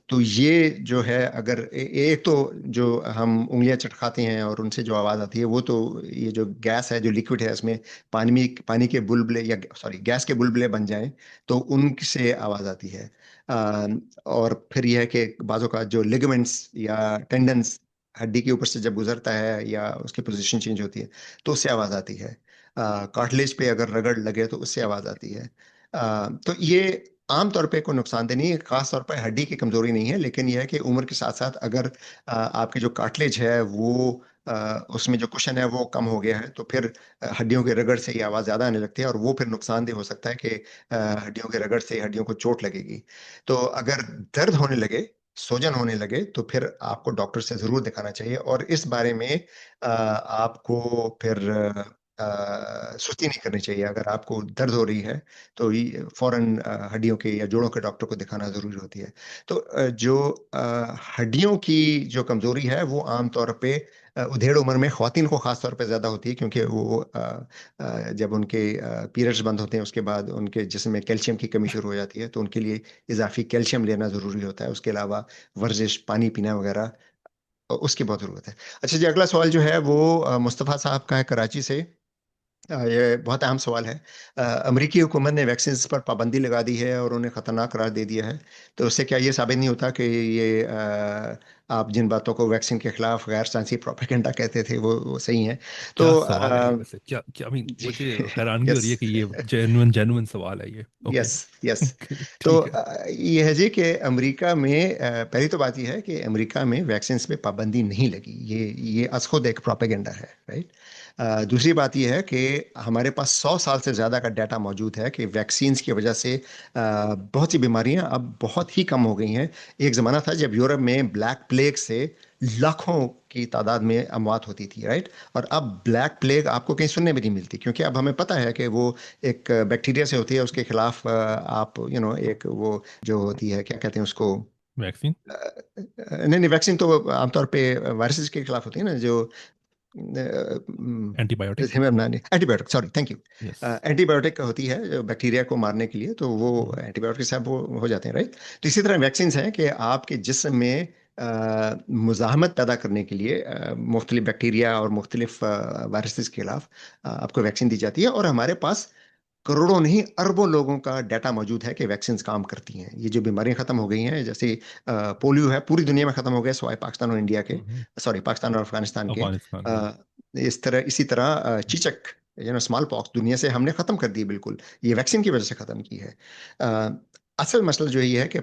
तो ये जो है, अगर एक तो जो हम उंगलियां चटकाते हैं और उनसे जो आवाज़ आती है वो तो, ये जो गैस है जो लिक्विड है इसमें पानी पानी के बुलबुले या सॉरी गैस के बुलबुले बन जाएं तो उनसे आवाज़ आती है। अ, और फिर यह है कि बाजों का जो लिगामेंट्स या टेंडन्स हड्डी के ऊपर से जब गुजरता है या उसकी पोजीशन चेंज होती है तो उससे आवाज़ आती है। कार्टिलेज पे अगर रगड़ लगे तो उससे आवाज़ आती है। तो ये आमतौर पे कोई नुकसानदेह नहीं है, खास तौर पर हड्डी की कमजोरी नहीं है, लेकिन यह है कि उम्र के साथ साथ अगर आपकी जो कार्टिलेज है वो उसमें जो कुशन है वो कम हो गया है, तो फिर हड्डियों के रगड़ से ये आवाज़ ज़्यादा आने लगती है, और वो फिर नुकसानदेह हो सकता है कि हड्डियों के रगड़ से हड्डियों को चोट लगेगी। तो अगर दर्द होने लगे, सूजन होने लगे, तो फिर आपको डॉक्टर से ज़रूर दिखाना चाहिए। और इस बारे में आपको फिर सुस्ती नहीं करनी चाहिए। अगर आपको दर्द हो रही है तो फौरन हड्डियों के या जोड़ों के डॉक्टर को दिखाना जरूरी होती है। तो जो हड्डियों की जो कमजोरी है वो आमतौर पे उधेड़ उम्र में ख्वातीन को खास तौर पे ज्यादा होती है, क्योंकि वो जब उनके पीरियड्स बंद होते हैं उसके बाद उनके जिस्म में कैल्शियम की कमी शुरू हो जाती है, तो उनके लिए इजाफी कैल्शियम लेना जरूरी होता है। उसके अलावा वर्जिश, पानी पीना वगैरह, उसकी बहुत जरूरत है। अच्छा जी, अगला सवाल जो है वो मुस्तफ़ा साहब का है कराची से। ये बहुत अहम सवाल है। अमेरिकी हुकूमत ने वैक्सीन पर पाबंदी लगा दी है और उन्हें खतरनाक करार दे दिया है। तो उससे क्या ये साबित नहीं होता कि ये आप जिन बातों को वैक्सीन के खिलाफ गैर साइंसी प्रोपेगेंडा कहते थे वो सही है? क्या तो सवाल है ये वैसे, क्या क्या जी। मुझे हैरानगी हो यस, रही है कि ये जेन्युइन जेन्युइन सवाल है ये। ओके। Yes, yes. तो ठीक है। ये है जी कि अमेरिका में पहली तो बात यह है कि अमेरिका में वैक्सीन पे पाबंदी नहीं लगी। ये अस खुद एक प्रोपेगेंडा है, राइट। दूसरी बात यह है कि हमारे पास 100 साल से ज़्यादा का डाटा मौजूद है कि वैक्सीन्स की वजह से बहुत सी बीमारियां अब बहुत ही कम हो गई हैं। एक ज़माना था जब यूरोप में ब्लैक प्लेग से लाखों की तादाद में अमवात होती थी, राइट। और अब ब्लैक प्लेग आपको कहीं सुनने में नहीं मिलती, क्योंकि अब हमें पता है कि वो एक बैक्टीरिया से होती है। उसके खिलाफ आप एक वो जो होती है, क्या कहते हैं उसको, वैक्सीन। नहीं नहीं, वैक्सीन तो आमतौर पे वायरसेस के खिलाफ होती है ना, जो antibiotic. Antibiotic, sorry, thank you. Yes. Antibiotic होती है जो बैक्टीरिया को मारने के लिए, तो वो एंटीबायोटिक से आप वो हो जाते हैं, राइट। तो इसी तरह वैक्सीन हैं कि आपके जिस्म में मुजाहमत पैदा करने के लिए मुख्तलिफ बैक्टीरिया और मुख्तलिफ वायरसेस के खिलाफ आपको वैक्सीन दी जाती है। और हमारे पास करोड़ों नहीं अरबों लोगों का डाटा मौजूद है कि वैक्सीन काम करती हैं। ये जो बीमारियां खत्म हो गई हैं, जैसे पोलियो है, पूरी दुनिया में खत्म हो गया सिवाय पाकिस्तान और इंडिया के, सॉरी, पाकिस्तान और अफगानिस्तान के। अफगानिस्तान के। इसी तरह चीचक, स्मॉल पॉक्स दुनिया से हमने खत्म कर दी बिल्कुल। ये वैक्सीन की वजह से खत्म की है। अ, असल मसला जो ये है कि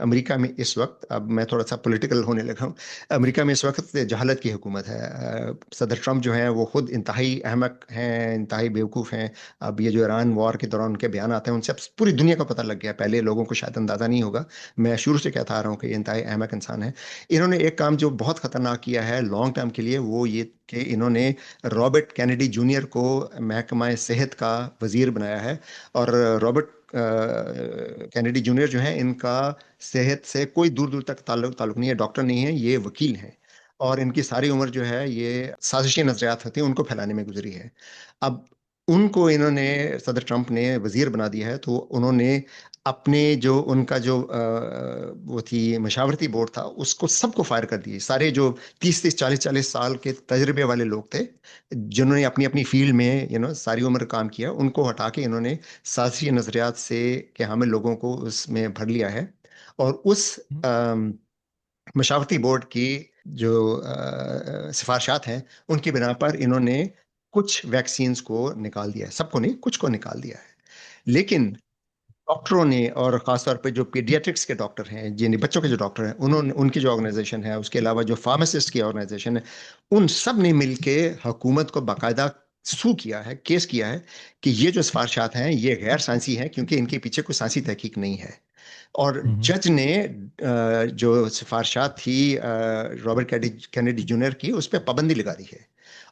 अमेरिका में इस वक्त, अब मैं थोड़ा सा पॉलिटिकल होने लगा हूँ, अमेरिका में इस वक्त जहालत की हुकूमत है। सदर ट्रंप जो है वो खुद इंतहाई अहमक हैं, इंतहाई बेवकूफ़ हैं। अब ये जो ईरान वॉर के दौरान उनके बयान आते हैं, उनसे अब पूरी दुनिया को पता लग गया। पहले लोगों को शायद अंदाज़ा नहीं होगा, मैं शुरू से कहता आ रहा हूँ कि ये इंतहाई अहमक इंसान है। इन्होंने एक काम जो बहुत खतरनाक किया है लॉन्ग टर्म के लिए, वो ये कि इन्होंने रॉबर्ट कैनेडी जूनियर को महकमा सेहत का वजीर बनाया है। और रॉबर्ट कैनेडी जूनियर जो है, इनका सेहत से कोई दूर दूर तक ताल्लुक ताल्लुक नहीं है, डॉक्टर नहीं है, ये वकील हैं। और इनकी सारी उम्र जो है ये साजिशी नजरियात होती हैं उनको फैलाने में गुजरी है। अब उनको इन्होंने, सदर ट्रंप ने वजीर बना दिया है, तो उन्होंने अपने जो उनका जो वो थी मशावरती बोर्ड था, उसको सबको फायर कर दिए। सारे जो 30-30, 40-40 साल के तजर्बे वाले लोग थे, जिन्होंने अपनी अपनी फील्ड में सारी उम्र काम किया, उनको हटा के इन्होंने साजिशी नजरियात से कि हमें लोगों को उसमें भर लिया है। और उस मशावरती बोर्ड की जो सिफारिशात हैं, उनकी बिना पर इन्होंने कुछ वैक्सीन्स को निकाल दिया है। सबको नहीं, कुछ को निकाल दिया है। लेकिन डॉक्टरों ने, और खासतौर पे जो पीडियाट्रिक्स के डॉक्टर हैं, जिन बच्चों के जो डॉक्टर हैं, उन्होंने, उनकी जो ऑर्गेनाइजेशन है, उसके अलावा जो फार्मासिस्ट की ऑर्गेनाइजेशन है, उन सब ने मिलके हुकूमत को बाकायदा सू किया है, केस किया है कि ये जो सिफारिशात हैं ये गैर साइंसी हैं, क्योंकि इनके पीछे कोई साइंसी तहकीक नहीं है। और जज ने जो सिफारिशात थी रॉबर्ट कैनेडी जूनियर की, उस पर पाबंदी लगा दी है।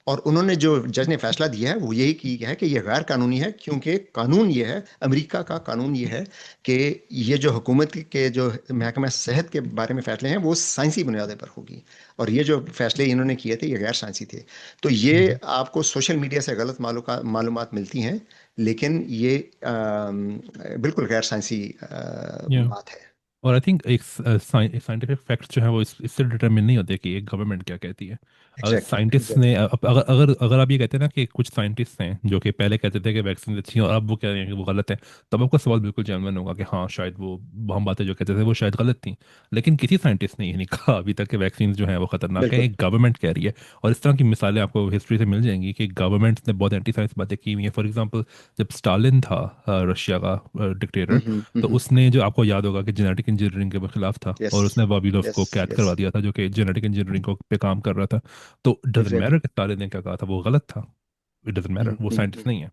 और उन्होंने, जो जज ने फैसला दिया है, वो यही की है कि यह गैर कानूनी है, क्योंकि कानून ये है, अमेरिका का कानून ये है कि ये जो हुकूमत के जो महकमा सेहत के बारे में फैसले हैं वो साइंसी बुनियादों पर होगी। और ये जो फैसले इन्होंने किए थे ये गैर साइंसी थे। तो ये आपको सोशल मीडिया से गलत मालूमात मिलती हैं, लेकिन ये बिल्कुल गैर साइंसी या। बात है। और आई थिंक एक साइंटिफिक फैक्ट जो है वो इससे डिटरमिन नहीं होते कि एक गवर्नमेंट क्या कहती है। अगर एग्जैक्टली, साइंटिस्ट ने एग्जैक्टली। अगर अगर अगर आप ये कहते हैं ना कि कुछ साइंटिस्ट हैं जो कि पहले कहते थे कि वैक्सीन अच्छी हैं और अब वो कह रहे हैं कि वो गलत है, तब आपका सवाल बिल्कुल जेन्युइन होगा कि हाँ शायद वो हम बातें जो कहते थे वो शायद गलत थी। लेकिन किसी साइंटिस्ट ने ये नहीं कहा अभी तक कि वैक्सीन जो है वो खतरनाक है, बिल्कुल। एक गवर्नमेंट कह रही है। और इस तरह की मिसालें आपको हिस्ट्री से मिल जाएंगी कि गवर्नमेंट्स ने बहुत एंटी साइंस बातें की हुई हैं। फॉर एग्जाम्पल, जब स्टालिन था रशिया का डिक्टेटर, तो उसने, जो आपको याद होगा कि जेनेटिक इंजीनियरिंग के खिलाफ था यस, और उसने वाविलोव यस, को कैद यस। करवा दिया था जो कि जेनेटिक इंजीनियरिंग को पे काम कर रहा था। तो डजेंट मैटर एग्जैक्टली। कि स्टालिन ने क्या कहा था, वो गलत था। इट डजेंट मैटर, वो साइंटिस्ट नहीं है।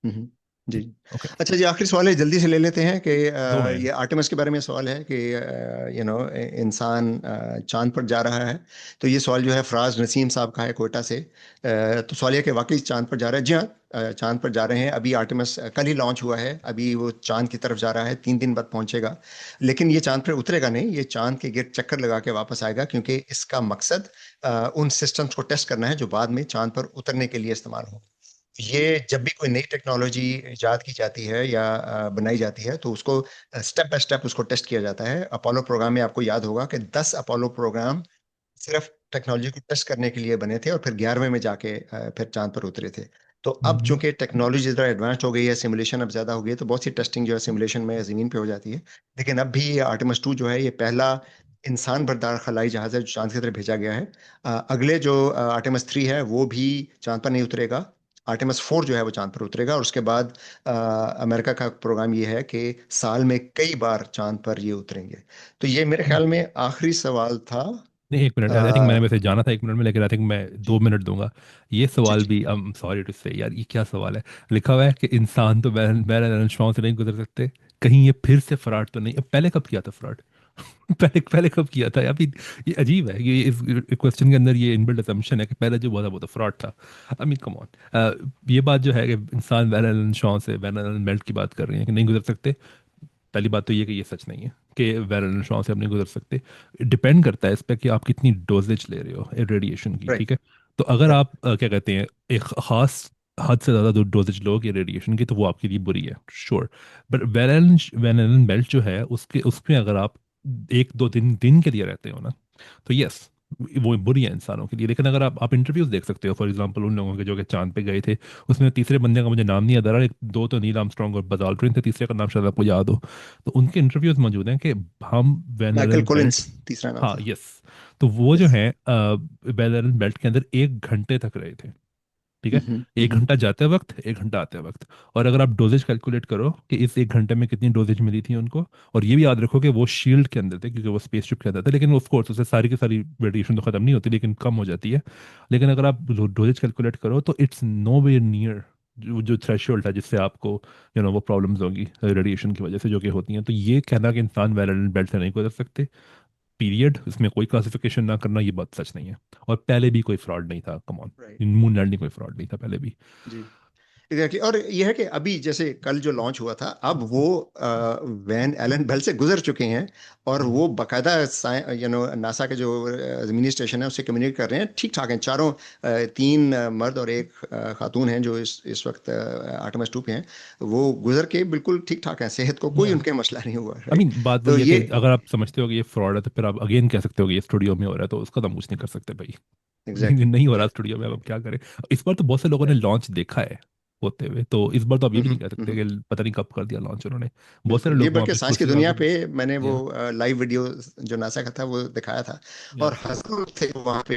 हम्म, जी। ओके। अच्छा जी, आखिरी सवाल है, जल्दी से ले लेते हैं कि 2 मिनट। ये आर्टेमिस के बारे में सवाल है कि इंसान चांद पर जा रहा है। तो ये सवाल जो है फराज नसीम साहब का है कोयटा से। तो सवाल ये है कि वाकई चांद पर जा रहा है? जी हाँ, चांद पर जा रहे हैं। अभी आर्टेमिस कल ही लॉन्च हुआ है, अभी वो चांद की तरफ जा रहा है, 3 दिन बाद पहुंचेगा। लेकिन ये चांद पर उतरेगा नहीं, ये चांद के गिर्द चक्कर लगा के वापस आएगा, क्योंकि इसका मकसद उन सिस्टम्स को टेस्ट करना है जो बाद में चांद पर उतरने के लिए इस्तेमाल हो। ये जब भी कोई नई टेक्नोलॉजी इजाद की जाती है या बनाई जाती है, तो उसको स्टेप बाय स्टेप उसको टेस्ट किया जाता है। अपोलो प्रोग्राम में आपको याद होगा कि 10 अपोलो प्रोग्राम सिर्फ टेक्नोलॉजी को टेस्ट करने के लिए बने थे, और फिर 11वें में जाके फिर चांद पर उतरे थे। तो अब हम्म। चूंकि टेक्नोलॉजी ज़रा एडवांस हो गई है, सिमुलेशन अब ज़्यादा हो गई है, तो बहुत सी टेस्टिंग जो है सिमुलेशन में ज़मीन पे हो जाती है। लेकिन अब भी ये आर्टेमिस 2 जो है, ये पहला इंसान बरदार खलाई जहाज है जो चांद की तरफ भेजा गया है। अगले जो आर्टेमिस 3 है, वो भी चांद पर नहीं उतरेगा। आर्टेमिस 4 जो है वो चांद पर उतरेगा, और उसके बाद अमेरिका का प्रोग्राम ये है कि साल में कई बार चांद पर ये उतरेंगे। तो ये मेरे ख्याल में आखिरी सवाल था। नहीं, 1 मिनट, आई थिंक मैंने आ, वैसे जाना था 1 मिनट में, लेकिन आई थिंक मैं जी 2 मिनट दूंगा। ये जी सवाल जी। भी, आई एम सॉरी टू से यार, ये क्या सवाल है। लिखा हुआ है कि इंसान तो मैराथन से नहीं गुजर सकते, कहीं ये फिर से फ्रॉड तो नहीं? अब पहले कब किया था फ्रॉड? पहले पहले कब किया था अभी? ये अजीब है, ये इस क्वेश्चन के अंदर ये इनबिल्ट असम्पशन है कि पहले जो हुआ था वो तो फ्रॉड था। आई मीन कम ऑन, ये बात जो है कि इंसान वैन बेल्ट की बात कर रहे हैं कि नहीं गुजर सकते। पहली बात तो ये कि ये सच नहीं है कि वैलेंट शॉ से आप नहीं गुजर सकते। डिपेंड करता है इस पर कि आप कितनी डोजेज ले रहे हो रेडिएशन की, राइट ठीक है। तो अगर राइट। आप क्या कहते हैं, एक खास हद से ज़्यादा डोजेज लोगे रेडिएशन की, तो वो आपके लिए बुरी है, श्योर। बट वैलेंट बेल्ट जो है, उसके उसमें अगर आप 1 2 दिन के लिए रहते हो ना, तो यस, वो बुरी है इंसानों के लिए। लेकिन अगर आप इंटरव्यूज देख सकते हो, फॉर एग्जांपल उन लोगों के जो कि चांद पे गए थे, उसमें तीसरे बंदे का मुझे नाम नहीं याद आ रहा, एक दो तो नील आर्मस्ट्रांग और बज़ ऑल्ड्रिन थे, तीसरे का नाम शायद आपको याद हो। तो उनके इंटरव्यूज मौजूद हैं कि हम माइकल वेनेरल कोलिंस बेल्ट। तीसरा नाम हाँ, था। यस। तो वो जो यस। है वेनेरल बेल्ट के अंदर 1 घंटे तक रहे थे, ठीक है। एक हम्म। घंटा जाते वक्त, 1 घंटा आते वक्त। और अगर आप डोजेज कैलकुलेट करो कि इस 1 घंटे में कितनी डोजेज मिली थी उनको, और ये भी याद रखो कि वो शील्ड के अंदर थे, क्योंकि वो स्पेसशिप के अंदर थे, लेकिन ऑफ कोर्स उससे सारी की सारी रेडिएशन तो खत्म नहीं होती, लेकिन कम हो जाती है। लेकिन अगर आप डोजेज कैलकुलेट करो तो इट्स नो वे नियर जो जो थ्रेशोल्ड है जिससे आपको वो प्रॉब्लम्स होंगी रेडिएशन की वजह से जो कि होती हैं। तो ये कहना कि इंसान वैलेंट बेल्ट से नहीं गुजर सकते, पीरियड, इसमें कोई क्लासिफिकेशन ना करना, ये बात सच नहीं है। और पहले भी कोई फ्रॉड नहीं था, come on. Right. Moon landing कोई फ्रॉड नहीं था पहले भी। जी एग्जैक्टली। और ये है कि अभी जैसे कल जो लॉन्च हुआ था, अब वो वैन एलन बेल से गुजर चुके हैं, और हम्म। वो बाकायदा नासा के जो ज़मीनी स्टेशन है उससे कम्युनिकेट कर रहे हैं। ठीक ठाक हैं चारों, 3 मर्द और एक खातून हैं जो इस वक्त आर्टेमिस 2 पे हैं। वो गुजर के बिल्कुल ठीक ठाक हैं, सेहत को कोई या उनके मसला नहीं हुआ, आई राइट। मीन बात तो वही है कि ये अगर आप समझते हो कि ये फ्रॉड है, तो फिर आप अगेन कह सकते हो कि ये स्टूडियो में हो रहा है, तो उसका तो हम कुछ नहीं कर सकते भाई। एग्जैक्टली नहीं हो रहा एग्जैक्टली। स्टूडियो में, अब हम क्या करें। इस बार तो बहुत से लोगों ने लॉन्च देखा है होते हुए, तो इस बार तो आप ये भी नहीं कह सकते कि पता नहीं कब कर दिया लॉन्च उन्होंने। बहुत सारे बिल्कुल। ये लोग वहाँ बल्कि पे साइंस की कुर्सी दुनिया लगा पे मैंने वो के। लाइव वीडियो जो नासा का था वो दिखाया था, या और हजारों थे वहाँ पे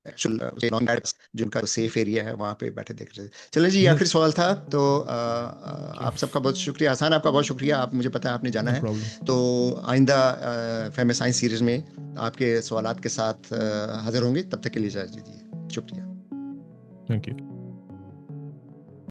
एक्चुअल नॉन गाइड जिनका सेफ एरिया है वहाँ पे बैठे देख रहे थे। चलें जी, ये नो आखिरी सवाल था। तो प्रॉब्लम। आप सबका बहुत शुक्रिया, आसान आपका बहुत शुक्रिया, आप मुझे पता है आपने जाना नो है। प्रॉब्लम। तो आइंदा फेमस साइंस सीरीज में आपके सवालात के साथ हाजिर होंगे। तब तक के लिए इजाज़त दीजिए, शुक्रिया। Thank you.